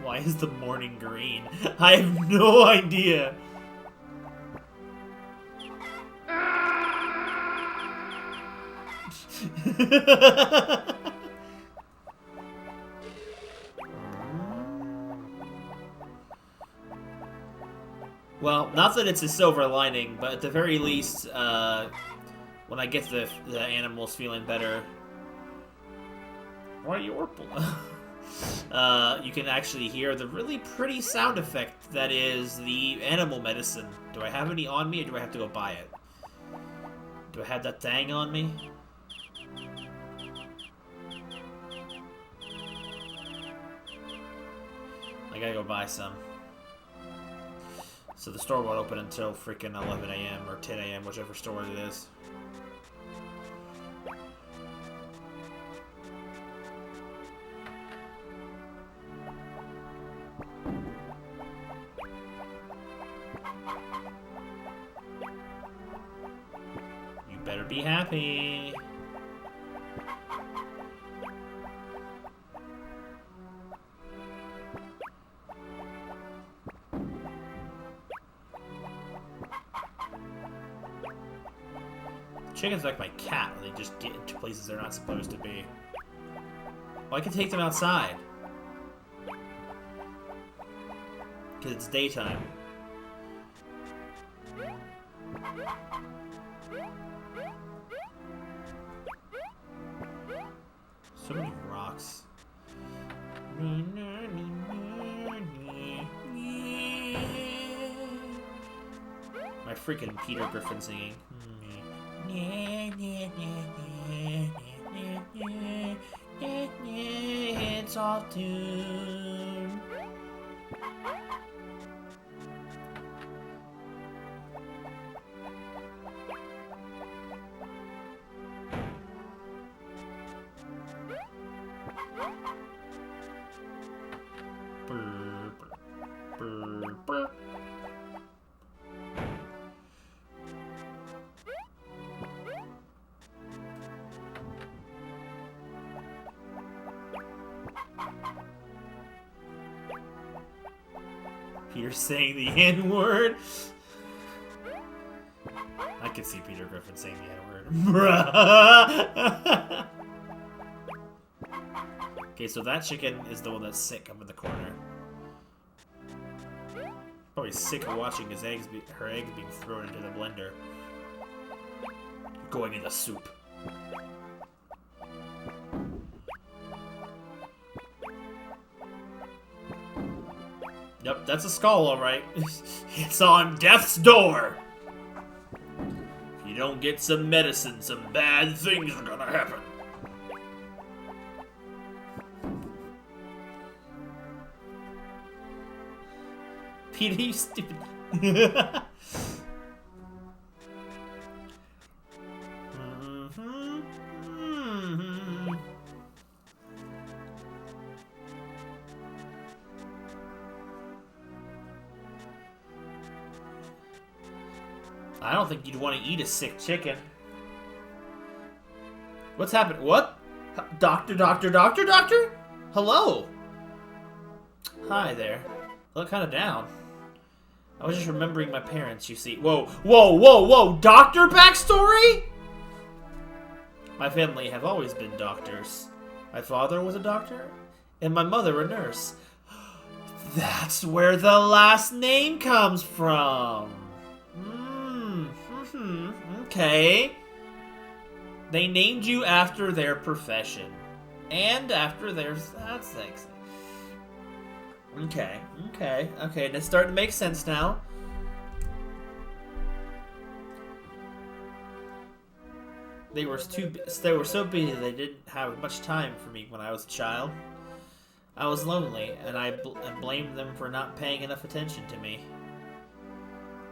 [SPEAKER 1] Why is the morning green? I have no idea. Well, not that it's a silver lining, but at the very least, when I get the animals feeling better, why Yorple? You can actually hear the really pretty sound effect that is the animal medicine. Do I have any on me, or do I have to go buy it? Do I have that thing on me? I gotta go buy some. So the store won't open until freaking 11 a.m. or 10 a.m., whichever store it is. You better be happy. Chickens like my cat, they just get into places they're not supposed to be. Well, I can take them outside. Because it's daytime. So many rocks. freaking Peter Griffin singing. It's off tune. Peter saying the N-word. I could see Peter Griffin saying the N-word. Bruh. Okay, so that chicken is the one that's sick up in the corner. Probably sick of watching her eggs being thrown into the blender. Going in the soup. Yep, that's a skull, alright. It's on death's door! If you don't get some medicine, some bad things are gonna happen. Peter, you stupid... I don't think you'd want to eat a sick chicken. What's happening? What? Doctor? Hello? Hi there. I look kind of down. I was just remembering my parents, you see. Whoa! Doctor backstory? My family have always been doctors. My father was a doctor, and my mother a nurse. That's where the last name comes from. Okay. They named you after their profession. And after their... That's sexy. Okay. That's starting to make sense now. They were so busy they didn't have much time for me when I was a child. I was lonely, and I blamed them for not paying enough attention to me.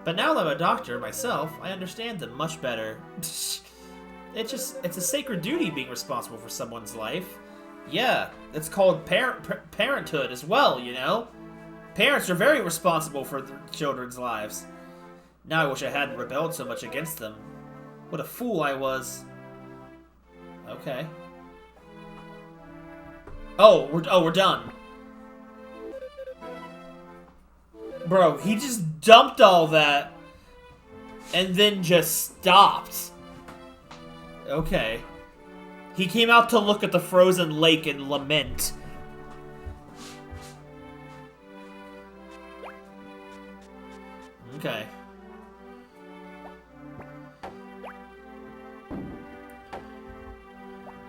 [SPEAKER 1] But now that I'm a doctor myself, I understand them much better. It's a sacred duty being responsible for someone's life. Yeah, it's called parenthood as well, you know? Parents are very responsible for their children's lives. Now I wish I hadn't rebelled so much against them. What a fool I was. Okay. Oh, we're done. Bro, he just dumped all that and then just stopped. Okay. He came out to look at the frozen lake and lament. Okay.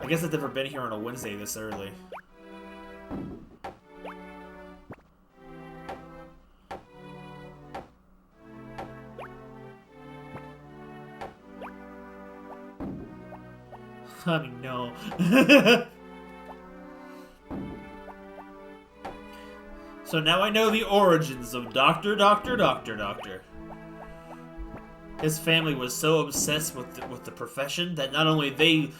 [SPEAKER 1] I guess I've never been here on a Wednesday this early. I mean, no. So now I know the origins of Doctor. His family was so obsessed with the profession that not only they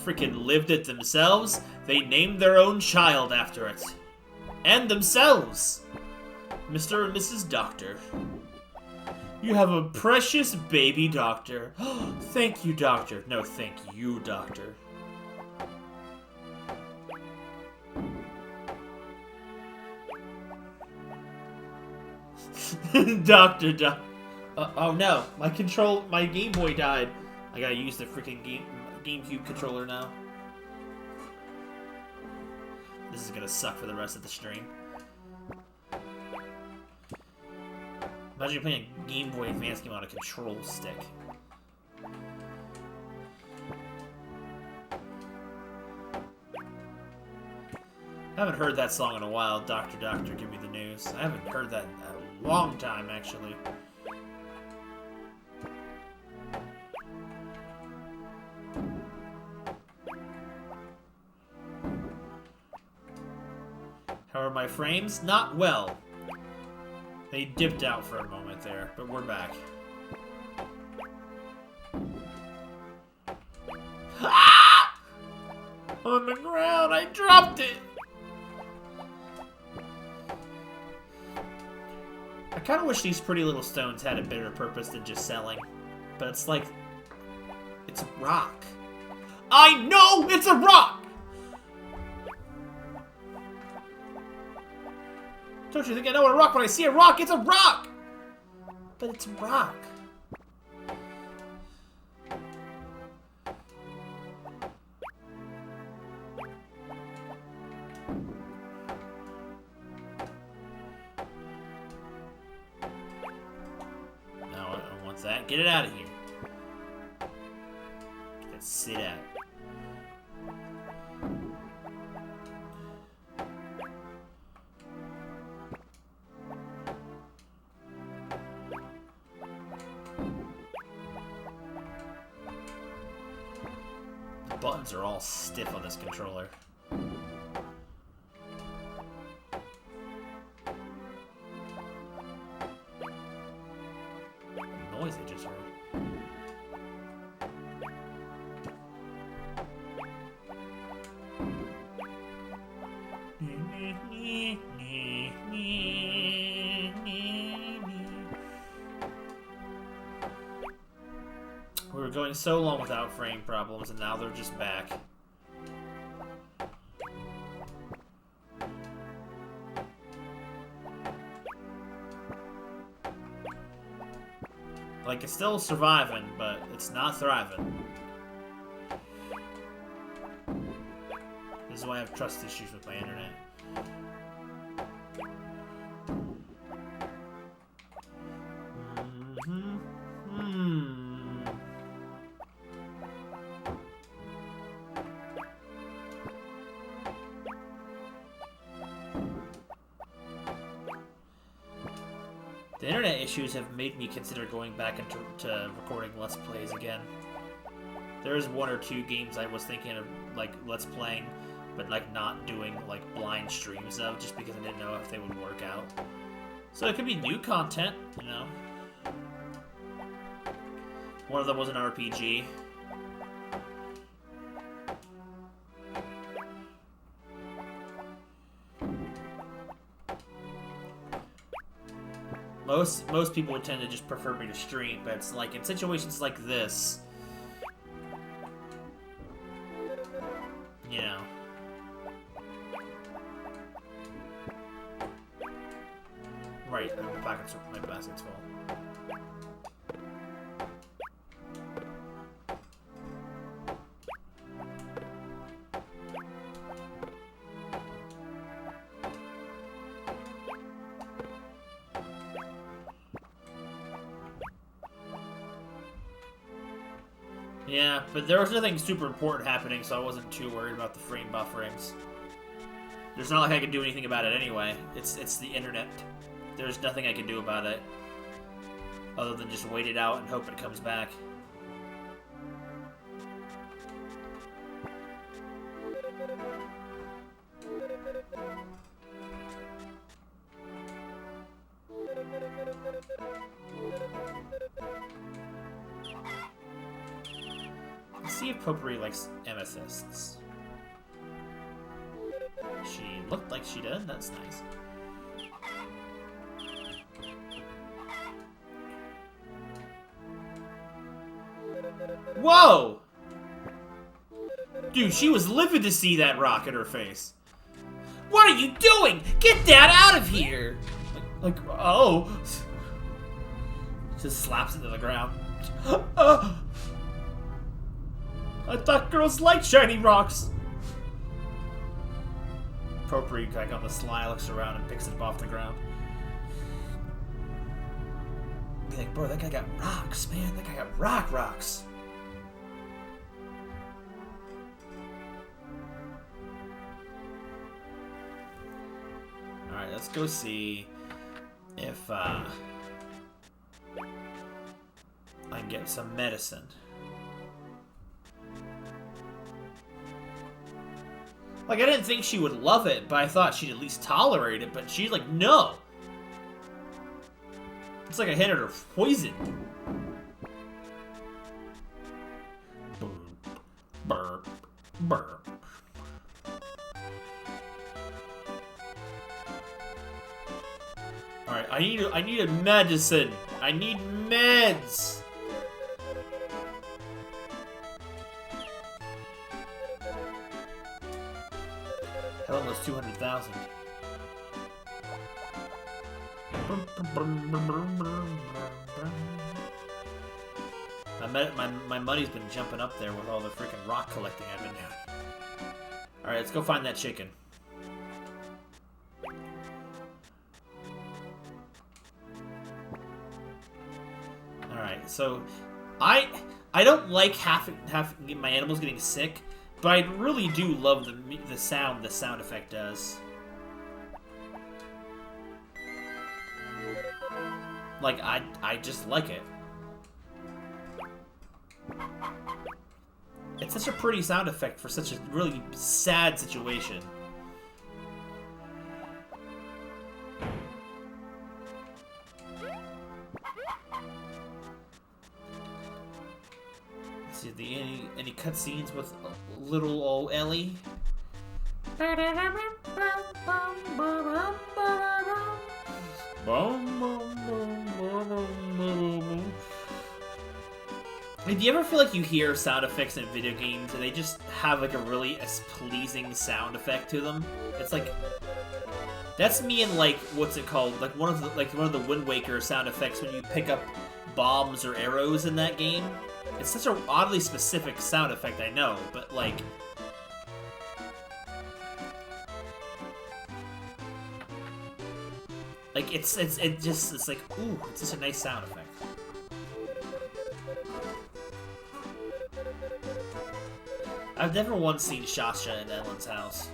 [SPEAKER 1] freaking lived it themselves, they named their own child after it. And themselves. Mr. and Mrs. Doctor. You have a precious baby, Doctor. Thank you, Doctor. No, thank you, Doctor. Doctor. Oh no, my Game Boy died. I gotta use the freaking GameCube controller now. This is gonna suck for the rest of the stream. Imagine playing a Game Boy Advance game on a control stick. I haven't heard that song in a while, Doctor, Give Me the News. I haven't heard that in a long time, actually. How are my frames? Not well. They dipped out for a moment there, but we're back. Ah! On the ground, I dropped it! I kind of wish these pretty little stones had a bigger purpose than just selling. But it's like... it's a rock. I know it's a rock! Don't you think I know what a rock when I see a rock? It's a rock! But it's a rock. No, I don't want that. Get it out of here. Let's sit out. Buttons are all stiff on this controller. The noise I just heard. We were going so long without frame problems, and now they're just back. Like, it's still surviving, but it's not thriving. This is why I have trust issues with my internet. The internet issues have made me consider going back into recording Let's Plays again. There's one or two games I was thinking of, like, Let's Playing, but, like, not doing, like, blind streams of, just because I didn't know if they would work out. So it could be new content, you know. One of them was an RPG. Most people would tend to just prefer me to stream, but it's like in situations like this, you know. Right, my basket's full. Yeah, but there was nothing super important happening, so I wasn't too worried about the frame bufferings. There's not like I can do anything about it anyway. It's the internet. There's nothing I can do about it. Other than just wait it out and hope it comes back. Let's see if Potpourri likes amethysts. She looked like she did. That's nice. Whoa! Dude, she was livid to see that rock in her face. What are you doing? Get that out of here! Like oh. Just slaps it to the ground. I thought girls liked shiny rocks. Potpourri, like on the sly, looks around and picks it up off the ground. Be like, bro, that guy got rocks, man. That guy got rocks. Alright, let's go see if I can get some medicine. Like, I didn't think she would love it, but I thought she'd at least tolerate it, but she's like, no! It's like I handed her poison. Burp. Burp. Alright, I need a medicine. I need meds. Hell, almost 200,000. My money's been jumping up there with all the freaking rock collecting I've been doing. Alright, let's go find that chicken. Alright, so I don't like half my animals getting sick, but I really do love the sound effect does. Like, I just like it. It's such a pretty sound effect for such a really sad situation. Let's see, any cutscenes with little old Ellie? Do you ever feel like you hear sound effects in video games and they just have like a really pleasing sound effect to them? It's like that's me in like what's it called? Like one of the Wind Waker sound effects when you pick up bombs or arrows in that game. It's such an oddly specific sound effect, I know, but like it's like ooh, it's just a nice sound effect. I've never once seen Shasha in Ellen's house.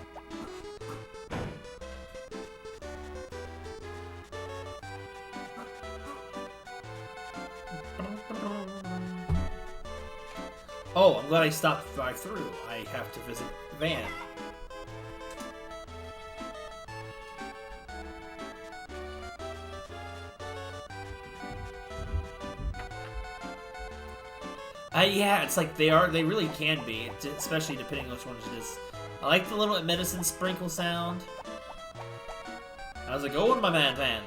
[SPEAKER 1] Oh, I'm glad I stopped by through. I have to visit Van. Yeah, it's like they really can be, especially depending on which one it is. I like the little medicine sprinkle sound. How's it going, my man, Van?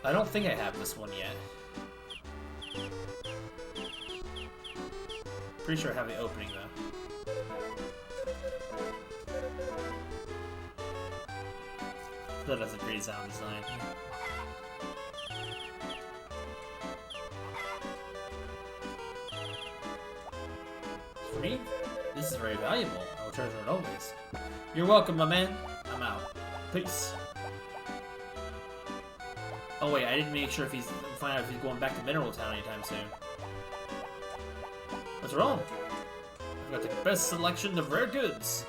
[SPEAKER 1] I don't think I have this one yet. Pretty sure I have the opening, though. That has a great sound design. For me, this is very valuable. I will treasure it always. You're welcome, my man. I'm out. Peace. Oh wait, I didn't make sure find out if he's going back to Mineral Town anytime soon. What's wrong? I've got the best selection of rare goods.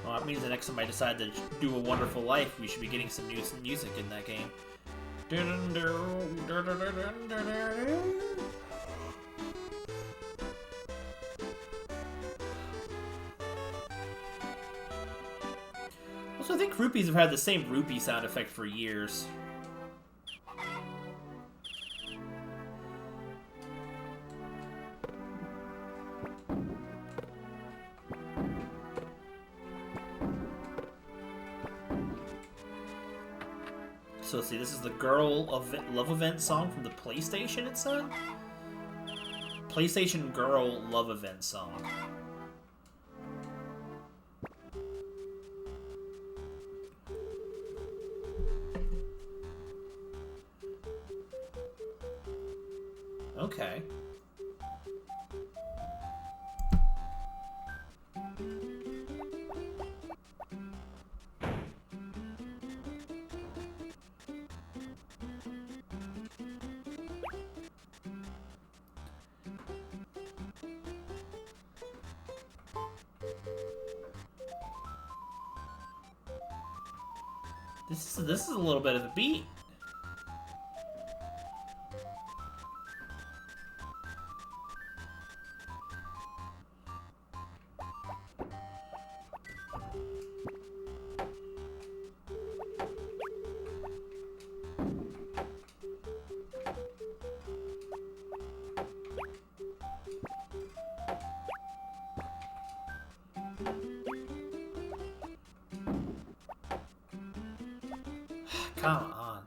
[SPEAKER 1] Well, that means the next time I decide to do A Wonderful Life, we should be getting some new music in that game. Also, I think rupees have had the same rupee sound effect for years. So let's see, this is the Love Event song from the PlayStation, it said? PlayStation Girl Love Event song. Okay. This is a little bit of a beat. Come on.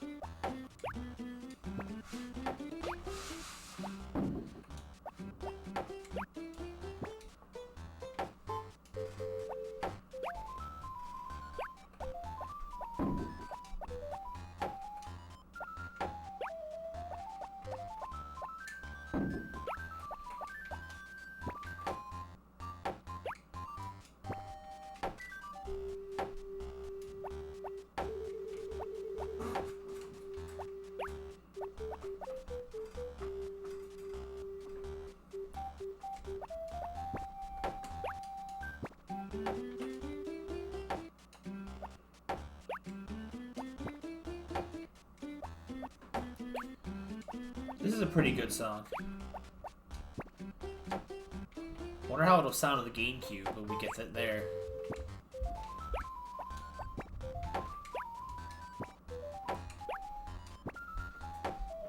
[SPEAKER 1] This is a pretty good song. Wonder how it'll sound on the GameCube when we get it there.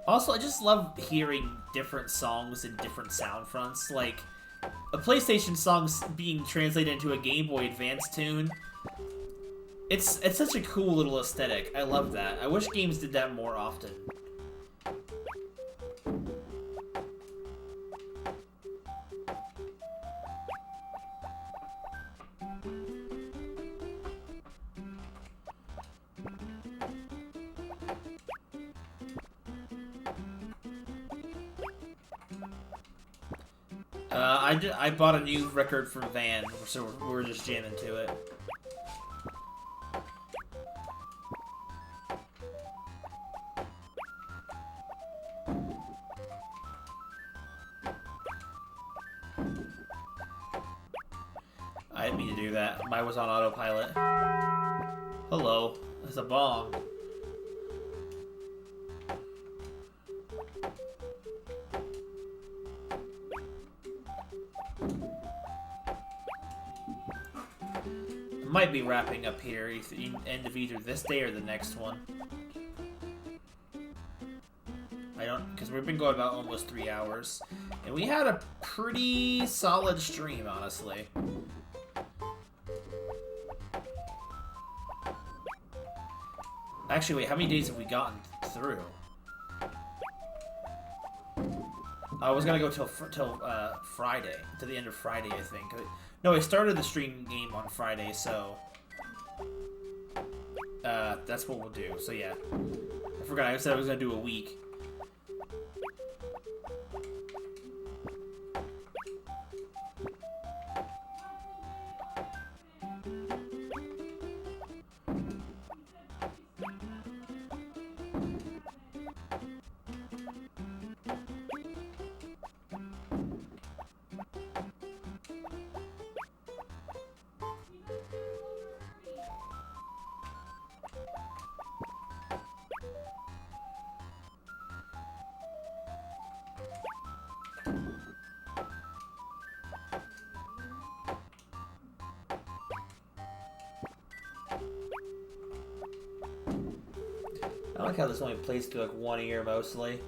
[SPEAKER 1] Also, I just love hearing different songs in different sound fronts. Like, a PlayStation song being translated into a Game Boy Advance tune. It's such a cool little aesthetic. I love that. I wish games did that more often. I bought a new record from Van, so we're just jamming to it. I didn't mean to do that. Mine was on autopilot. Hello. There's a bong. Might be wrapping up here, end of either this day or the next one. I don't, because we've been going about almost 3 hours, and we had a pretty solid stream, honestly. Actually, wait, how many days have we gotten through? I was gonna go till Friday, to the end of Friday, I think. No, I started the stream game on Friday, so that's what we'll do. So yeah, I forgot. I said I was gonna do a week. I like how this only plays through like one ear mostly.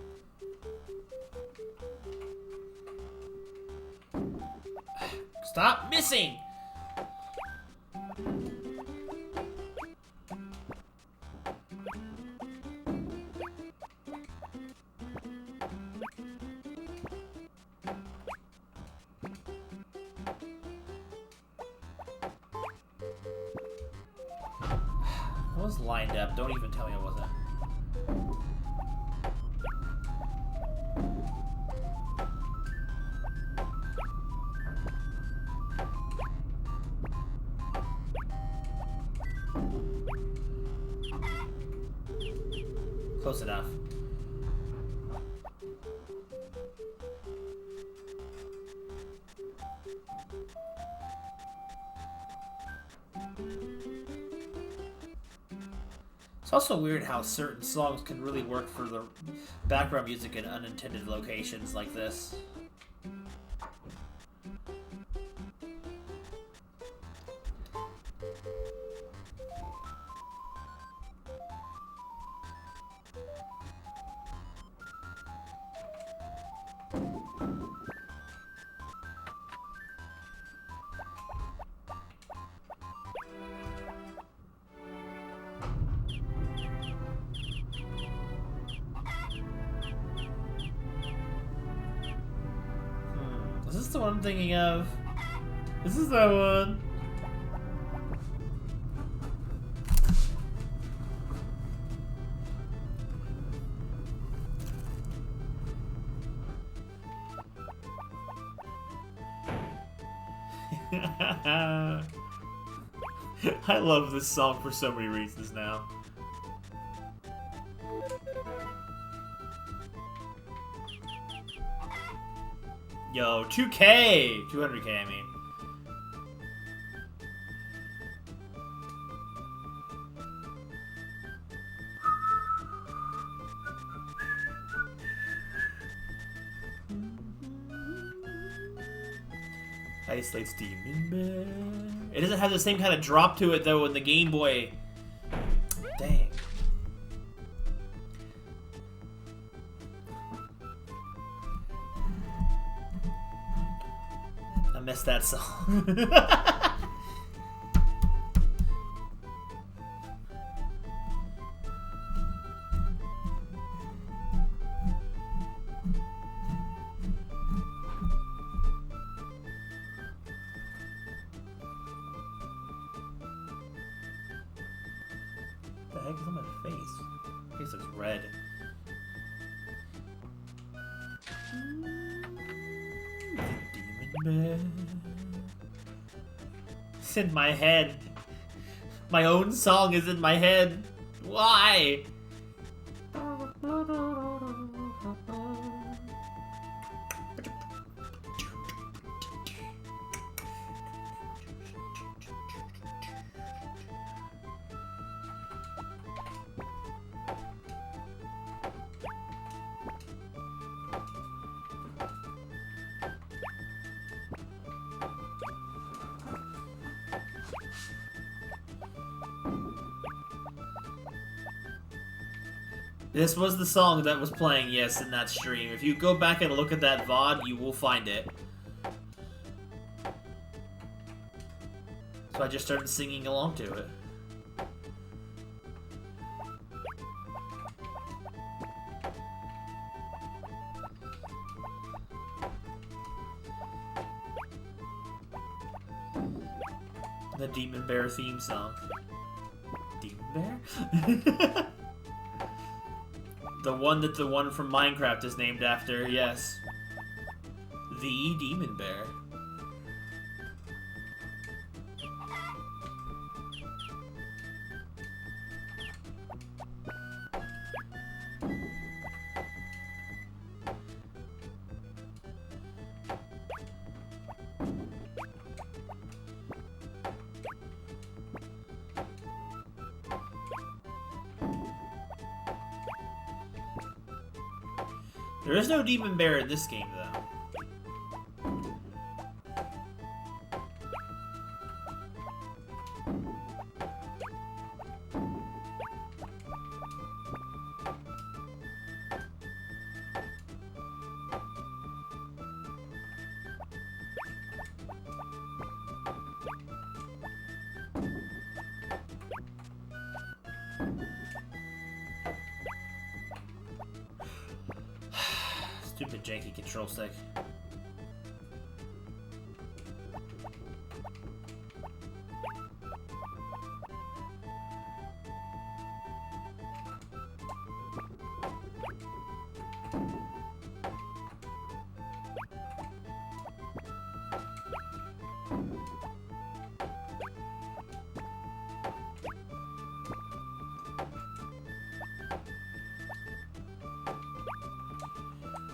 [SPEAKER 1] Stop missing! I was lined up. Don't even tell me I wasn't. Close enough. It's also weird how certain songs can really work for the background music in unintended locations like this. Is this the one I'm thinking of? This is that one. I love this song for so many reasons now. Yo, 2K! 200K, I mean. Ice Light's Demon Bear. It doesn't have the same kind of drop to it, though, in the Game Boy. Dang. I missed that song. What the heck is on my face? Face looks red. Demon Bear. It's in my head. My own song is in my head. Why? This was the song that was playing, yes, in that stream. If you go back and look at that VOD, you will find it. So I just started singing along to it. The Demon Bear theme song. Demon Bear? The one from Minecraft is named after, yes. The Demon Bear. There is no Demon Bear in this game, though. Stupid janky control stick.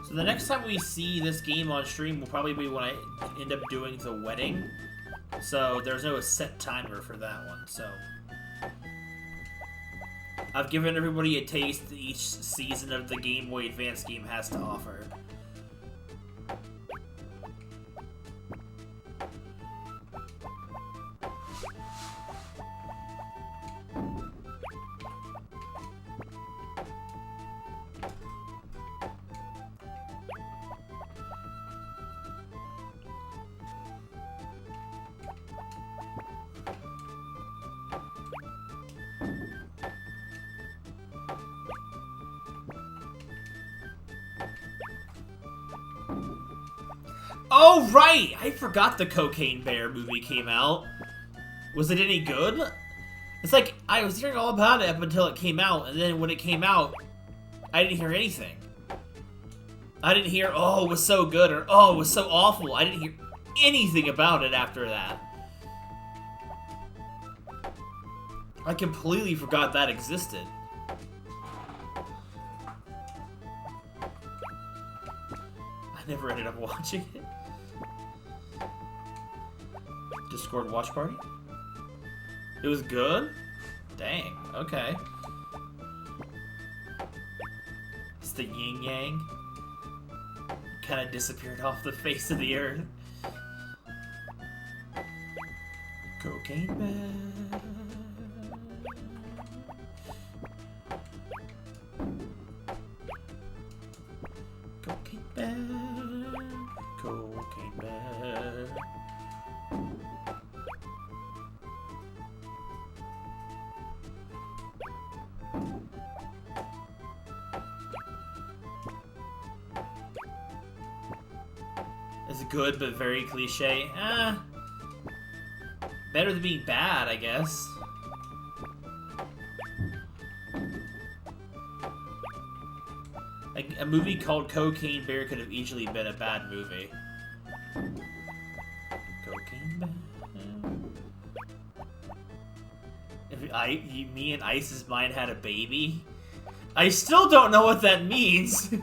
[SPEAKER 1] So the next time we see this game on stream will probably be when I end up doing the wedding. So there's no set timer for that one, so... I've given everybody a taste that each season of the Game Boy Advance game has to offer. Oh, right! I forgot the Cocaine Bear movie came out. Was it any good? It's like, I was hearing all about it up until it came out, and then when it came out, I didn't hear anything. I didn't hear, oh, it was so good, or oh, it was so awful. I didn't hear anything about it after that. I completely forgot that existed. I never ended up watching it. Discord watch party? It was good? Dang, okay. It's the yin yang. Kind of disappeared off the face of the earth. Cocaine Bear. Cocaine Bear. Cocaine Bear. It's good, but very cliche. Better than being bad, I guess. Like, a movie called Cocaine Bear could have easily been a bad movie. Cocaine Bear. If me and Ice's mind had a baby? I still don't know what that means.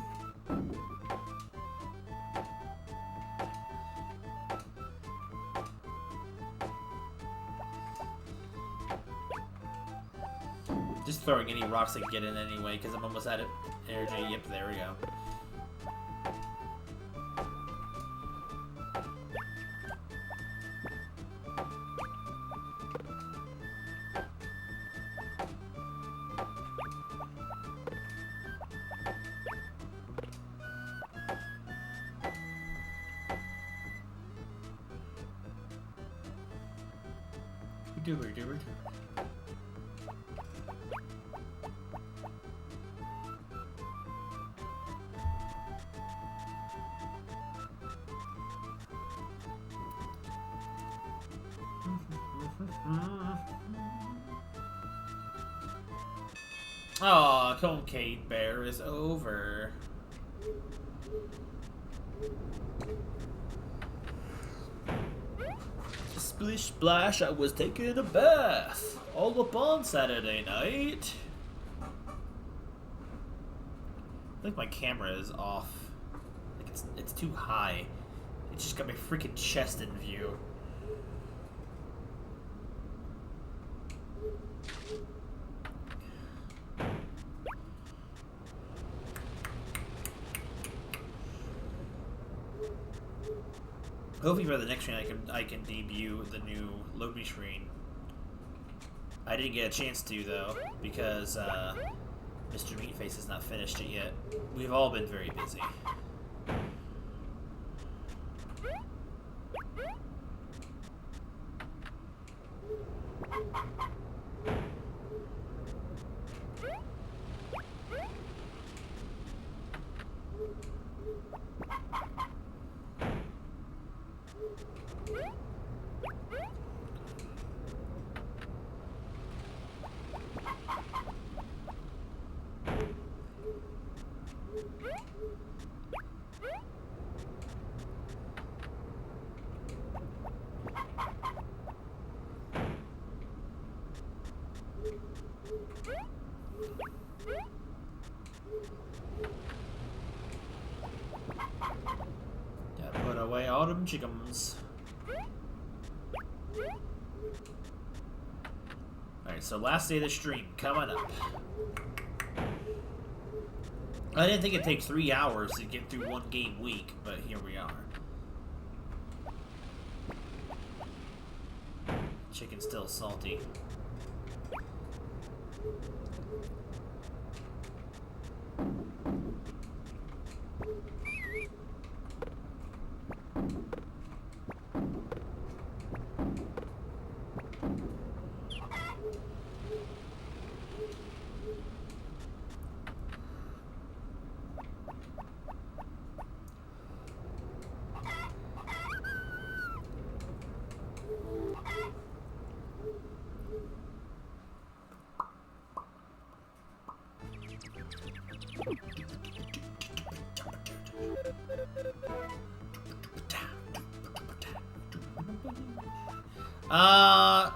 [SPEAKER 1] Just throwing any rocks I can get in anyway, because I'm almost out of energy. Yep, there we go. Do. Aw, Cocaine Bear is over. Splish splash, I was taking a bath. All up on Saturday night. I think my camera is off. Like it's too high. It's just got my freaking chest in view. Hopefully by the next stream I can debut the new loading screen. I didn't get a chance to though, because Mr. Meatface has not finished it yet. We've all been very busy. Gotta put away all them chickens. Alright, Alright, so last day of the stream coming up. I didn't think it'd take 3 hours to get through one game week, but here we are. Chicken's still salty.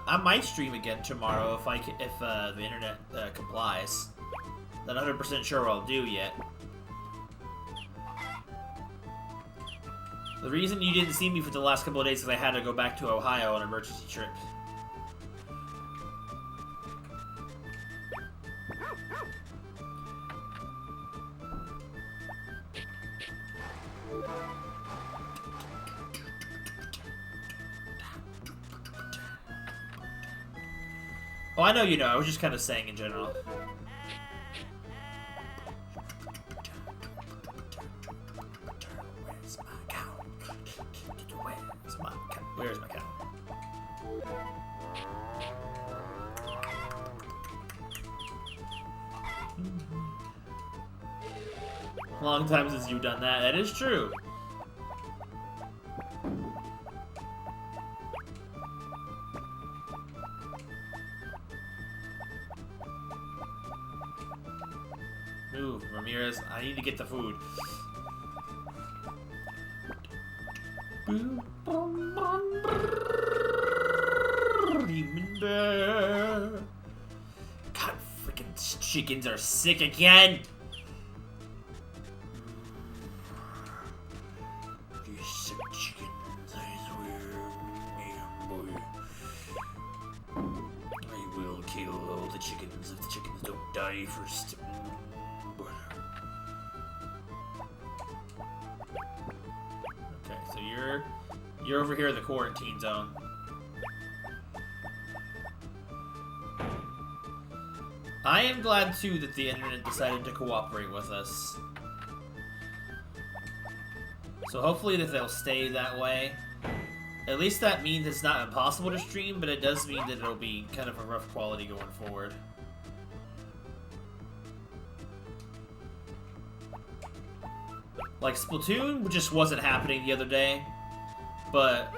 [SPEAKER 1] I might stream again tomorrow if the internet complies. Not 100% sure what I'll do yet. The reason you didn't see me for the last couple of days is I had to go back to Ohio on an emergency trip. Oh, I know you know. I was just kind of saying in general. Where's my cow? Where's my cow? Where's my cow? Long time since you've done that. That is true. Move, Ramirez. I need to get the food. Remember. God, freaking chickens are sick again. You sick chickens, I swear, boy. I will kill all the chickens if the chickens don't die first. Okay, so you're over here in the quarantine zone. I am glad too that the internet decided to cooperate with us. So hopefully that they'll stay that way. At least that means it's not impossible to stream, but it does mean that it'll be kind of a rough quality going forward. Like, Splatoon just wasn't happening the other day, but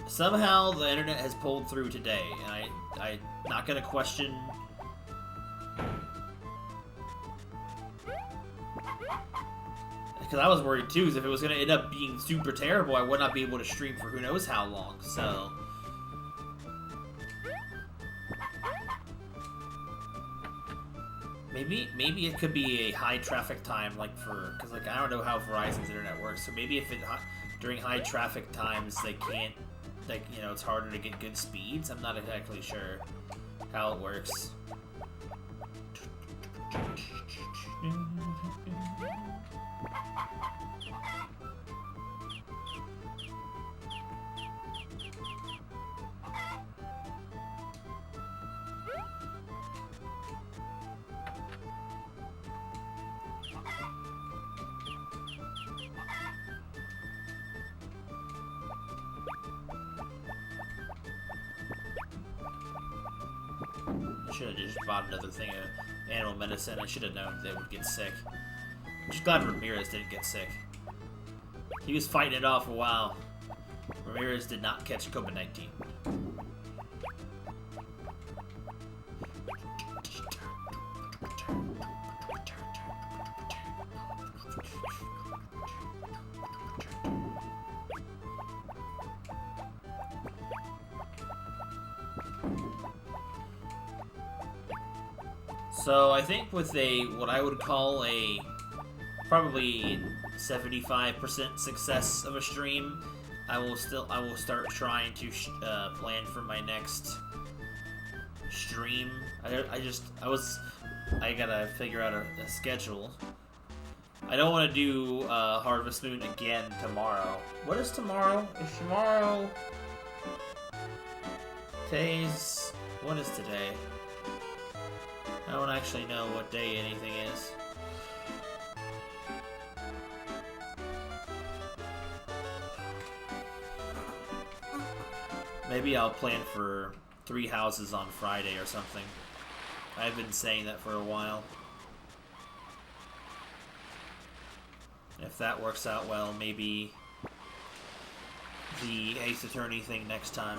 [SPEAKER 1] somehow the internet has pulled through today, and I'm not gonna question. Because I was worried too, because if it was gonna end up being super terrible, I would not be able to stream for who knows how long, so. Maybe it could be a high traffic time, like because like I don't know how Verizon's internet works. So maybe if it during high traffic times they can't, like it's harder to get good speeds. I'm not exactly sure how it works. Should have just bought another thing of animal medicine. I should have known they would get sick. I'm just glad Ramirez didn't get sick. He was fighting it off a while. Ramirez did not catch COVID-19. So I think with what I would call a probably 75% success of a stream, I will start trying to plan for my next stream. I gotta figure out a schedule. I don't want to do Harvest Moon again tomorrow. What is tomorrow? Is tomorrow... What is today? I don't actually know what day anything is. Maybe I'll plan for 3 houses on Friday or something. I've been saying that for a while. If that works out well, maybe the Ace Attorney thing next time.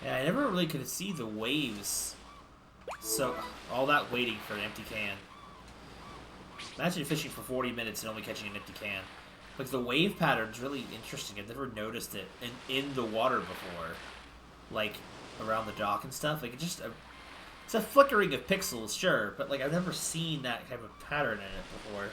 [SPEAKER 1] Yeah, I never really could see the waves. So, all that waiting for an empty can. Imagine fishing for 40 minutes and only catching an empty can. Like, the wave pattern's really interesting. I've never noticed it in the water before. Like, around the dock and stuff. Like, it's a flickering of pixels, sure. But, like, I've never seen that type of pattern in it before.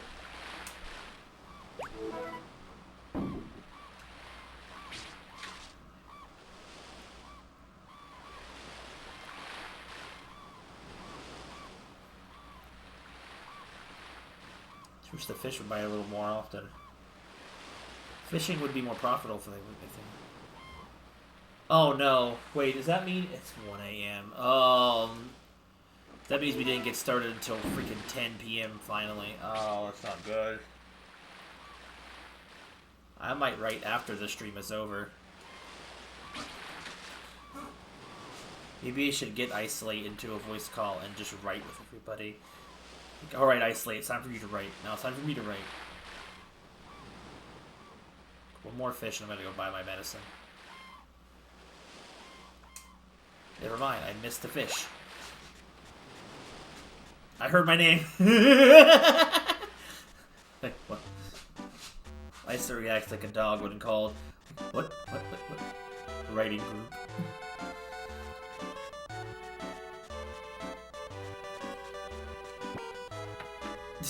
[SPEAKER 1] Wish the fish would bite a little more often. Fishing would be more profitable for them, I think. Oh no. Wait, does that mean it's 1 a.m.? That means we didn't get started until freaking 10 p.m. finally. Oh, that's not good. I might write after the stream is over. Maybe I should get Isolate into a voice call and just write with everybody. Alright, Isolate, it's time for you to write. Now it's time for me to write. One more fish and I'm gonna go buy my medicine. Never mind, I missed the fish. I heard my name. Like, what? Isolate reacts like a dog when called. What? Writing group.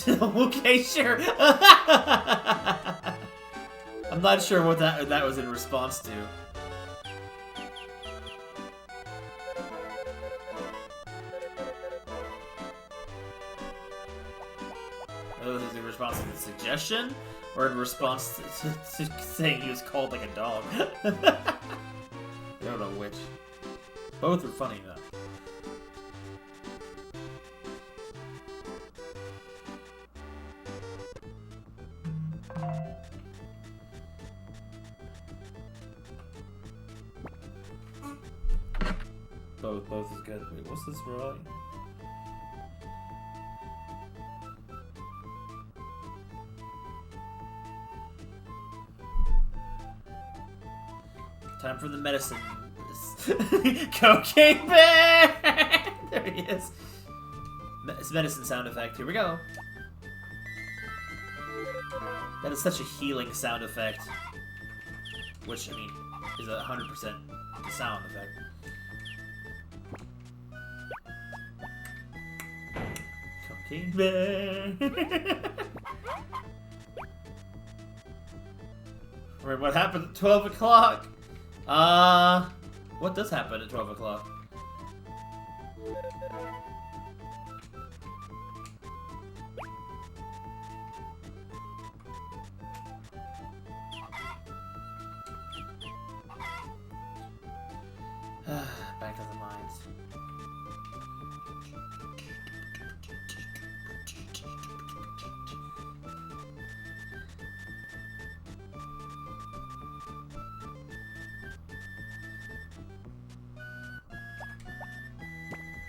[SPEAKER 1] Okay, sure. I'm not sure what that was in response to. Whether it was in response to the suggestion, or in response to saying he was called like a dog. I don't know which. Both are funny though. Both is good. Wait, what's this really? Time for the medicine. Cocaine bear! There he is. It's medicine sound effect. Here we go. That is such a healing sound effect. Which, I mean, is 100% sound effect. Cocaine bear! Alright, what happened at 12 o'clock? What does happen at 12 o'clock? Back to the mines.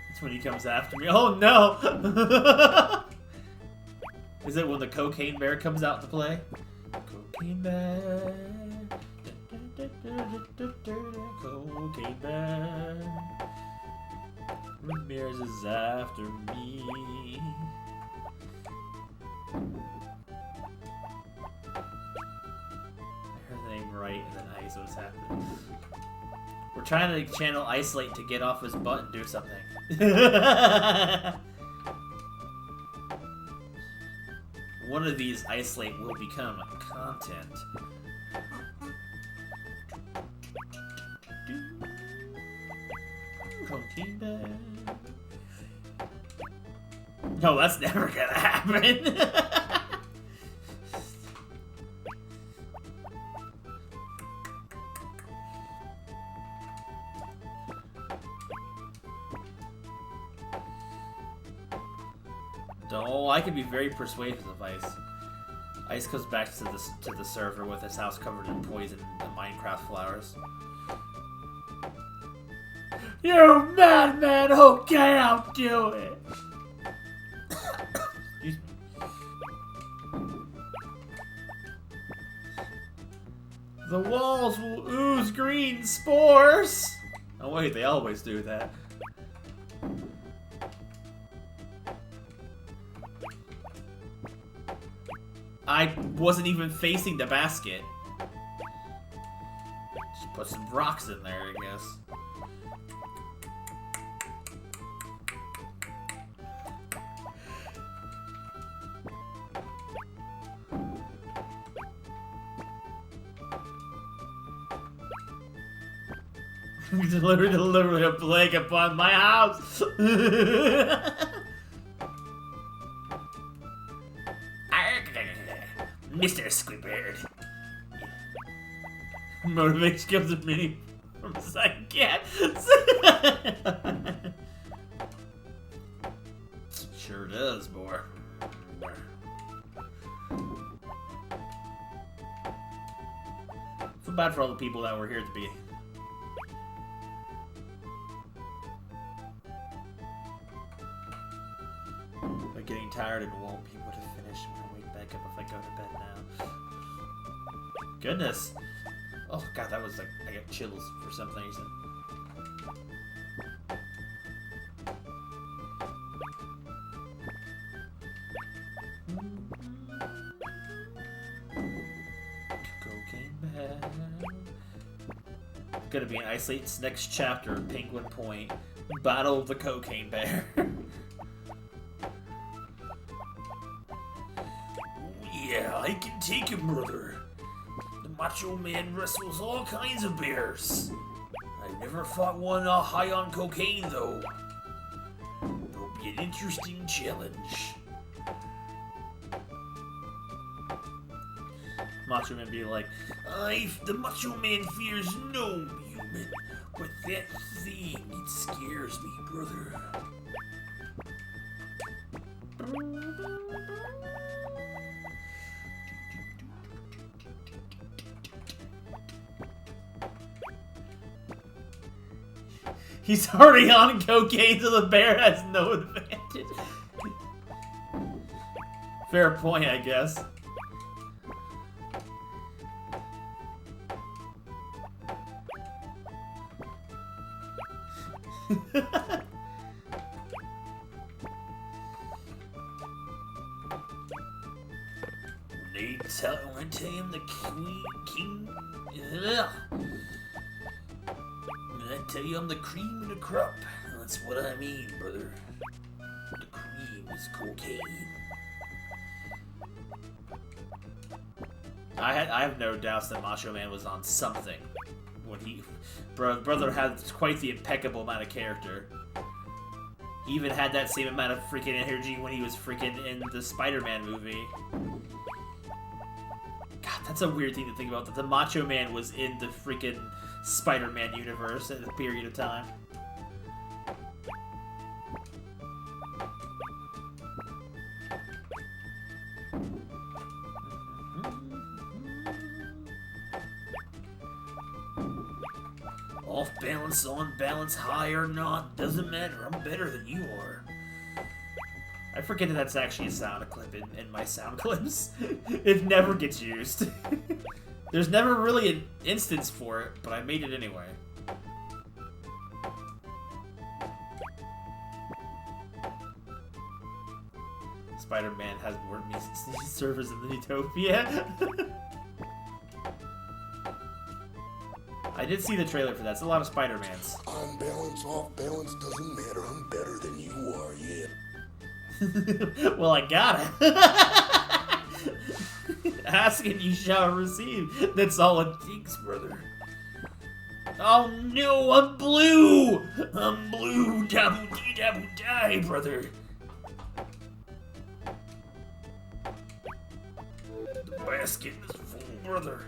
[SPEAKER 1] That's when he comes after me. Oh no! Is it when the cocaine bear comes out to play? Cocaine bear. Cocaine bear. Ramirez is after me. I heard the name right, and then ice. What's happening? We're trying to channel Isolate to get off his butt and do something. One of these Isolate will become content. Cocaine bag. No, that's never gonna happen. Oh, I can be very persuasive, Ice. Ice comes back to the server with his house covered in poison and Minecraft flowers. You madman! Okay, I'll do it. Excuse me. The walls will ooze green spores. Oh wait, they always do that. I wasn't even facing the basket. Just put some rocks in there, I guess. Literally a plague upon my house. Mr. Squidward. Motivation comes to me from a second cat. Sure does, boy. Feel bad for all the people that were here at the beginning. I'm getting tired and won't be able to finish when I wake back up if I go to bed now. Goodness. Oh god, that was like, I got chills for some reason. Cocaine bag. Gonna be an Isolate's next chapter, Penguin Point. Battle of the Cocaine Bear. Yeah, I can take him, brother. The Macho Man wrestles all kinds of bears. I've never fought one high on cocaine, though. It'll be an interesting challenge. Macho Man be like, the Macho Man fears no human, but that thing, it scares me, brother. He's already on cocaine, so the bear has no advantage. Fair point, I guess. When I tell him the king. Ugh. When I tell you I'm the cream of the crop, that's what I mean, brother. The cream is cocaine. I have no doubts that Macho Man was on something when brother had quite the impeccable amount of character. He even had that same amount of freaking energy when he was freaking in the Spider-Man movie. God, that's a weird thing to think about, that the Macho Man was in the freaking Spider-Man universe at a period of time. Off balance, on balance, high or not, doesn't matter. I'm better than you are. I forget that that's actually a sound clip in my sound clips. It never gets used. There's never really an instance for it, but I made it anyway. Spider-Man has more servers than Utopia. I did see the trailer for that. It's a lot of Spider-Mans.
[SPEAKER 3] On balance, off balance, doesn't matter. I'm better than you are, yeah.
[SPEAKER 1] Well, I got it. Ask and you shall receive. That's all it takes, brother. Oh no, I'm blue! I'm blue! Daboo-dee-daboo-die, brother. The basket is full, brother.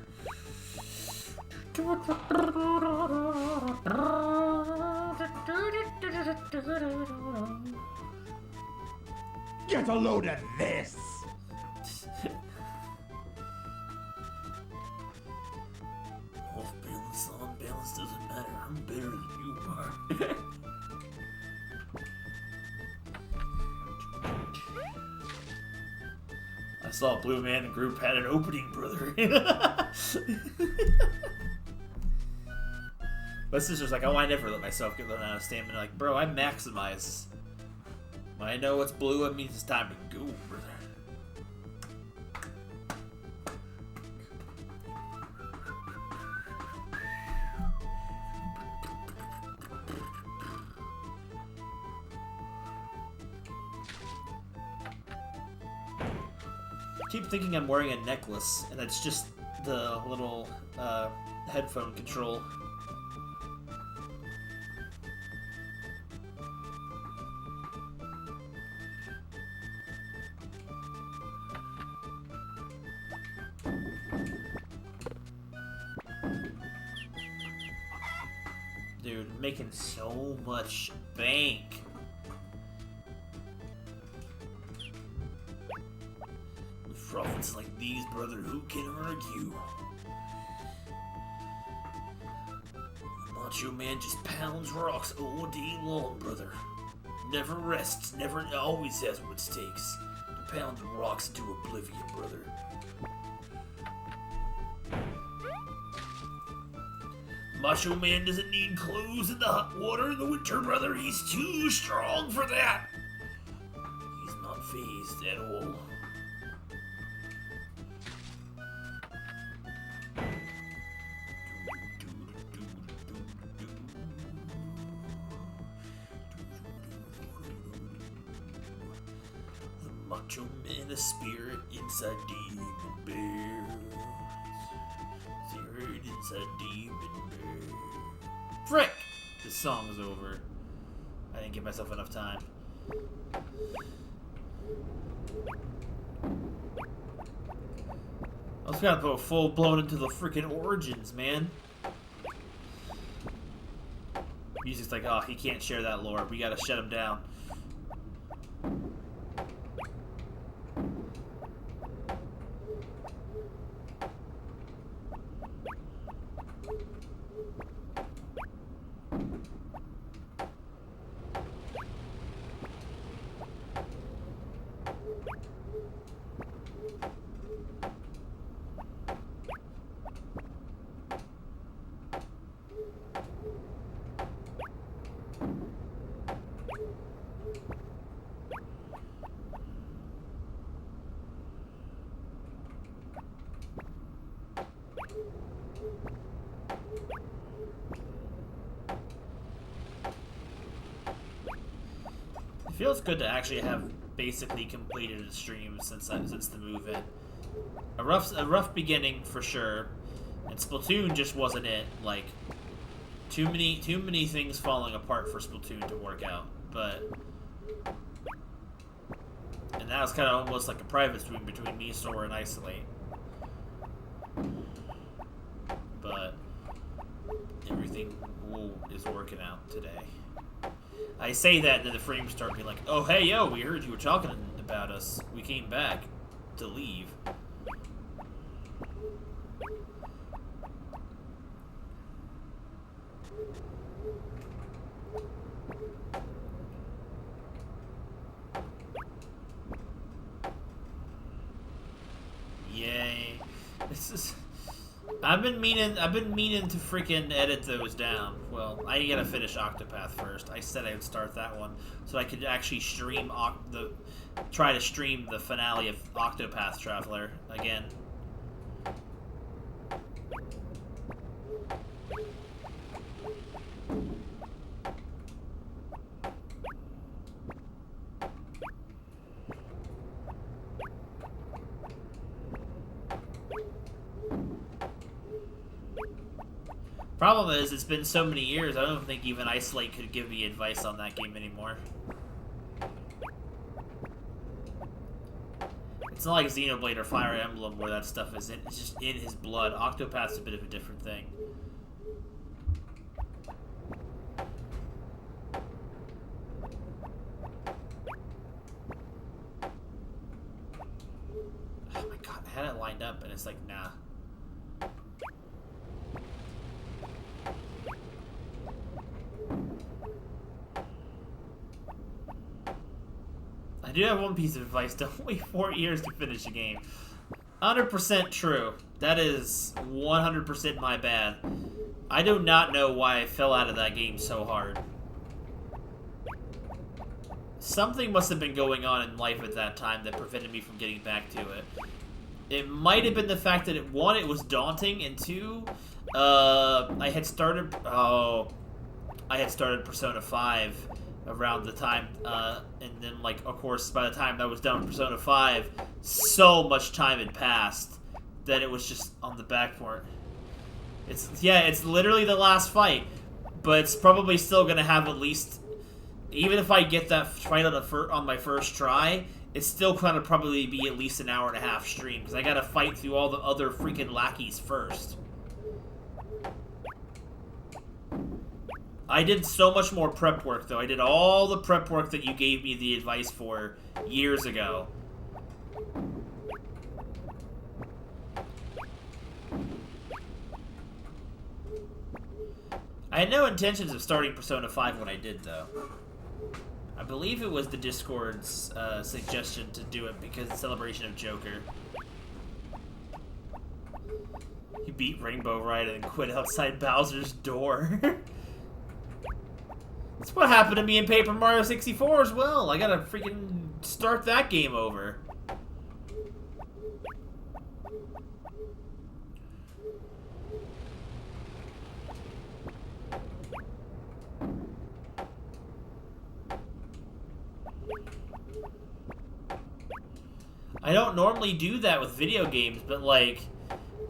[SPEAKER 4] Get a load of this!
[SPEAKER 1] Off balance, on balance, doesn't matter. I'm better than you are. I saw a Blue Man group had an opening, brother. My sister's like, oh, I never let myself get run out of stamina. Like, bro, I maximize. When I know it's blue, it means it's time to go, brother. I keep thinking I'm wearing a necklace, and it's just the little headphone control. Dude, making so much bank. With profits like these, brother, who can argue? The Macho Man just pounds rocks all day long, brother. Never rests, never, always has what it takes to pound the rocks into oblivion, brother. Macho Man doesn't need clothes in the hot water in the winter, brother. He's too strong for that. He's not phased at all. The Macho Man, a spirit inside demon bears. Spirit inside demon bears. Frick! This song's over. I didn't give myself enough time. I was gonna go full blown into the freaking origins, man. Music's like, oh, he can't share that lore. We gotta shut him down. It feels good to actually have basically completed a stream since the move in. A rough beginning for sure, and Splatoon just wasn't it. Like too many things falling apart for Splatoon to work out. And now it's kind of almost like a private stream between me, Sora, and Isolate. But everything is working out today. I say that, and then the frames start being like, oh, hey, yo, we heard you were talking about us. We came back to leave. Yay. This is... I've been meaning to freaking edit those down. Well, I gotta finish Octopath first. I said I would start that one so I could actually stream try to stream the finale of Octopath Traveler again. Problem is, it's been so many years, I don't think even Isolate could give me advice on that game anymore. It's not like Xenoblade or Fire Emblem where that stuff is it's just in his blood. Octopath's a bit of a different thing. Oh my god, I had it lined up and it's like, nah. I do have one piece of advice. Don't wait 4 years to finish a game. 100% true. That is 100% my bad. I do not know why I fell out of that game so hard. Something must have been going on in life at that time that prevented me from getting back to it. It might have been the fact that, one, it was daunting, and two, I had started Persona 5 around the time, and then, like, of course, by the time I was done with Persona 5, so much time had passed that it was just on the back burner. It's literally the last fight, but it's probably still gonna have at least, even if I get that fight on my first try, it's still gonna probably be at least an hour and a half stream, because I gotta fight through all the other freaking lackeys first. I did so much more prep work, though. I did all the prep work that you gave me the advice for years ago. I had no intentions of starting Persona 5 when I did, though. I believe it was the Discord's suggestion to do it because it's Celebration of Joker. He beat Rainbow Ride and quit outside Bowser's door. That's what happened to me in Paper Mario 64 as well. I gotta freaking start that game over. I don't normally do that with video games, but, like,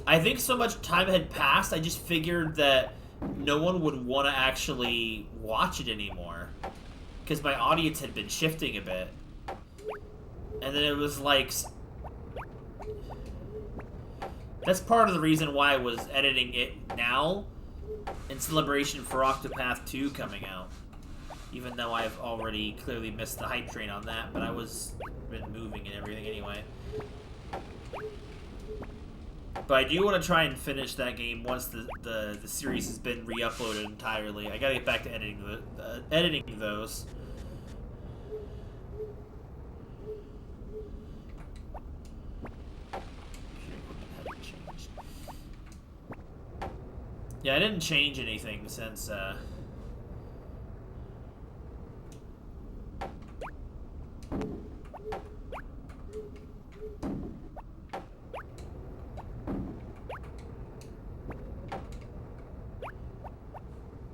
[SPEAKER 1] I think so much time had passed, I just figured that no one would want to actually watch it anymore. Because my audience had been shifting a bit. And then it was like... That's part of the reason why I was editing it now, in celebration for Octopath 2 coming out. Even though I've already clearly missed the hype train on that, but I was been moving and everything anyway. But I do want to try and finish that game once the series has been re-uploaded entirely. I gotta get back to editing those. Yeah, I didn't change anything since,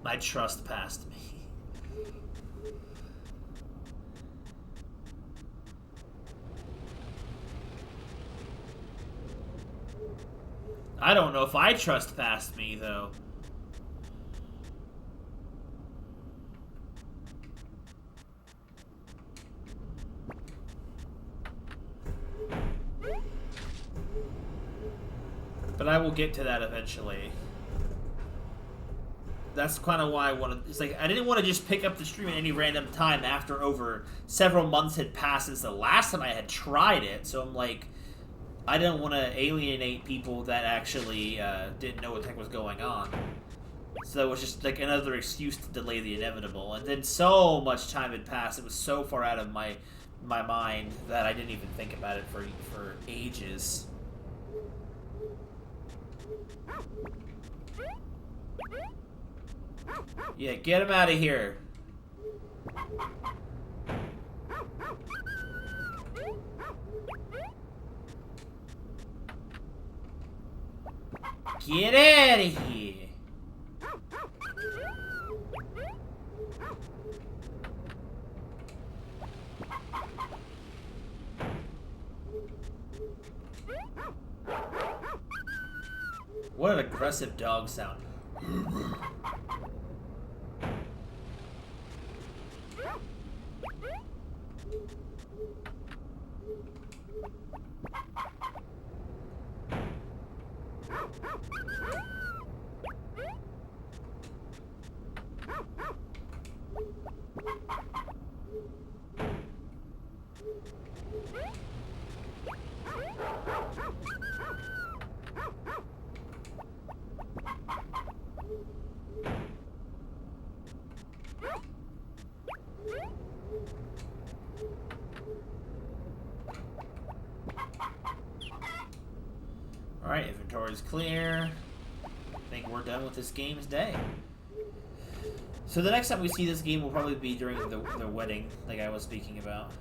[SPEAKER 1] my trust passed me. I don't know if I trust past me, though. But I will get to that eventually. That's kind of why I wanted... It's like, I didn't want to just pick up the stream at any random time after over several months had passed since the last time I had tried it. So I'm like... I didn't want to alienate people that actually didn't know what the heck was going on. So it was just like another excuse to delay the inevitable. And then so much time had passed, it was so far out of my mind that I didn't even think about it for ages. Yeah, get him out of here. Get out of here. What an aggressive dog sound. Alright, inventory's clear. I think we're done with this game's day. So the next time we see this game will probably be during the wedding, like I was speaking about.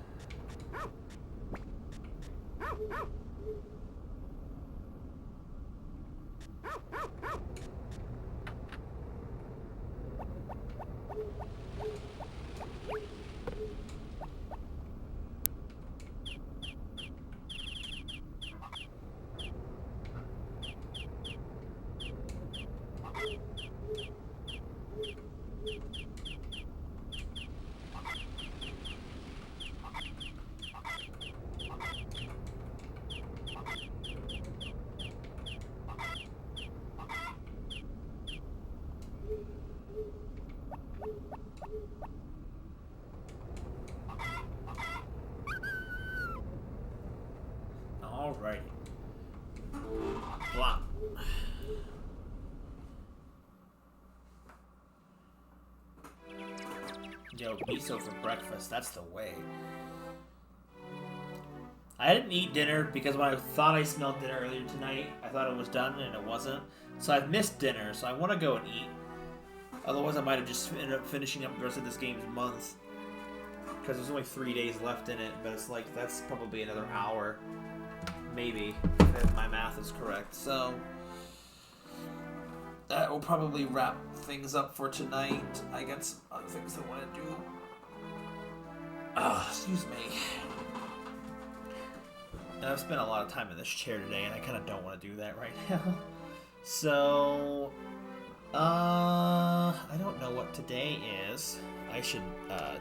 [SPEAKER 1] Alrighty. Blah. Yo, miso for breakfast, that's the way. I didn't eat dinner because when I thought I smelled dinner earlier tonight, I thought it was done and it wasn't. So I've missed dinner, so I want to go and eat. Otherwise I might have just ended up finishing up the rest of this game's month. Because there's only 3 days left in it, but it's like, that's probably another hour. Maybe, if my math is correct. So, that will probably wrap things up for tonight. I got some other things I want to do. Excuse me. And I've spent a lot of time in this chair today, and I kind of don't want to do that right now. So, I don't know what today is. I should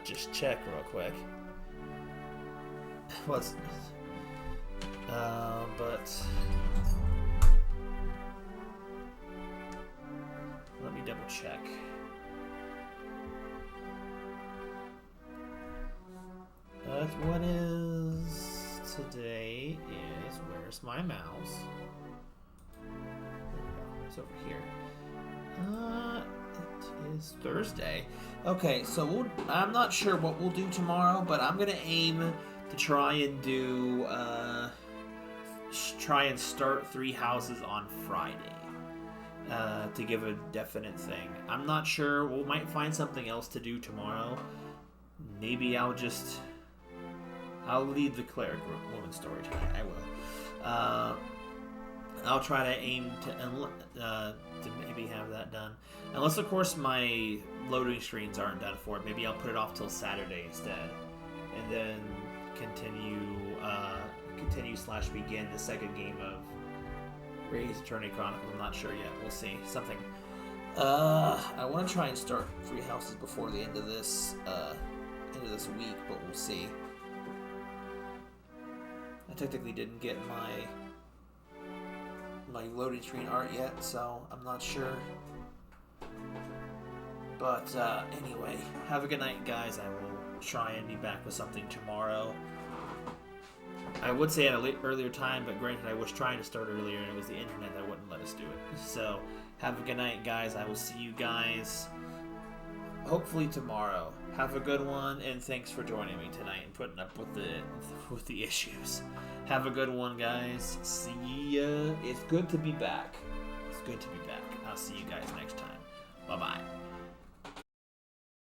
[SPEAKER 1] just check real quick. What's... but let me double check. What is today is, where's my mouse? There we go, it's over here. It is Thursday. Okay, so I'm not sure what we'll do tomorrow, but I'm gonna aim to try and do, try and start 3 houses on Friday, to give a definite thing. I'm not sure, we might find something else to do tomorrow. Maybe I'll lead the cleric woman story tonight, I will. I'll try to aim to maybe have that done. Unless, of course, my loading screens aren't done for it. Maybe I'll put it off till Saturday instead. And then continue/begin the second game of Ray's Attorney Chronicles. I'm not sure yet. We'll see. Something. I want to try and start 3 houses before the end of this week, but we'll see. I technically didn't get my loading screen art yet, so I'm not sure. But anyway, have a good night, guys. I will try and be back with something tomorrow. I would say at a earlier time, but granted, I was trying to start earlier, and it was the internet that wouldn't let us do it. So, have a good night, guys. I will see you guys hopefully tomorrow. Have a good one, and thanks for joining me tonight and putting up with the issues. Have a good one, guys. See ya. It's good to be back. It's good to be back. I'll see you guys next time. Bye-bye.